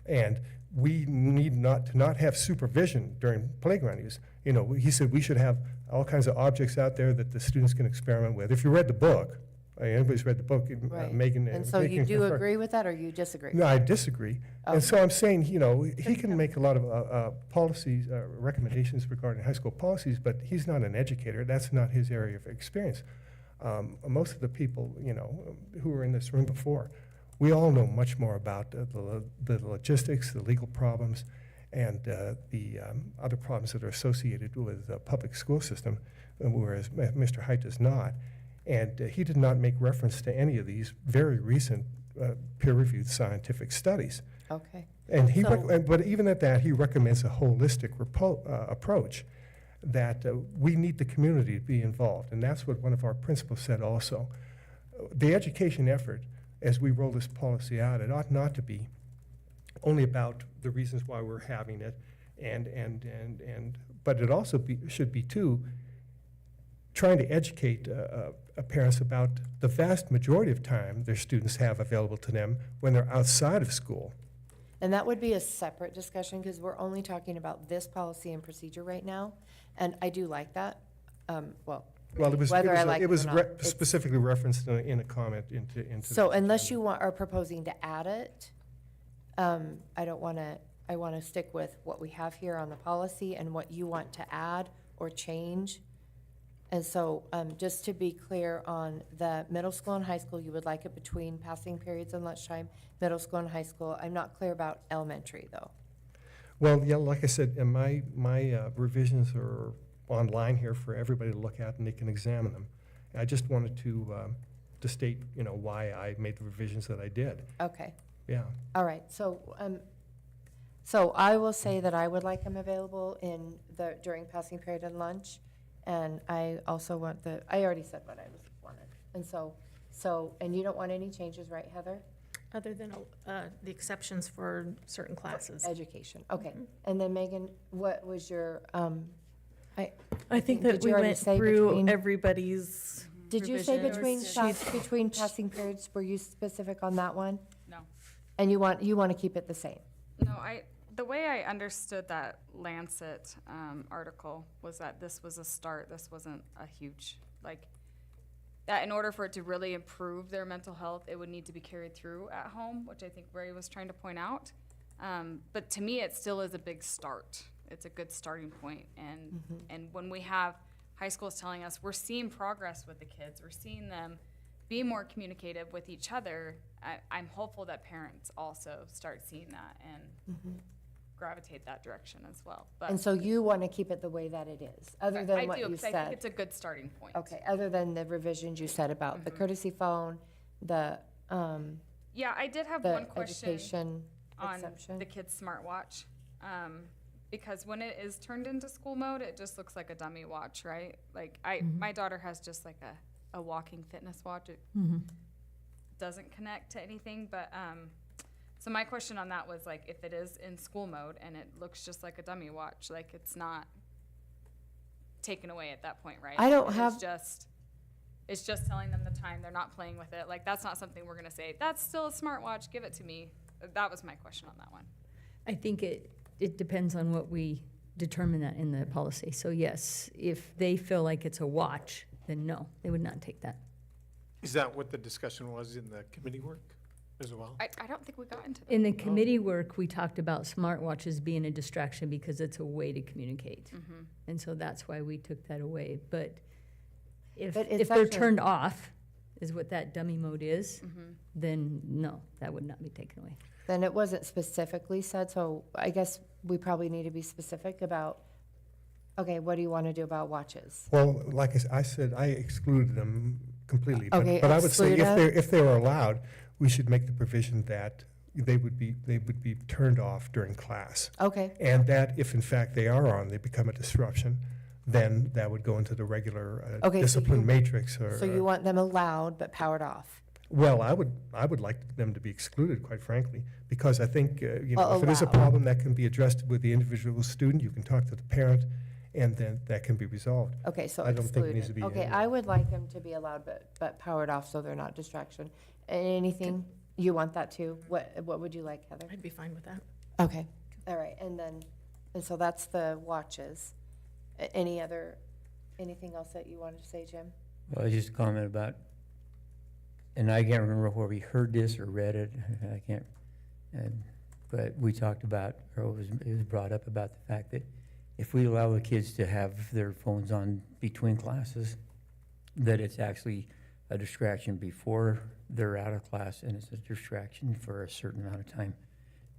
And we need to not have supervision during playground use. You know, he said we should have all kinds of objects out there that the students can experiment with. If you read the book, anybody's read the book, Right. Megan. And so Megan you do confirmed. agree with that, or you disagree? No, I disagree. Okay. And so I'm saying, you know, he can make a lot of policies, recommendations regarding high school policies, but he's not an educator. That's not his area of experience. Most of the people, you know, who were in this room before, we all know much more about the logistics, the legal problems, and the other problems that are associated with the public school system, whereas Mr. Height does not. And he did not make reference to any of these very recent peer-reviewed scientific studies. Okay. And he, So- but even at that, he recommends a holistic approach, that we need the community to be involved. And that's what one of our principals said also. The education effort, as we roll this policy out, it ought not to be only about the reasons why we're having it, but it also should be too, trying to educate parents about the vast majority of time their students have available to them when they're outside of school. And that would be a separate discussion, because we're only talking about this policy and procedure right now, and I do like that. Well, Well, it was, whether I like it or not, it's- specifically referenced in a comment into. So unless you are proposing to add it, I don't want to, I want to stick with what we have here on the policy and what you want to add or change. And so, just to be clear on the middle school and high school, you would like it between passing periods and lunchtime, middle school and high school. I'm not clear about elementary, though. Well, yeah, like I said, my revisions are online here for everybody to look at, and they can examine them. I just wanted to state, you know, why I made the revisions that I did. Okay, Yeah. all right. So I will say that I would like them available during passing period and lunch. And I also want I already said what I wanted. And and you don't want any changes, right, Heather? Other than the exceptions for certain classes. Education, okay. And then Megan, what was your, I think Did that you we already went say through between- everybody's. did you say revisions. between passing periods, were you specific on that one? No. And you want to keep it the same? No, the way I understood that Lancet article was that this was a start, this wasn't a huge, that in order for it to really improve their mental health, it would need to be carried through at home, which I think Ray was trying to point out. But to me, it still is a big start. It's a good starting point. And when we have high schools telling us we're seeing progress with the kids, we're seeing them be more communicative with each other, I'm hopeful that parents also start seeing that and gravitate that direction as well. But And so you want to keep it the way that it is, other than what I do, you 'cause I think said? it's a good starting point. Okay, other than the revisions you said about the courtesy phone, the Yeah, I did have one the question education on exception? the kid's smartwatch. Because when it is turned into school mode, it just looks like a dummy watch, right? My daughter has just like a walking fitness watch. It doesn't connect to anything, but so my question on that was if it is in school mode and it looks just like a dummy watch, it's not taken away at that point, right? I don't It is have- it's just telling them the time. They're not playing with it. That's not something we're gonna say, that's still a smartwatch, give it to me. That was my question on that one. I think it depends on what we determine that in the policy. So yes, if they feel like it's a watch, then no, they would not take that. Is that what the discussion was in the committee work as well? I don't think we got into that. In the committee work, we talked about smartwatches being a distraction because it's a way to communicate. And so that's why we took that away. But if But it's they're actually- turned off, is what that dummy mode is, then no, that would not be taken away. Then it wasn't specifically said, so I guess we probably need to be specific about, okay, what do you want to do about watches? Well, like I said, I excluded them completely. Okay, But I would say exclude if they were allowed, we should make the provision that they would be turned off during class. Okay, And that if in fact they are on, they become a disruption, then that would go into the regular Okay, so discipline you- matrix or. so you want them allowed but powered off? Well, I would like them to be excluded, quite frankly, because I think, if it is a Allow. problem that can be addressed with the individual student, you can talk to the parent, and then that can be resolved. Okay, so I don't think it needs to excluded. be Okay, in. I would like them to be allowed, but powered off so they're not distraction. Anything, you want that too? What would you like, Heather? I'd be fine with that. Okay, all right, and so that's the watches. Anything else that you wanted to say, Jim? Well, I just comment about, and I can't remember where we heard this or read it, I can't, but we talked about, or it was brought up about the fact that if we allow the kids to have their phones on between classes, that it's actually a distraction before they're out of class, and it's a distraction for a certain amount of time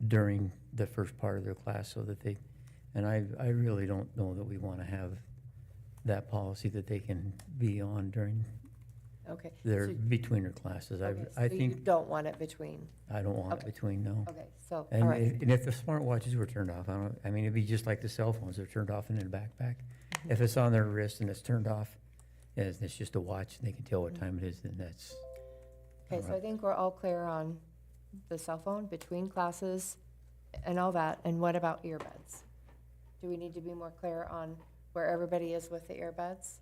during the first part of their class, so that and I really don't know that we want to have that policy that they can be on during Okay. between their classes. Okay, I so you think, don't want it between, I don't want it okay. between, no. okay, so, all And right. and if the smartwatches were turned off, it'd be just like the cell phones, they're turned off in the backpack. If it's on their wrist and it's turned off, and it's just a watch, and they can tell what time it is, then that's. Okay, so I think we're all clear on the cell phone between classes and all that, and what about earbuds? Do we need to be more clear on where everybody is with the earbuds?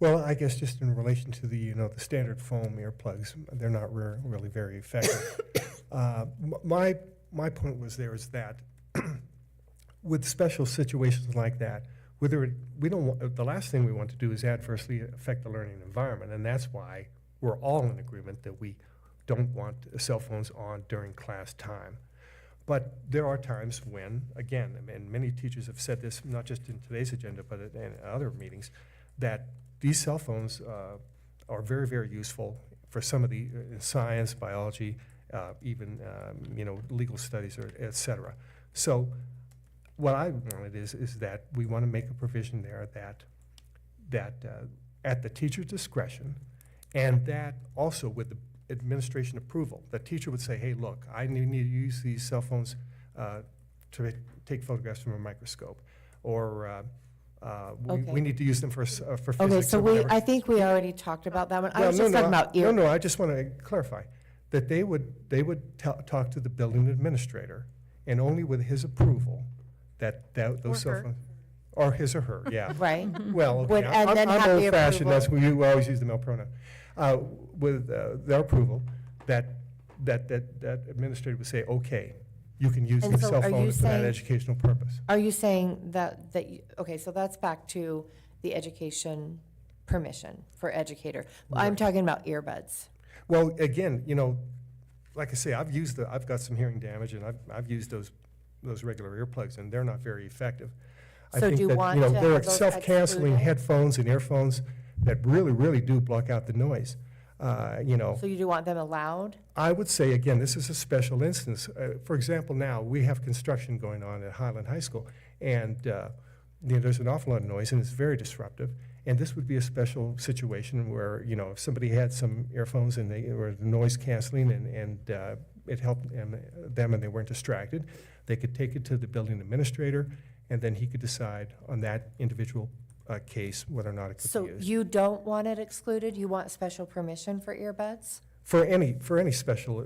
Well, I guess just in relation to the standard foam earplugs, they're not really very effective. My point was there is that with special situations like that, the last thing we want to do is adversely affect the learning environment, and that's why we're all in agreement that we don't want cell phones on during class time. But there are times when, again, and many teachers have said this, not just in today's agenda, but in other meetings, that these cell phones are very, very useful for some of the science, biology, even legal studies, or et cetera. So what I wanted is that we want to make a provision there that at the teacher's discretion, and that also with the administration approval, the teacher would say, hey, look, I need to use these cell phones to take photographs from a microscope, or Okay. we need to use them for physics. Okay, so or whatever. I think we already talked about that one. I Well, was just talking about No, I just want to clarify that they would talk to the building administrator, and only with his approval that those cell her. phones, or his or her, yeah. Right? Well, Would- okay, and then I'm have the old-fashioned, that's approval. we always use the male pronoun. With their approval, that administrator would say, okay, you can use And these so cell are you phones for that saying- educational purpose. Are you saying okay, so that's back to the education permission for educator. I'm talking about earbuds. Well, again, like I say, I've got some hearing damage, and I've used those regular earplugs, and they're not very effective. I So think do you that, want to there are have those self-canceling excluded? headphones and earphones that really, really do block out the noise. So you do want them allowed? I would say, again, this is a special instance. For example, now, we have construction going on at Highland High School, and there's an awful lot of noise, and it's very disruptive. And this would be a special situation where, if somebody had some earphones and they were noise canceling, and it helped them and they weren't distracted, they could take it to the building administrator, and then he could decide on that individual case whether or not it could So be used. you don't want it excluded? You want special permission for earbuds? For any special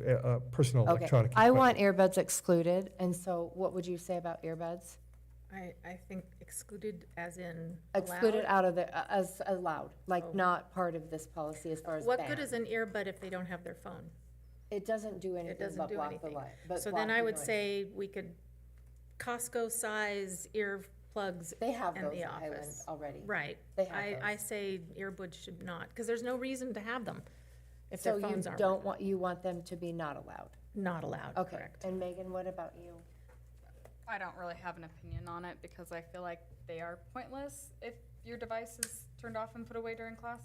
personal Okay, electronic I equipment. want earbuds excluded, and so what would you say about earbuds? I think excluded as in Excluded allowed? out of as allowed, like Oh. not part of this policy as far as What good banned. is an earbud if they don't have their phone? It doesn't do anything doesn't but do block the anything. light. but So block then I the would noise. say we could Costco size earplugs They have in those the at Highland office. already. Right. They have I those. say earbuds should not, because there's no reason to have them if So their you phones aren't don't want, you want them to be not allowed? not allowed, Okay, correct? and Megan, what about you? I don't really have an opinion on it because I feel like they are pointless if your device is turned off and put away during class.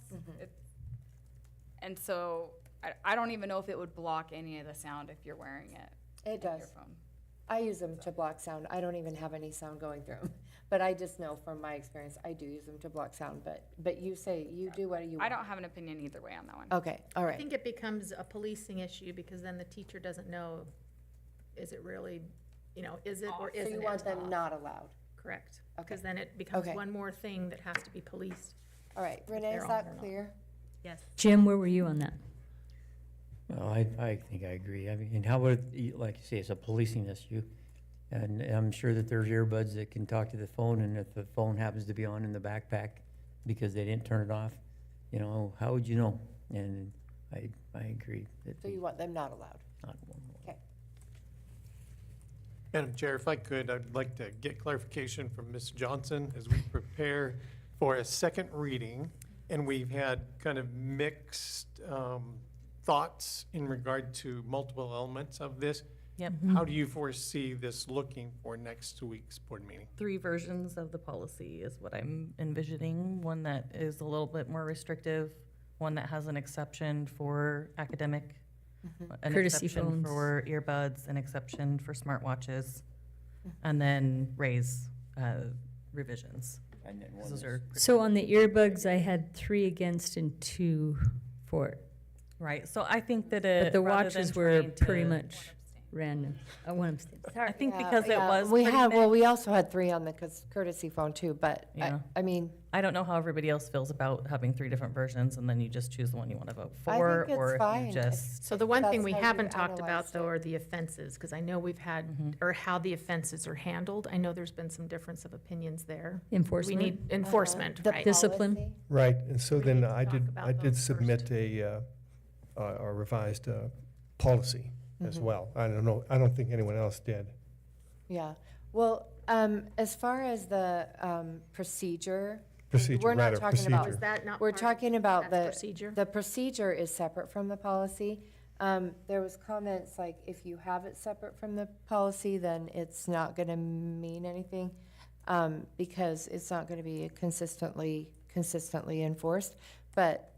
And so I don't even know if it would block any of the sound if you're wearing it. It with your does. phone. I use them to block sound. I don't even have any sound going through them. But I just know from my experience, I do use them to block sound, but you say you do what you want. I don't have an opinion either way on that one. Okay, all I right. think it becomes a policing issue because then the teacher doesn't know, is it really, is it or So isn't it? you want them off? not allowed? Correct, Okay. because then it becomes Okay. one more thing that has to be policed. All right, Renee, they're is on or that not. clear? Jim, where were you on that? Well, I think I agree. I mean, and how would, like you say, it's a policing issue. And I'm sure that there's earbuds that can talk to the phone, and if the phone happens to be on in the backpack because they didn't turn it off, you know, how would you know? And I agree. that So you want them not allowed? not- Okay. Madam Chair, if I could, I'd like to get clarification from Ms. Johnson as we prepare for a second reading. And we've had kind of mixed thoughts in regard to multiple elements of this. Yep. How do you foresee this looking for next week's board meeting? 3 versions of the policy is what I'm envisioning. One that is a little bit more restrictive, one that has an exception for academic, an Courtesy exception phones. for earbuds, an exception for smartwatches, and then raise revisions. And then one Those is- are So on the earbuds, I had 3 against and 2 for it. right. So I think that But the rather than watches were trying to- pretty much random. I want them to stay. I think Yeah, because it yeah. was We pretty had, well, mixed. we also had 3 on the courtesy phone too, but Yeah. I mean, I don't know how everybody else feels about having 3 different versions, and then you just choose the one you want to vote I for, think it's or if fine. you just. So the one thing That's we how you haven't talked about analyzed though it. are the offenses, because I know we've had, or how the offenses are handled. I know there's been some difference of opinions there. We Enforcement. need enforcement, the right? Discipline. policy. Right, and so We then need to I talk did, about I did those submit a revised policy as well. I don't know, I don't think anyone else did. Yeah, well, as far as the procedure. Procedure, We're not rather, talking about, procedure. Was that not we're part of- talking about that's the. procedure? The procedure is separate from the policy. There was comments like, if you have it separate from the policy, then it's not gonna mean anything, because it's not gonna be consistently enforced. But,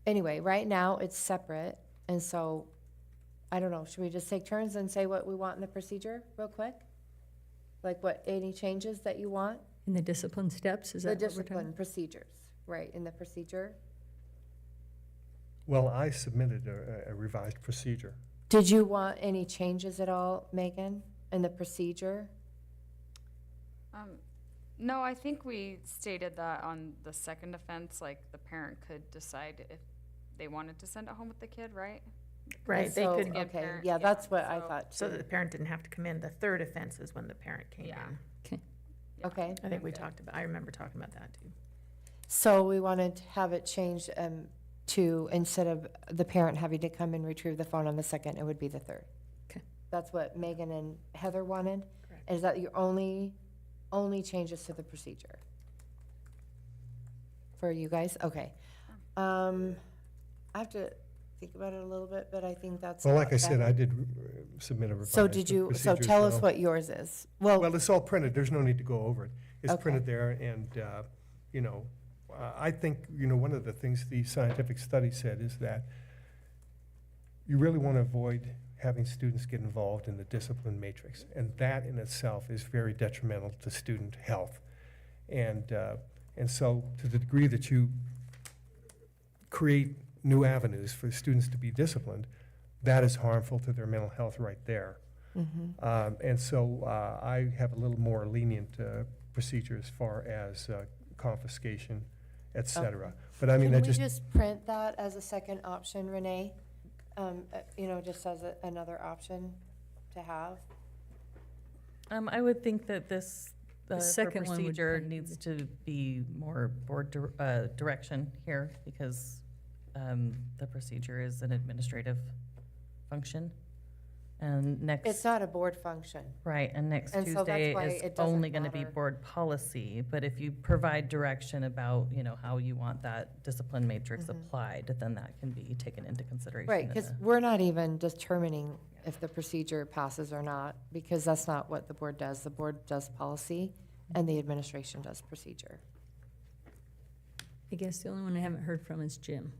anyway, right now, it's separate, and so, I don't know, should we just take turns and say what we want in the procedure real quick? Like what, any changes that you want? In the discipline steps, is The that what we're discipline talking? procedures, right, in the procedure. Well, I submitted a revised procedure. Did you want any changes at all, Megan, in the procedure? No, I think we stated that on the second offense, like the parent could decide if they wanted to send it home with the kid, right? Right, they So, could, give okay, parent- yeah, yeah, that's what I so- thought so that too. the parent didn't have to come in. The third offense is when the parent came Yeah. in. Yeah. Okay, I think we talked about, I remember talking about that too. so we wanted to have it changed, to, instead of the parent having to come and retrieve the phone on the second, it would be the third. Okay. That's what Megan and Heather wanted? Correct. Is that your only changes to the procedure? For you guys? Okay. I have to think about it a little bit, but I think that's. Well, not like I said, bad. I did submit a revised So did you, so procedure, tell us so- what yours is. Well, Well, it's all printed, there's no need to go over it. It's Okay. printed there, and, you know, I think, you know, one of the things the scientific study said is that you really want to avoid having students get involved in the discipline matrix, and that in itself is very detrimental to student health. And so to the degree that you create new avenues for students to be disciplined, that is harmful to their mental health right there. And so I have a little more lenient procedure as far as confiscation, et cetera. But I mean, can that we just, just print that as a second option, Renee? You know, just as another option to have? I would think that this, The for second one would procedure probably needs to be more board direction here, because the procedure is an administrative function. And next. It's not a board function. Right, and next And so that's Tuesday why is it doesn't only gonna be matter. board policy, but if you provide direction about, you know, how you want that discipline matrix applied, then that can be taken into consideration. Right, in because the- we're not even determining if the procedure passes or not, because that's not what the board does. The board does policy, and the administration does procedure. I guess the only one I haven't heard from is Jim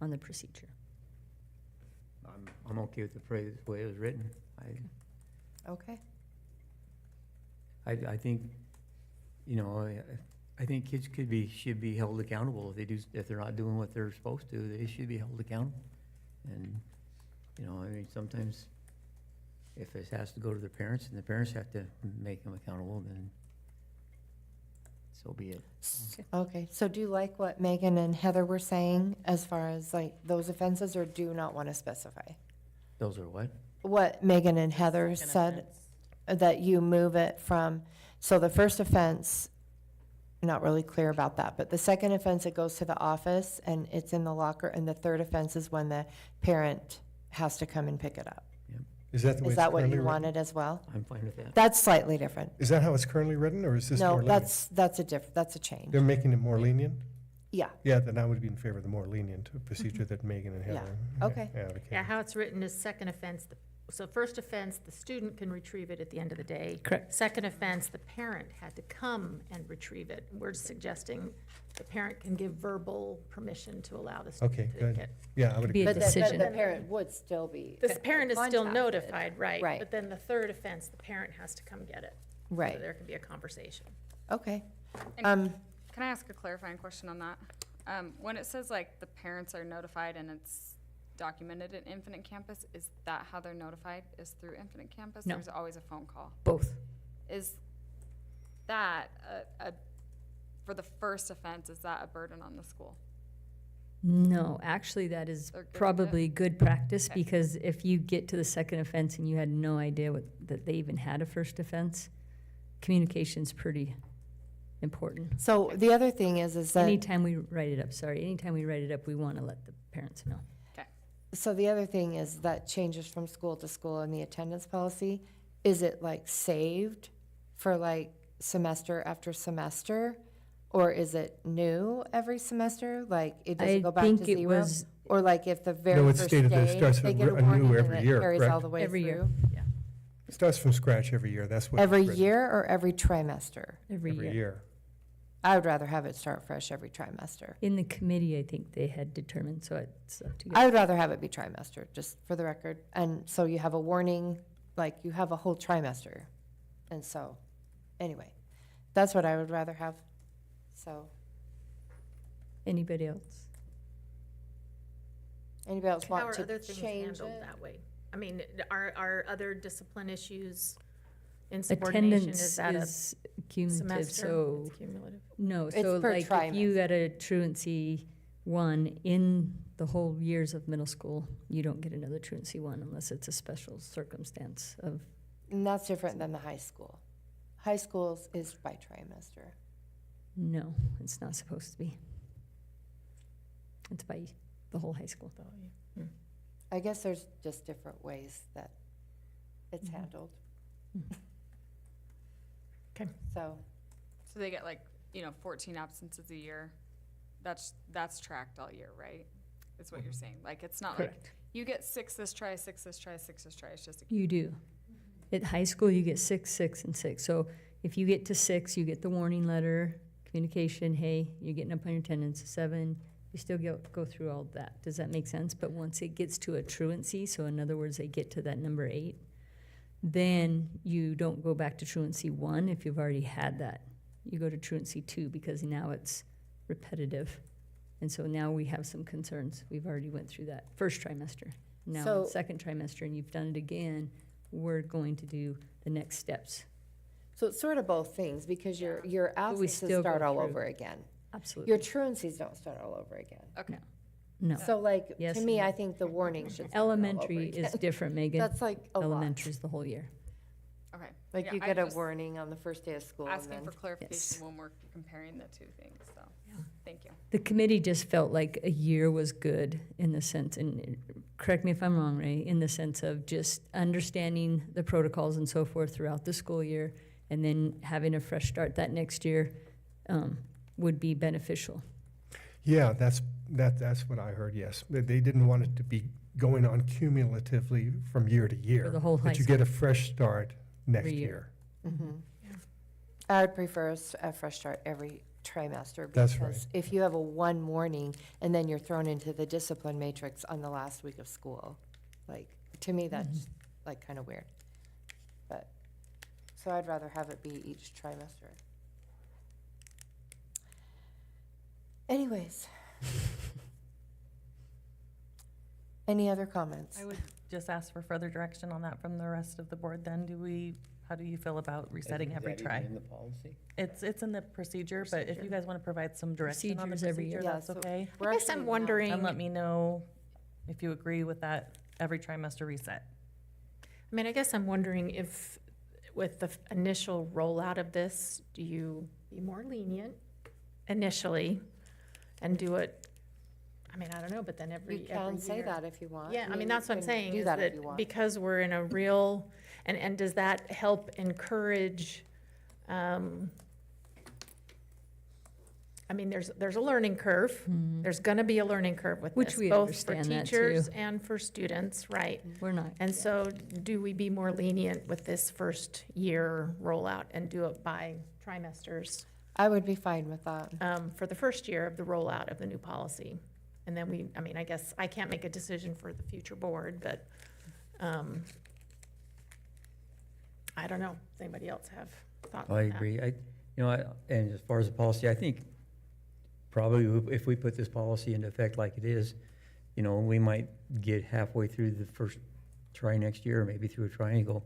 on the procedure. I'm okay with the phrase, the way it was written. Okay. I think, you know, I think kids should be held accountable if they're not doing what they're supposed to, they should be held accountable. And, you know, I mean, sometimes if it has to go to their parents and the parents have to make them accountable, then so be it. Okay, so do you like what Megan and Heather were saying as far as like those offenses, or do not want to specify? Those are what? What Megan and Heather said, that you move it from, so the first offense, not really clear about that, but the second offense, it goes to the office and it's in the locker, and the third offense is when the parent has to come and pick it up. Is that the way Is it's that what currently you written? wanted as well? I'm fine with that. That's slightly different. Is that how it's currently written, or is this more No, lenient? that's a change. They're making it more lenient? Yeah, Yeah, then I would be in favor of the more lenient procedure that Megan and Yeah. Heather Okay. advocated. Yeah, how it's written is second offense, so first offense, the student can retrieve it at the end of the day. Correct. Second offense, the parent had to come and retrieve it. We're suggesting the parent can give verbal permission to allow the student Okay, to good. get. Yeah, I would Be agree. a but decision. the parent would still be. The parent is still contacted. notified, right? Right. But then the third offense, the parent has to come get it. So Right, there can be a conversation. okay. And can I ask a clarifying question on that? When it says like the parents are notified and it's documented at Infinite Campus, is that how they're notified, is through Infinite Campus? No. Or is it always a phone call? Both. Is that for the first offense, is that a burden on the school? No, actually, that is They're good with it? probably good practice, Okay. because if you get to the second offense and you had no idea that they even had a first offense, communication's pretty important. So the other thing is that, Anytime we write it up, we want to let the parents know. so the other thing is that changes from school to school in the attendance policy. Is it like saved for like semester after semester? Or is it new every semester? Like, it I doesn't go back to think it zero? was Or like if the No, very it's first stated that it day, starts they get a anew warning and every it year, carries all correct? the way Every year. through? Yeah, It starts from scratch every year, that's what. Every it's written. year or every trimester? every Every year. year. I would rather have it start fresh every trimester. In the committee, I think they had determined, so it's up to you. I would rather have it be trimester, just for the record. And so you have a warning, like you have a whole trimester. And so, anyway, that's what I would rather have. So, Anybody else? anybody else How want are to other things change handled it? that way? I mean, are other discipline issues insubordination, Attendance is that a is cumulative, semester? so, It's cumulative? no, It's so per like if you got a truancy 1 in the whole years of middle school, you don't get another truancy 1 unless it's a special circumstance of, And that's different than the high school. High schools is by trimester. no, it's not supposed to be. It's by the whole high school. I guess there's just different ways that it's Mhm. handled. Okay. So, So they get like, 14 absences a year. That's tracked all year, right? Is what you're saying. Like, it's not like Correct. you get 6 this try, 6 this try, 6 this try. It's just You do. At high school, you get 6, 6, and 6. So if you get to 6, you get the warning letter, communication, hey, you're getting up on your attendance. 7, you still go through all that. Does that make sense? But once it gets to a truancy, so in other words, they get to that number 8, then you don't go back to truancy 1 if you've already had that. You go to truancy 2 because now it's repetitive. And so now we have some concerns. We've already went through that first trimester. Now So- in second trimester, and you've done it again, we're going to do the next steps. so it's sort of both things, because your absences still go start all through. over again. Absolutely. Your truancies don't start all over again. Okay. No. So like, Yes to me, and I think the warning should start all over Elementary is again. different, Megan. That's like a lot. Elementary's the whole year. Okay. Like Yeah, you I get a just warning on the first day of school and Asking then. for clarification Yes. when we're comparing the two things, so, thank you. The committee just felt like a year was good in the sense, and correct me if I'm wrong, Ray, in the sense of just understanding the protocols and so forth throughout the school year, and then having a fresh start that next year would be beneficial. Yeah, that's what I heard, yes. They didn't want it to be going on cumulatively from year to year. the whole high That you get a fresh start next Every year. year. Mhm. I would prefer a fresh start every trimester. That's because right. if you have a one warning and then you're thrown into the discipline matrix on the last week of school, like, to me, that's like kind of weird. But, so I'd rather have it be each trimester. Anyways. Any other comments? I would just ask for further direction on that from the rest of the board then. Do we How do you feel about resetting every try? in the policy? It's in the procedure, but if you guys want to provide some direction on the Procedures every procedure, year. that's Yeah, so okay. we're I guess actually I'm not- wondering, And let me know if you agree with that every trimester reset. I mean, I guess I'm wondering if, with the initial rollout of this, do you be more lenient initially and do it, I mean, I don't know, but then every You year. can say that if you want. Yeah, I mean, that's what I'm you can saying, Do is that if you that want. because we're in a real, and does that help encourage, I mean, there's a learning curve. There's gonna be a learning curve with Which this, we both for understand that, teachers too. and for students, right? We're not. And so do we be more lenient with this first year rollout and do it by trimesters I would be fine with that. for the first year of the rollout of the new policy? And then I mean, I guess I can't make a decision for the future board, but I don't know. Does anybody else have thoughts on I that? agree. And as far as the policy, I think probably if we put this policy into effect like it is, we might get halfway through the first try next year, or maybe through a triangle.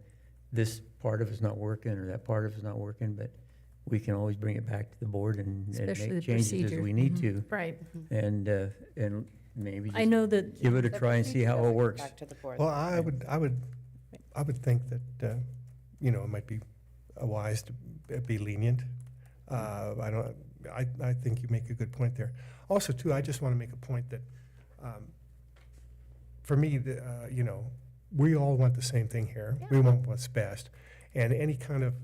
This part of it's not working, or that part of it's not working, but we can always bring it back to the board and Especially the make changes as procedure. we need to. Right. And maybe I just know that give it a The try and see procedure how doesn't it go works. Back to the board. Well, I would think that, it might be wise to be lenient. I think you make a good point there. Also, too, I just want to make a point that, for me, we all want the same thing here. We want what's best. And any kind of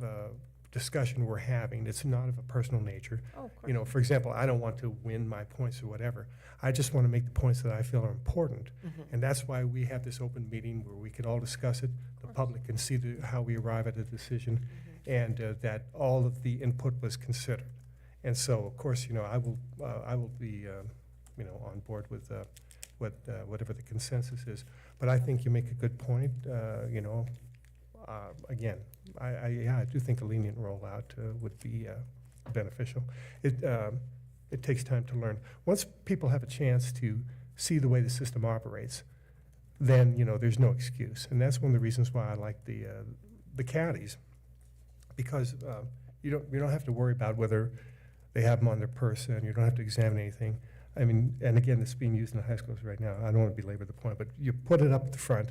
discussion we're having, it's not of a personal nature. Oh, of course. For example, I don't want to win my points or whatever. I just want to make the points that I feel are important. And that's why we have this open meeting where we can all discuss it. The public can see how we arrive at a decision, and that all of the input was considered. And so, of course, I will be, on board with whatever the consensus is. But I think you make a good point. Again, I do think a lenient rollout would be beneficial. It takes time to learn. Once people have a chance to see the way the system operates, then there's no excuse. And that's one of the reasons why I like the caddies, because you don't have to worry about whether they have them on their person. You don't have to examine anything. I mean, and again, it's being used in the high schools right now. I don't want to belabor the point, but you put it up at the front.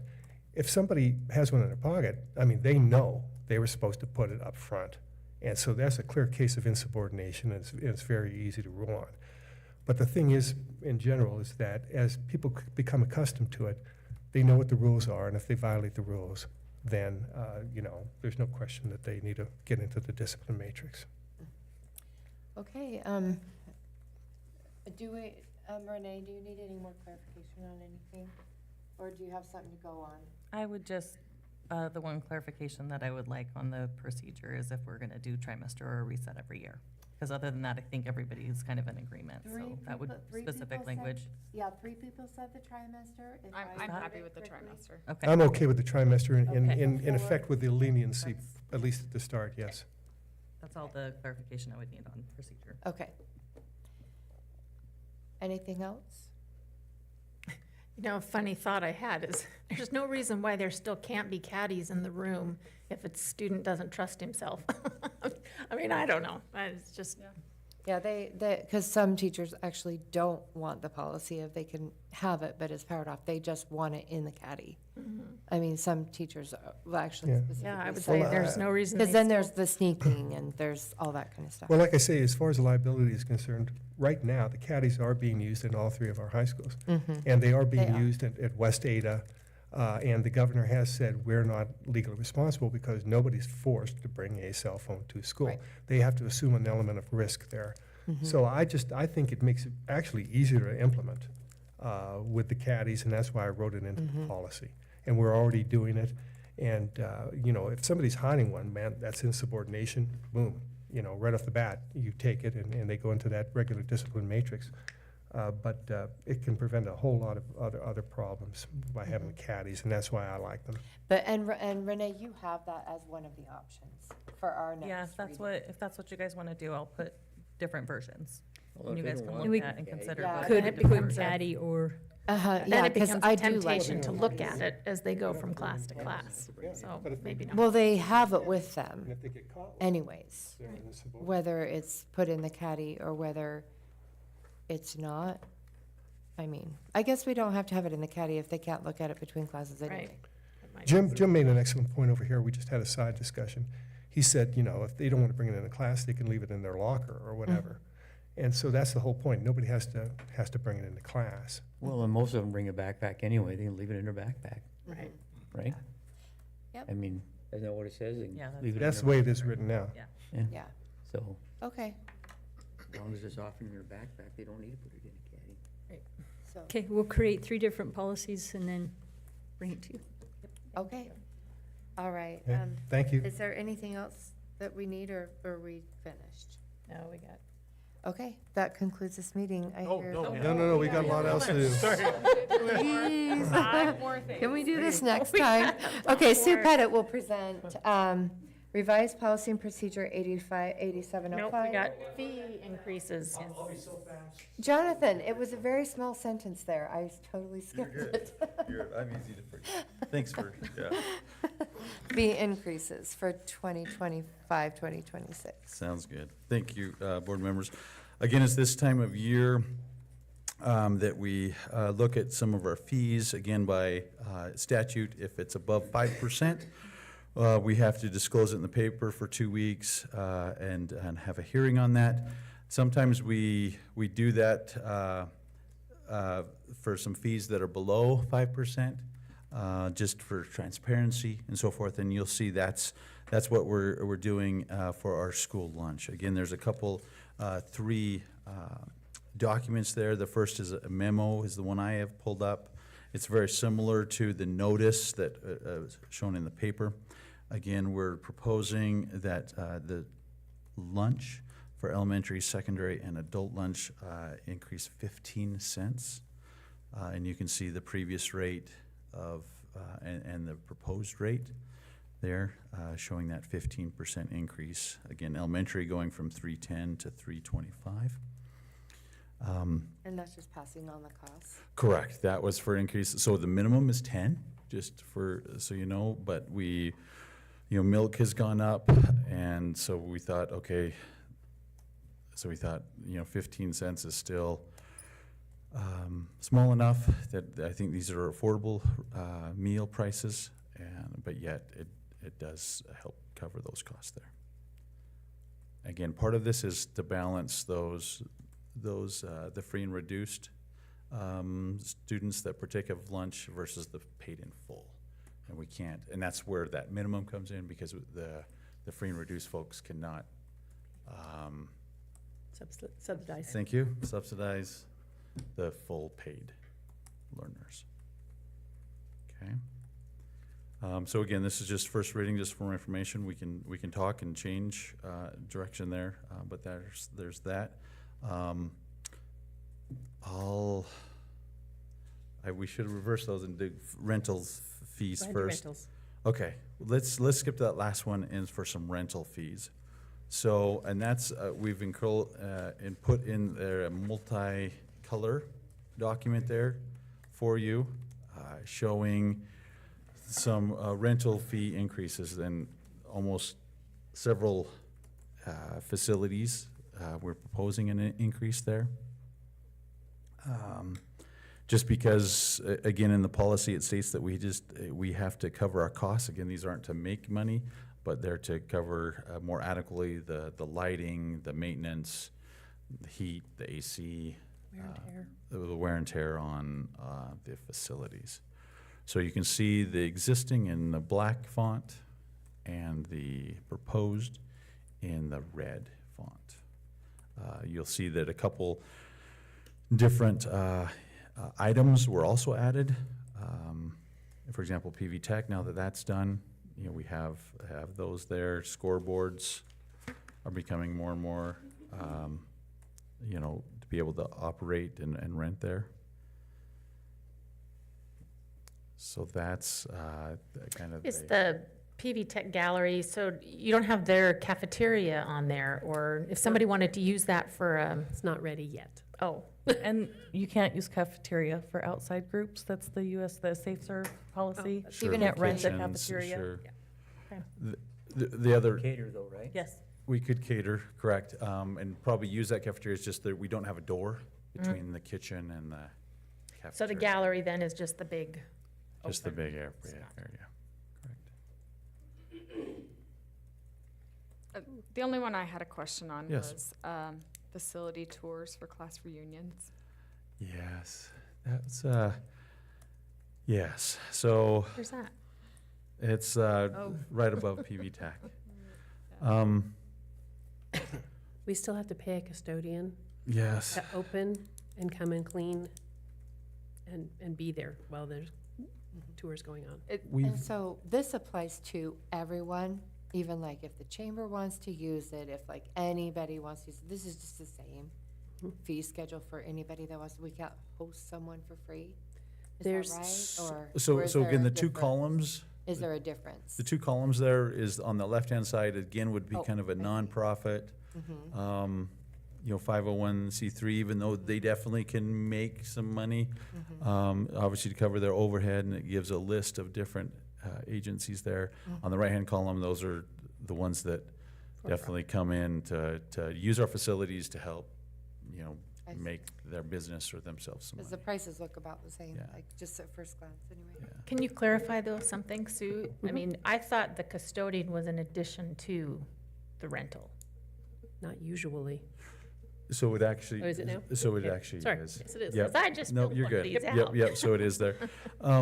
If somebody has one in their pocket, I mean, they know they were supposed to put it up front. And so that's a clear case of insubordination, and it's very easy to rule on. But the thing is, in general, is that as people become accustomed to it, they know what the rules are, and if they violate the rules, then, there's no question that they need to get into the discipline matrix. Okay, Renee, do you need any more clarification on anything? Or do you have something to go on? I would just, the one clarification that I would like on the procedure is if we're going to do trimester or reset every year. Because other than that, I think everybody is kind of in agreement, so that would, specific language. Yeah, 3 people said the trimester. If I I'm heard happy it with the correctly. trimester. Okay. I'm okay with the trimester Okay. in effect with the leniency, That's- at least at the start, yes. That's all the clarification I would need on procedure. Okay. Anything else? A funny thought I had is, there's no reason why there still can't be caddies in the room if a student doesn't trust himself. I mean, I don't know. It's just, Yeah, because some teachers actually don't want the policy if they can have it, but it's powered off. They just want it in the caddy. I mean, some teachers will actually Yeah. specifically yeah, I would say say there's no reason. because they then still- there's the sneaking and there's all that kind of stuff. Well, like I say, as far as liability is concerned, right now, the caddies are being used in all 3 of our high schools. And they are being They are. used at West Ada. And the governor has said we're not legally responsible because nobody's forced to bring a cell phone to school. Right. They have to assume an element of risk there. So I think it makes it actually easier to implement with the caddies, and that's why I wrote it into the policy. And we're already doing it. And, if somebody's hiding one, man, that's insubordination, boom. Right off the bat, you take it and they go into that regular discipline matrix. But it can prevent a whole lot of other problems by having the caddies, and that's why I like them. But, and Renee, you have that as one of the options for our next Yeah, if that's what you guys want to do, I'll put different versions. Well, And if you they guys don't can want look it, at and yeah, consider. yeah, what Could it different put becomes a- caddy or Yeah, Then it 'cause becomes I a do like temptation it. to look at it as they go from class to class, so maybe not. Well, they have it with them And if they get caught, anyways, they're in this boat. whether it's put in the caddy or whether it's not. I mean, I guess we don't have to have it in the caddy if they can't look at it between classes anyway. Right. It might- Jim made an excellent point over here. We just had a side discussion. He said, you know, if they don't want to bring it in the class, they can leave it in their locker or whatever. And so that's the whole point. Nobody has to bring it into class. Well, and most of them bring a backpack anyway, they can leave it in their backpack, Right. right? Yep. I mean, isn't that what it says? They can Yeah, that's- leave it in That's the their way it is written now. Yeah, So, okay, as long as it's often in their backpack, they don't need to put it in a caddy. so, Okay, we'll create 3 different policies and then bring it to you. okay. All right. Okay, Thank you. Is there anything else that we need, or are we finished? No, we got. Okay, that concludes this meeting. I hear. No, we got a lot else to do. Please. 5 more things. Can we do this next time? Okay, Sue Pettit will present revised policy and procedure 8705. Nope, we got fee increases. Jonathan, it was a very small sentence there. I totally skipped it. I'm easy to forget. Thanks for, yeah. Fee increases for 2025, 2026. Sounds good. Thank you, board members. Again, it's this time of year that we look at some of our fees. Again, by statute, if it's above 5%, we have to disclose it in the paper for 2 weeks and have a hearing on that. Sometimes we do that for some fees that are below 5%, just for transparency and so forth. And you'll see that's what we're doing for our school lunch. Again, there's a couple, 3 documents there. The first is a memo, is the one I have pulled up. It's very similar to the notice that was shown in the paper. Again, we're proposing that the lunch for elementary, secondary, and adult lunch increase 15 cents. And you can see the previous rate of, and the proposed rate there, showing that 15% increase. Again, elementary going from 310 to 325. And that's just passing on the cost? Correct, that was for increase, so the minimum is 10, just for, so you know, but we, milk has gone up, and so we thought, okay, 15 cents is still small enough that I think these are affordable meal prices, but yet it does help cover those costs there. Again, part of this is to balance those the free and reduced students that partake of lunch versus the paid in full. And we can't, and that's where that minimum comes in, because the free and reduced folks cannot Subsidize. thank you, subsidize the full paid learners. Okay. So again, this is just first reading, just for more information. We can talk and change direction there, but there's that. We should reverse those and do rentals fees first. Okay, let's skip to that last one and for some rental fees. So, and that's, we've and put in there a multi-color document there for you, showing some rental fee increases in almost several facilities. We're proposing an increase there. Just because, again, in the policy, it states that we have to cover our costs. Again, these aren't to make money, but they're to cover more adequately the lighting, the maintenance, the heat, the AC, the wear and tear on the facilities. So you can see the existing in the black font and the proposed in the red font. You'll see that a couple different items were also added. For example, PV Tech, now that that's done, we have those there. Scoreboards are becoming more and more, to be able to operate and rent there. So that's kind of Is the PV Tech Gallery, so you don't have their cafeteria on there, or if somebody wanted to use that for, It's not ready yet. oh, And you can't use cafeteria for outside groups. That's the the Safe Serve policy. Oh, You even can't if rent a Kitchens, cafeteria. sure. Okay. The other, Cater though, right? Yes. we could cater, correct, and probably use that cafeteria, it's just that we don't have a door between the kitchen and the cafeteria. so the gallery then is just the big. Just the open big area, spot. correct. The only one I had a question on Yes. was facility tours for class reunions. Yes, that's, yes, so Where's that? it's, right above PV Tech. We still have to pay a custodian Yes, to open and come and clean and be there while there's tours going on. And so this applies to everyone, even like if the chamber wants to use it, if like anybody wants to use it, this is just the same fee schedule for anybody that wants, we can't host someone for free? Is There's- that right? Or so, is so there again, a the two difference? columns, Is there a difference? the two columns there is on the left-hand side, again, would be Oh, kind of a I see. nonprofit, you know, 501c3, even though they definitely can make some money, obviously to cover their overhead, and it gives a list of different agencies there. On the right-hand column, those are the ones that definitely come in to use our facilities to help, you know, I see. make their business or themselves some Because money. the prices look about the same, Yeah. like just at first glance anyway. Can you clarify though something, Sue? I mean, I thought the custodian was in addition to the rental. Not usually. So it actually. Oh, is it now? So it Okay. actually Sorry. is. Yes, it is. Yep. 'Cause I just No, filled you're one of good. these Yep, out. yep, so it is there. A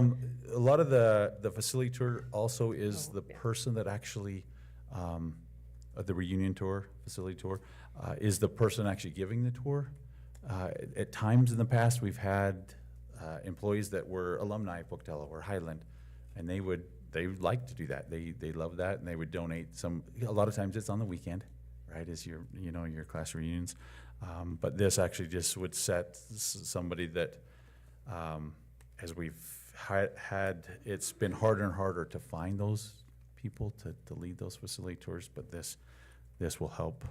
lot of the facility tour also is the yeah. person that actually, the reunion tour, facility tour, is the person actually giving the tour. At times in the past, we've had employees that were alumni of Pocatello or Highland, and they would like to do that. They love that, and they would donate some, a lot of times it's on the weekend, right, is your, you know, your class reunions. But this actually just would set somebody that, as we've had, it's been harder and harder to find those people to lead those facility tours, but this will help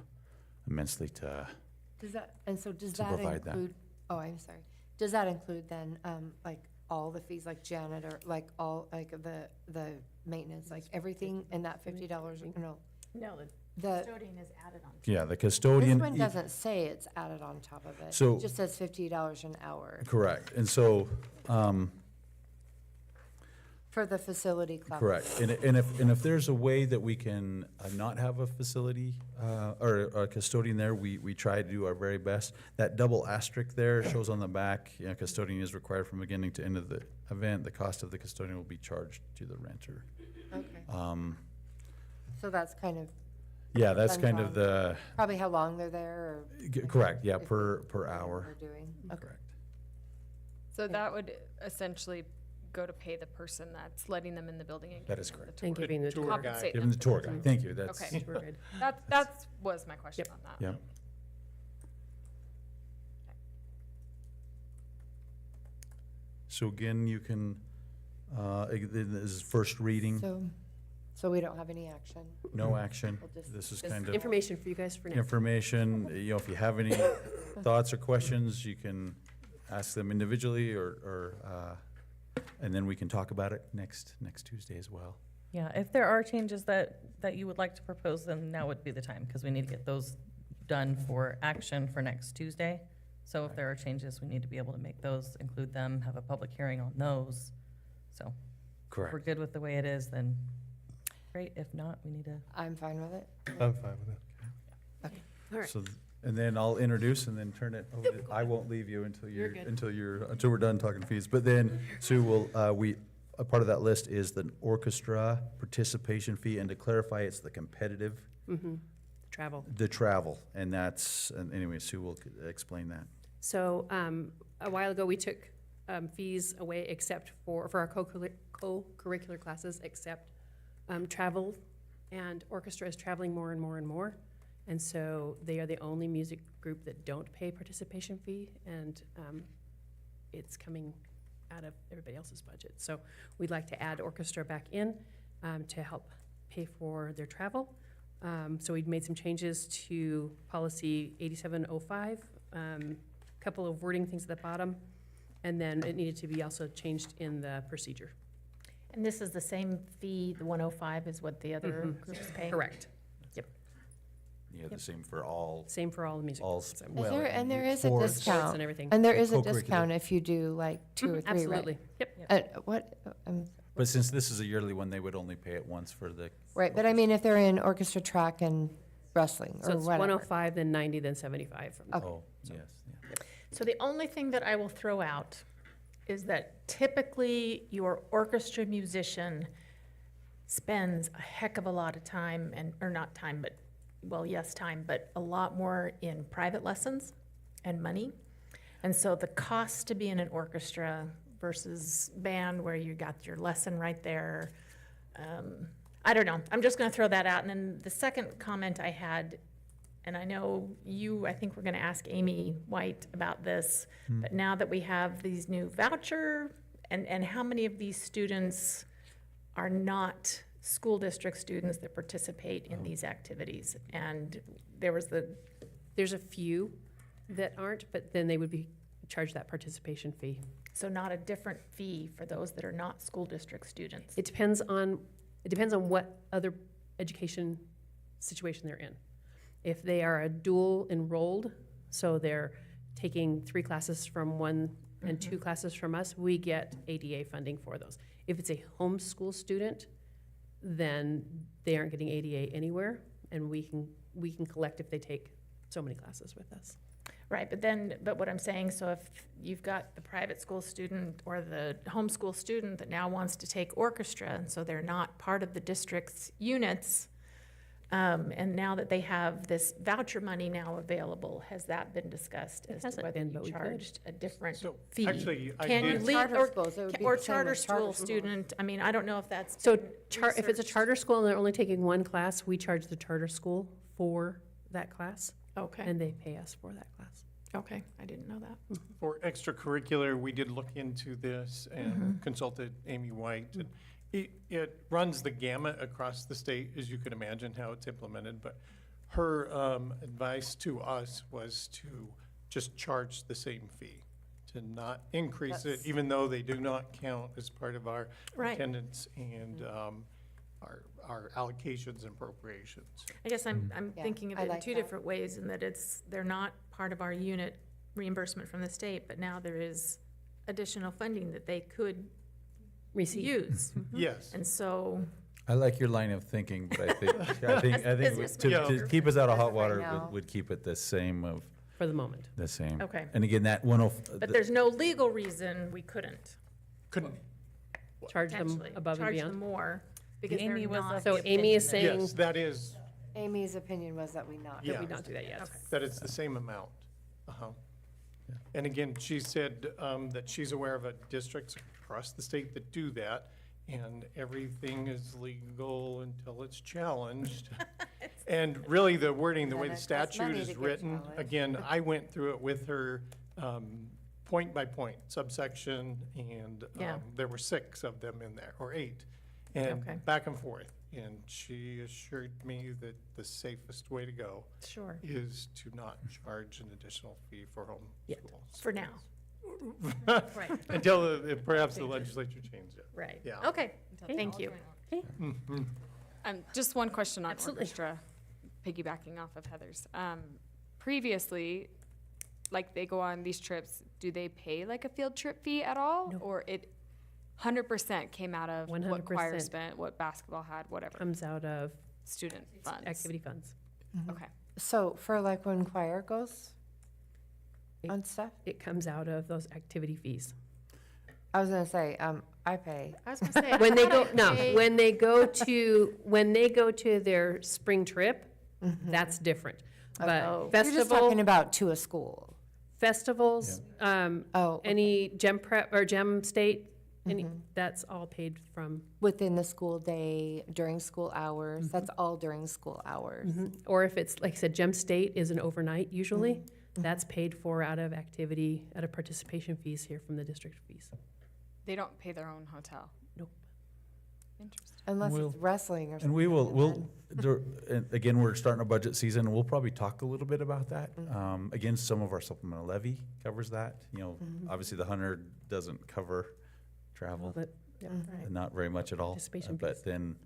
immensely to, Does that, and so does To that provide that. include, oh, I'm sorry. Does that include then, like all the fees, like janitor, like all, like the maintenance, like everything in that $50? No, No, the, custodian is added on. yeah, the this custodian. one doesn't say it's added on top of it. So- It just says $50 an hour Correct, and so, for the facility club. correct, and if there's a way that we can not have a facility, or a custodian there, we try to do our very best. That double asterisk there shows on the back, you know, custodian is required from beginning to end of the event. The cost of the custodian will be charged to the renter. Okay. So that's kind of Yeah, that's Depends kind of on- the, probably how long they're there or. correct, yeah, if per what hour. We're doing. Okay. Correct. So that would essentially go to pay the person that's letting them in the building and That is giving them correct. the And tour. giving the Tour tour. guide. Compensate Give them them the for tour that. guide, thank you, that's, Okay. We're good. That was my question Yep. on that. yeah. So again, you can, this is first reading, So we don't have any action. no action. We'll just- This is Just kind of information for you guys for now. information. You know, if you have any thoughts or questions, you can ask them individually or, and then we can talk about it next Tuesday as well. Yeah, if there are changes that you would like to propose, then now would be the time, because we need to get those done for action for next Tuesday. So if there are changes, we need to be able to make those, include them, have a public hearing on those. So if we're Correct. good with the way it is, then great. If not, we need to. I'm fine with it. I'm fine with it. All right. So, and then I'll introduce and then turn it over to, I won't leave you until You're you're, good. until we're done talking fees. But then Sue will, a part of that list is the orchestra participation fee, and to clarify, it's the competitive, Travel. the travel. And that's, and anyway, Sue will explain that. So a while ago, we took fees away except for our co-curricular classes, except travel, and orchestra is traveling more and more and more. And so they are the only music group that don't pay participation fee, and it's coming out of everybody else's budget. So we'd like to add orchestra back in to help pay for their travel. So we'd made some changes to policy 8705, couple of wording things at the bottom, and then it needed to be also changed in the procedure. And this is the same fee, the 105 is what the other groups pay? Correct. Yep. Yeah, the same for all. Same for all the music. All, so- well, And there is a sports. discount. and everything. And there is a Co-curricular. discount if you do like 2 or 3, right? Absolutely. Yep. What, But since this is a yearly one, they would only pay it once for the. right, but I mean, if they're in orchestra, track, and wrestling, So or it's whatever. 105, then 90, then 75 from there. Oh, yes, yeah. So the only thing that I will throw out is that typically your orchestra musician spends a heck of a lot of time or not time, but, well, yes, time, but a lot more in private lessons and money. And so the cost to be in an orchestra versus band where you got your lesson right there, I don't know. I'm just gonna throw that out. And then the second comment I had, and I know I think we're gonna ask Amy White about this, but now that we have these new voucher, and how many of these students are not school district students that participate in these activities? And there's a few that aren't, but then they would be charged that participation fee. So not a different fee for those that are not school district students? It depends on what other education situation they're in. If they are a dual enrolled, so they're taking 3 classes from one and 2 classes from us, we get ADA funding for those. If it's a homeschool student, then they aren't getting ADA anywhere, and we can collect if they take so many classes with us. Right, but what I'm saying, so if you've got the private school student or the homeschool student that now wants to take orchestra, and so they're not part of the district's units, and now that they have this voucher money now available, has that been discussed as to hasn't whether been, you but we could. charged a different So, fee? actually, I Can you did- leave, Charter schools, it would be or the same charter with charter school schools. student, I mean, I don't know if that's. So been if it's a researched. charter school and they're only taking 1 class, we charge the charter school for that class, Okay, and they pay us for that class. okay, I didn't know that. For extracurricular, we did look into this and consulted Amy White. And it runs the gamut across the state, as you can imagine, how it's implemented. But her advice to us was to just charge the same fee, to not increase it, That's- even though they do not count as part of our Right. attendance and our allocations and appropriations. I guess I'm Yeah, thinking of I it in like 2 that. different ways, in that they're not part of our unit reimbursement from the state, but now there is additional funding that they could Receive. use. Yes. And so, I like your line of thinking, but I think Business to Yeah. keep us out of As hot of right water now. would keep it the same For the moment. the same. Okay. And again, that but there's no legal reason we couldn't Couldn't, Charge them potentially above and charge them beyond. more, because they're Amy was not. of So the Amy is opinion saying yes, that is, Amy's opinion was that we not. Yeah. that we not do that yet. that it's the same amount. Uh-huh. And again, she said that she's aware of districts across the state that do that, and everything is legal until it's challenged. And really, the wording, the And way the it costs money statute to is get written, challenged. again, I went through it with her point by point, subsection, and Yeah. there were 6 of them in there, or 8, Okay. and back and forth. And she assured me that the safest way to go Sure, is to not charge an additional fee for home Yet. schools. for now, Right. Until perhaps the legislature changes it. right. Yeah. Okay, thank you. Just one question on Absolutely. orchestra, piggybacking off of Heather's. Previously, like they go on these trips, do they pay like a field trip fee at all? No. Or it 100% came out of what choir 100%. spent, what basketball had, whatever, Comes out of student funds? activity funds. Okay. So for like when choir goes on stuff, It comes out of those activity fees. I was gonna say, I pay. I was gonna say. When I they thought go, I no, paid- when they go to their spring trip, that's different. But You're just talking about to a school. festivals, Oh, any gem prep or gem state, that's all paid from, within the school day, during school hours, that's all during school hours. or if it's, like I said, gem state is an overnight usually, that's paid for out of activity, out of participation fees here from the district fees. They don't pay their own hotel. Nope. Interesting. Unless We'll- it's wrestling or something. And we will, then- and again, we're starting a budget season, and we'll probably talk a little bit about that. Mm-hmm. Again, some of our supplemental levy covers that, you know, Mhm. obviously the 100 doesn't cover travel, But, yeah, Mhm. right. not very much at all. Participation But piece. then,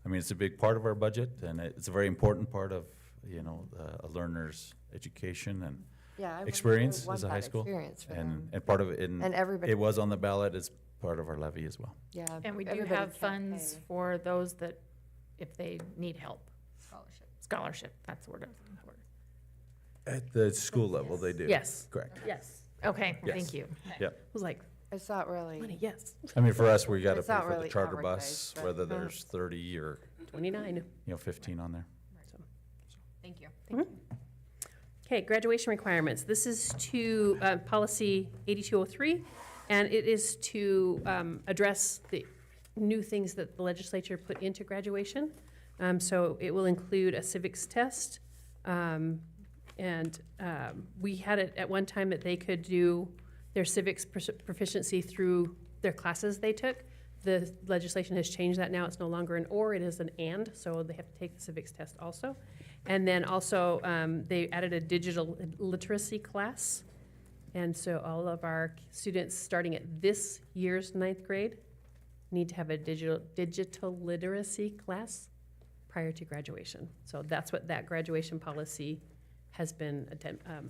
I mean, it's a big part of our budget, and it's a very important part of, you know, a learner's education and Yeah, I would experience want as a that high school. experience for them. And part of it, and And everybody, it was on the ballot as part of our levy as well. yeah. And we do everybody have can't funds pay. for those that, if they need help. Scholarship. Scholarship, that's the word I was looking for. At the school level, they do. Yes. Correct. Yes. Okay, Yes. thank you. Yep. I was like, It's not really. money, yes. I mean, for us, we gotta It's pay not for the really charter bus, advertised, but- whether there's 30 or, 29. you know, 15 on there. Thank you. Okay, graduation requirements. This is to policy 8203, and it is to address the new things that the legislature put into graduation. So it will include a civics test, and we had it at one time that they could do their civics proficiency through their classes they took. The legislation has changed that now. It's no longer an or, it is an and, so they have to take the civics test also. And then also, they added a digital literacy class. And so all of our students starting at this year's 9th grade need to have a digital literacy class prior to graduation. So that's what that graduation policy has been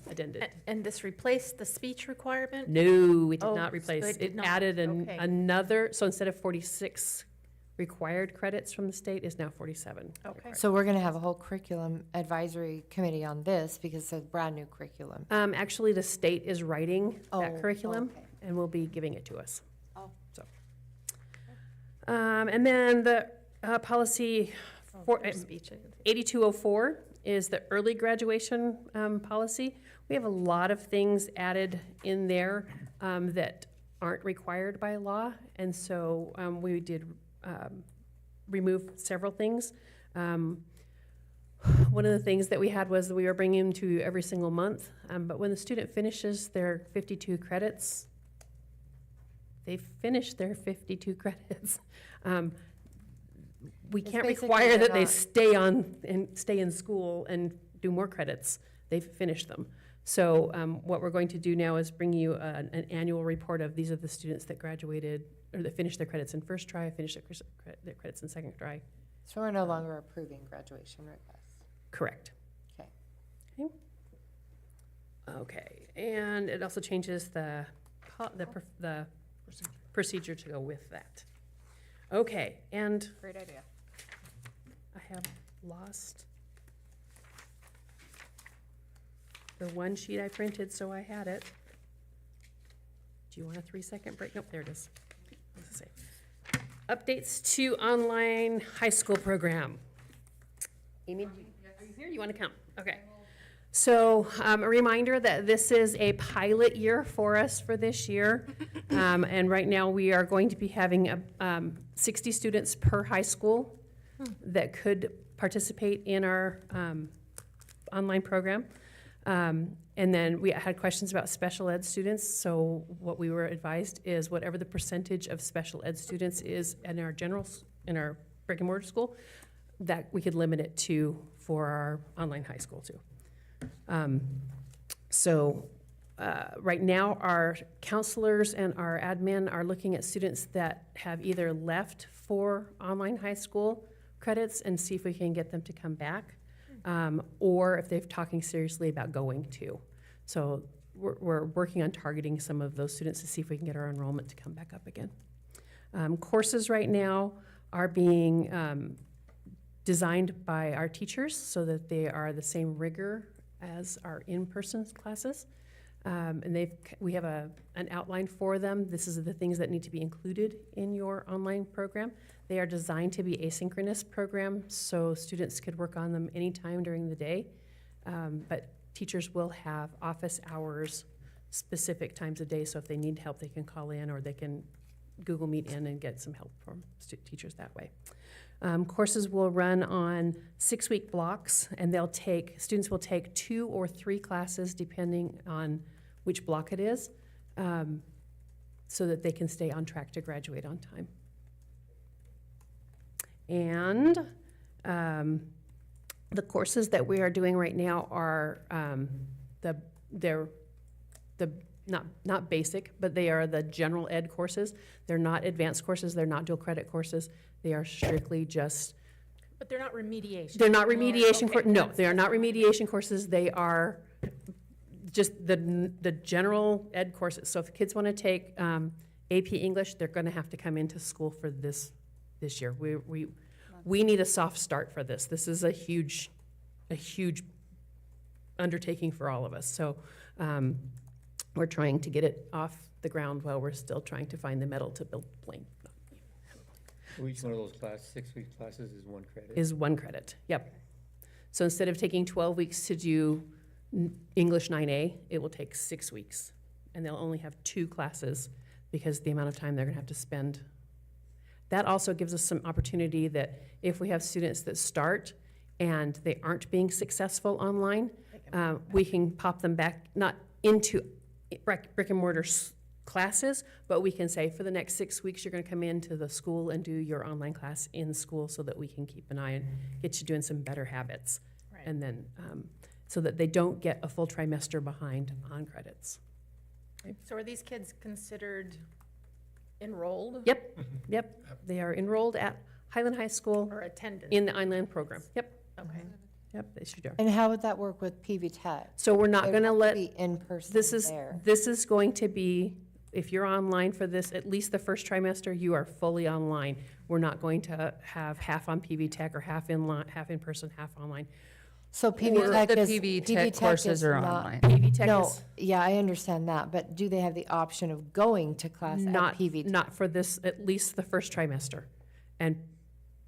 addended. And this replaced the speech requirement? No, it did Oh, not so replace. it did It not. added Okay. another, so instead of 46 required credits from the state, is now 47. Okay. So we're gonna have a whole curriculum advisory committee on this because it's a brand-new curriculum. Actually, the state is writing Oh, that curriculum okay. and will be giving it to us. Oh. So. And then the policy for, There's speech. 8204 is the early graduation policy. We have a lot of things added in there that aren't required by law, and so we did remove several things. One of the things that we had was that we were bringing them to you every single month, but when the student finishes their 52 credits, they finish their 52 credits. We It's can't basically require they're that they not- stay on and stay in school and do more credits. They've finished them. So what we're going to do now is bring you an annual report of these are the students that graduated or that finished their credits in first try, finished their credits in second try. So we're no longer approving graduation requests. Correct. Okay. Okay, and it also changes the procedure to go with that. Okay, and Great idea. I have lost the one sheet I printed, so I had it. Do you want a 3-second break? Nope, there it is. What does it say? Updates to online high school program. Amy, are you here? You want to come? Okay. So a reminder that this is a pilot year for us for this year. And right now, we are going to be having 60 students per high school that could participate in our online program. And then we had questions about special ed students. So what we were advised is whatever the percentage of special ed students is in our in our brick and mortar school, that we could limit it to for our online high school too. Right now, our counselors and our admin are looking at students that have either left for online high school credits and see if we can get them to come back, or if they're talking seriously about going to. So we're working on targeting some of those students to see if we can get our enrollment to come back up again. Courses right now are being designed by our teachers so that they are the same rigor as our in-person classes. And we have an outline for them. This is the things that need to be included in your online program. They are designed to be asynchronous programs, so students could work on them anytime during the day. But teachers will have office hours, specific times of day, so if they need help, they can call in or they can Google Meet in and get some help from teachers that way. Courses will run on 6-week blocks, and students will take 2 or 3 classes depending on which block it is, so that they can stay on track to graduate on time. And the courses that we are doing right now are they're not basic, but they are the general ed courses. They're not advanced courses. They're not dual credit courses. They are strictly just. But they're not remediation. They're not remediation Okay, no, that's- they are not remediation courses. They are just the general ed courses. So if kids want to take AP English, they're going to have to come into school for this year. We need a soft start for this. This is a huge undertaking for all of us. So we're trying to get it off the ground while we're still trying to find the metal to build the plane. Each one of those 6-week classes is 1 credit? Is 1 credit, yep. So instead of taking 12 weeks to do English 9A, it will take 6 weeks. And they'll only have 2 classes because the amount of time they're gonna have to spend. That also gives us some opportunity that if we have students that start and they aren't being successful online, we can pop them back, not into brick and mortar classes, but we can say for the next 6 weeks, you're gonna come into the school and do your online class in school so that we can keep an eye and get you doing some better habits. Right. And then, so that they don't get a full trimester behind on credits. So are these kids considered enrolled? Yep, they are enrolled at Highland High School Or attendant? in the online program. Yep, Okay. they should are. And how would that work with PV Tech? So we're not They gonna have to let, be in person this is there. going to be, if you're online for this, at least the first trimester, you are fully online. We're not going to have half on PV Tech or half in person, half online. So PV Or Tech the is. PV Tech courses is are not- online. PV Tech No, is yeah, I understand that, but do they have the option of going to class at not, PV Tech? not for this, at least the first trimester. And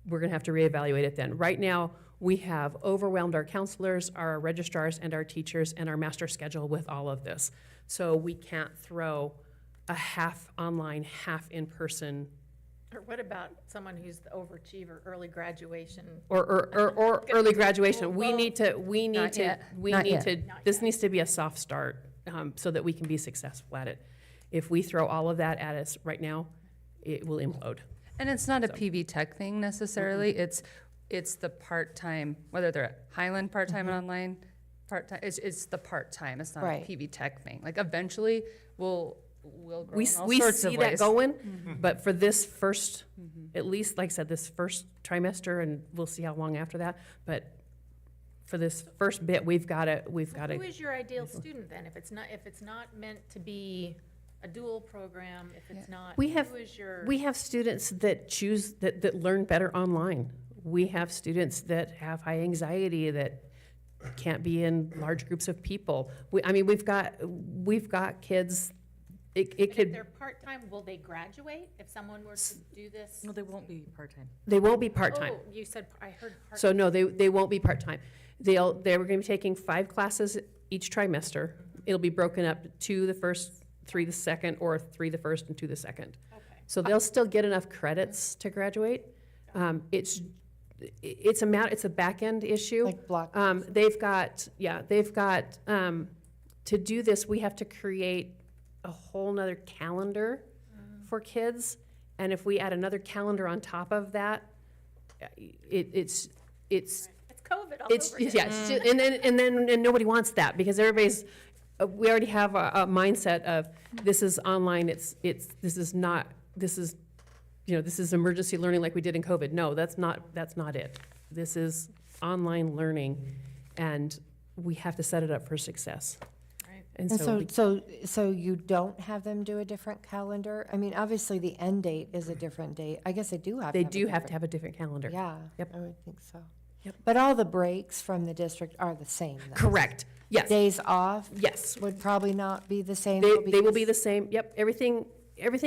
we're gonna have to reevaluate it then. Right now, we have overwhelmed our counselors, our registrars, and our teachers, and our master schedule with all of this. So we can't throw a half online, half in person, Or what about someone who's the overachiever, early graduation? or early graduation. We Well, need to, Not yet. this needs to be a soft start, so that we can be successful at it. If we throw all of that at us right now, it will implode. And it's not a PV Tech thing necessarily, it's the part-time, whether they're at Highland part-time and online, part-time, it's the part-time, it's not a Right. PV Tech thing. Like eventually, we'll grow We, in all we sorts of see that ways. going, but for this first, at least, like I said, this first trimester, and we'll see how long after that, but for this first bit, we've gotta. Who is your ideal student then? If it's not meant to be a dual program, if it's not, We have, who is your? we have students that choose, that learn better online. We have students that have high anxiety, that can't be in large groups of people. We've got kids, it And if could, they're part-time, will they graduate if someone were to do this? No, they won't be part-time. they won't be part-time. Oh, you said, I heard part. So no, they won't be part-time. They were gonna be taking 5 classes each trimester. It'll be broken up, 2 the first, 3 the second, or 3 the first and 2 the second. Okay. So they'll still get enough credits to graduate. It's a back-end issue. Like block. They've got, to do this, we have to create a whole nother calendar for kids. And if we add another calendar on top of that, it's It's COVID all it's, over again. yeah, it's just- and nobody wants that, because everybody's, we already have a mindset of, this is online, this is emergency learning like we did in COVID. No, that's not it. This is online learning, and we have to set it up for success. Right. And And so, so you don't have them do a different calendar? I mean, obviously, the end date is a different date. I guess they do have to they have a do have different- to have a different calendar. Yeah, Yep. I would think so. Yep. But all the breaks from the district are the same, though? Correct, yes, Days off yes. would probably not be the same? They though, will be because- the same, yep, everything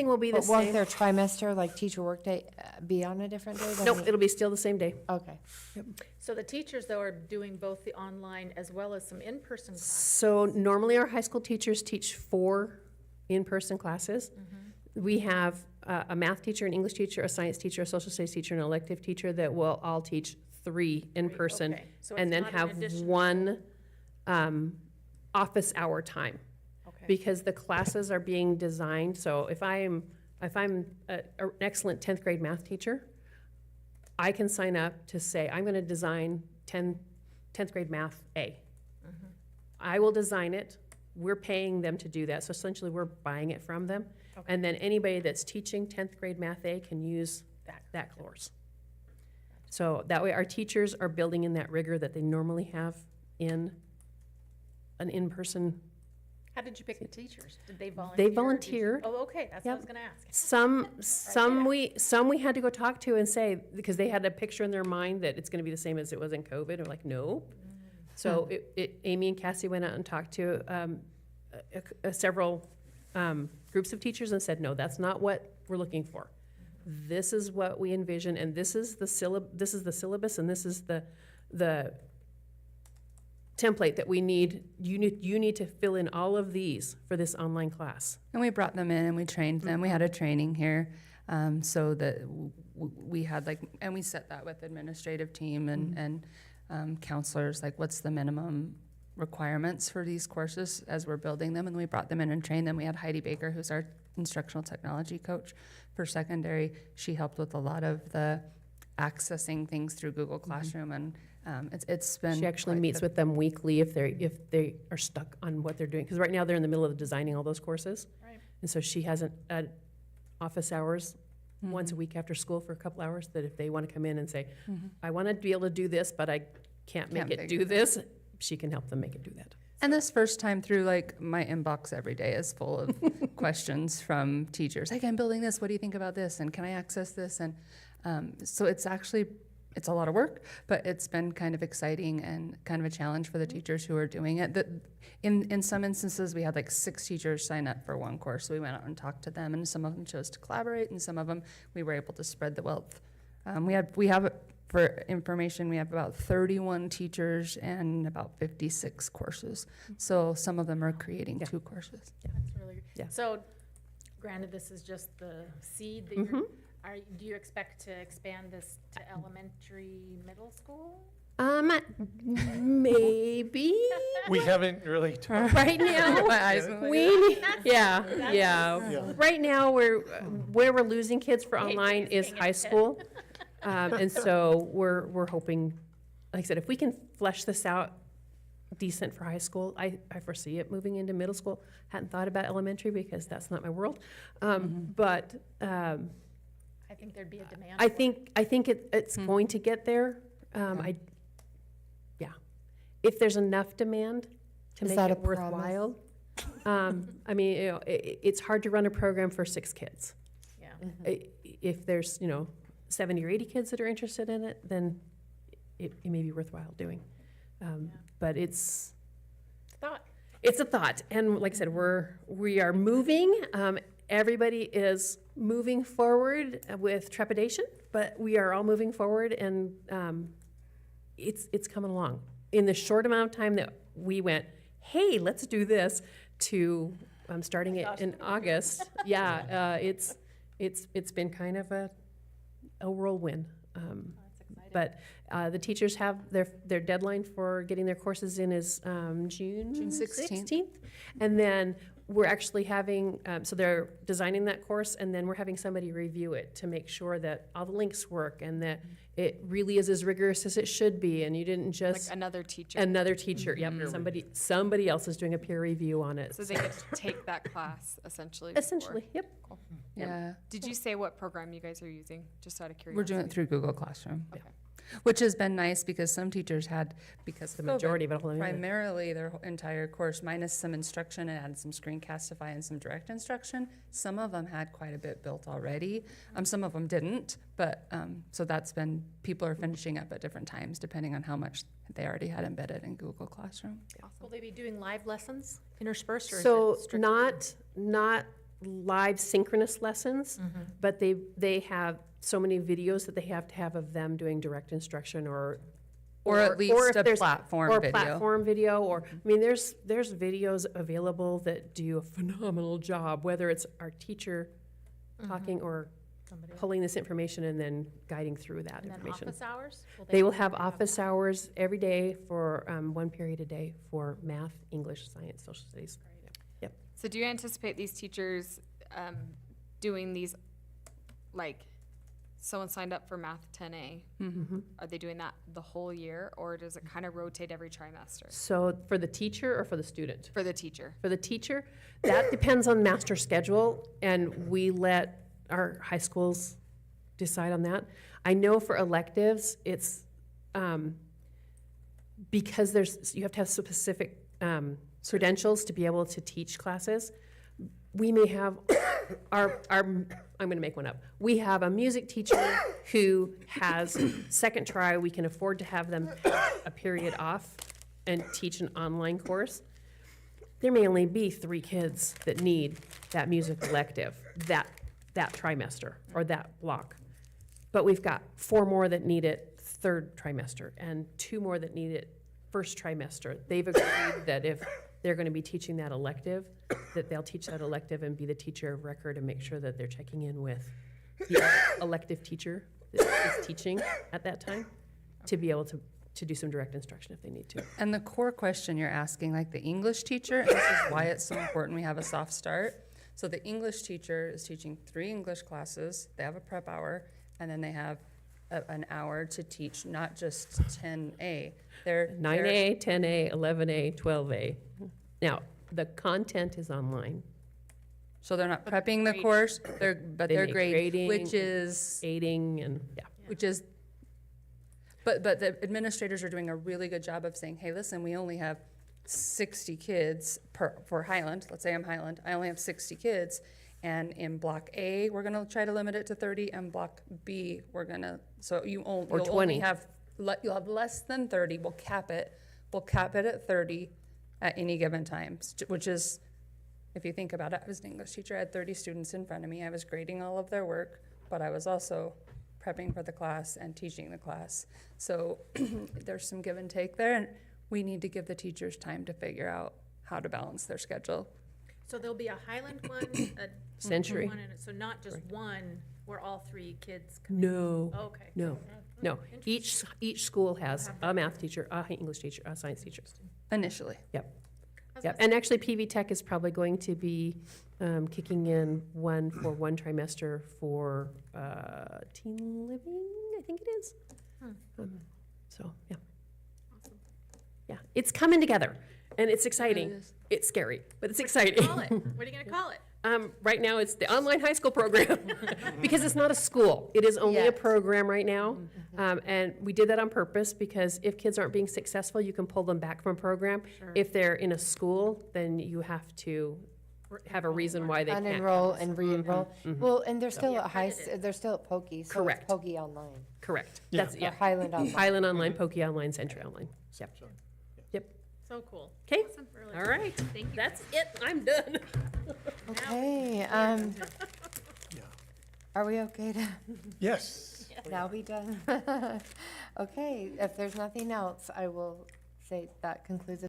will be the But won't same. their trimester, like teacher workday, be on a different day? than Nope, the- it'll be still the same day. Okay. So the teachers, though, are doing both the online as well as some in-person classes. So normally our high school teachers teach 4 in-person classes. We have a math teacher, an English teacher, a science teacher, a social studies teacher, and an elective teacher that will all teach 3 in person, Okay, so and it's then not an have additional- 1 office hour time. Okay. Because the classes are being designed, so if I'm an excellent 10th grade math teacher, I can sign up to say, I'm gonna design 10th grade math A. I will design it, we're paying them to do that, so essentially we're buying it from them. And then anybody that's teaching 10th grade math A can use that course. So that way our teachers are building in that rigor that they normally have in an in-person. How did you pick the teachers? Did they volunteer? They or did you- volunteered. Oh, okay, that's what I Yep. was gonna ask. Some we had to go talk to and say, because they had a picture in their mind that it's gonna be the same as it was in COVID, or like, no. So Amy and Cassie went out and talked to several groups of teachers and said, no, that's not what we're looking for. This is what we envision, and this is the syllabus, and this is the template that we need. You need to fill in all of these for this online class. And we brought them in and we trained them. We had a training here, so that we had and we set that with administrative team and counselors, like what's the minimum requirements for these courses as we're building them, and we brought them in and trained them. We had Heidi Baker, who's our instructional technology coach for secondary. She helped with a lot of the accessing things through Google Classroom, and it's been. She actually quite meets with them weekly if they are stuck on what they're doing, because right now they're in the middle of designing all those courses. Right. And so she has office hours once a week after school for a couple hours, that if they want to come in and say, I want to be able to do this, but I can't make it do this, she can help them make it do that. And this first time through, my inbox every day is full of questions from teachers. Like, I'm building this, what do you think about this? And can I access this? And so it's a lot of work, but it's been kind of exciting and kind of a challenge for the teachers who are doing it. In some instances, we had 6 teachers sign up for one course. So we went out and talked to them, and some of them chose to collaborate, and some of them we were able to spread the wealth. We have for information, we have about 31 teachers and about 56 courses. So some of them are creating 2 courses. That's really good. Yeah. So granted, this is just the seed that do you expect to expand this to elementary, middle school? Maybe. We haven't really talked. Right now, Yeah. Right now, where we're losing kids for online is high school. And so we're hoping, like I said, if we can flesh this out decent for high school, I foresee it moving into middle school. Hadn't thought about elementary because that's not my world. But I think there'd be a demand. I think it's going to get there. If there's enough demand to Is make that it a worthwhile. I mean, it's hard to run a program for 6 kids. Yeah. If there's 70 or 80 kids that are interested in it, then it may be worthwhile doing. But it's a thought, and like I said, we are moving. Everybody is moving forward with trepidation, but we are all moving forward, and it's coming along. In the short amount of time that we went, hey, let's do this, to starting it in August. It's been kind of a whirlwind. But the teachers have their deadline for getting their courses in is June 16th. And then we're actually having, so they're designing that course, and then we're having somebody review it to make sure that all the links work and that it really is as rigorous as it should be, and you didn't just. Like another teacher. Yep, somebody else is doing a peer review on it. So they get to take that class essentially. Essentially, yep. Cool. Yeah. Did you say what program you guys are using, just out of curiosity? We're doing it through Google Classroom. Okay. Which has been nice because some teachers had, because The majority of it. primarily their entire course, minus some instruction and added some Screencastify and some direct instruction. Some of them had quite a bit built already. Some of them didn't, but so that's been, people are finishing up at different times depending on how much they already had embedded in Google Classroom. Will they be doing live lessons interspersed, or So is it strictly? not live synchronous lessons, but they have so many videos that they have to have of them doing direct instruction or at least if a there's- platform or video. platform video, or I mean, there's videos available that do a phenomenal job, whether it's our teacher talking or Somebody else. pulling this information and then guiding through that And then information. office hours? They will have office hours every day for 1 period a day for math, English, science, social studies. Yep. So do you anticipate these teachers doing these, like, someone signed up for Math 10A, are they doing that the whole year, or does it kind of rotate every trimester? So for the teacher or for the student? For the teacher. For the teacher, that depends on master schedule, and we let our high schools decide on that. I know for electives, it's, because you have to have specific credentials to be able to teach classes. We may have I'm gonna make one up. We have a music teacher who has second try, we can afford to have them a period off and teach an online course. There may only be 3 kids that need that music elective that trimester or that block. But we've got 4 more that need it third trimester and 2 more that need it first trimester. They've agreed that if they're gonna be teaching that elective, that they'll teach that elective and be the teacher of record and make sure that they're checking in with the elective teacher that is teaching at that time to be able to do some direct instruction if they need to. And the core question you're asking, like the English teacher, and this is why it's so important we have a soft start. So the English teacher is teaching 3 English classes, they have a prep hour, and then they have an hour to teach not just 10A. They're 9A, 10A, 11A, 12A. Now, the content is online. So they're not prepping the course, but They they're make grading, which is aiding and, yeah. which is, but the administrators are doing a really good job of saying, hey, listen, we only have 60 kids for Highland. Let's say I'm Highland. I only have 60 kids. And in block A, we're gonna try to limit it to 30, and block B, so you'll 20. only have, you'll have less than 30. We'll cap it at 30 at any given time, which is, if you think about it, I was an English teacher. I had 30 students in front of me. I was grading all of their work, but I was also prepping for the class and teaching the class. So there's some give and take there, and we need to give the teachers time to figure out how to balance their schedule. So there'll be a Highland one, a Century. one, so not just one where all 3 kids come No. in? Okay. No. Each school has a math teacher, a English teacher, a science teacher. Initially. Yep. And actually, PV Tech is probably going to be kicking in one for 1 trimester for teen living, I think it is. So, yeah. Yeah, it's coming together, and it's exciting. It's scary, but it's exciting. Call it. What are you gonna call it? Right now, it's the online high school program, because it's not a school. It is only a program right now. And we did that on purpose, because if kids aren't being successful, you can pull them back from a program. If they're in a school, then you have to have a reason why they can't. Unenroll and re-enroll. Well, and they're still at they're still at Pokey, so it's Correct. Pokey Online. Correct. Yeah. That's, yeah. Or Highland Online. Highland Online, Pokey Online, Century Online. Yep. Yep. So cool. Okay. Awesome. Really All right. Thank you. That's it. I'm done. Okay, are we okay to Yes. now be done? Okay, if there's nothing else, I will say that concludes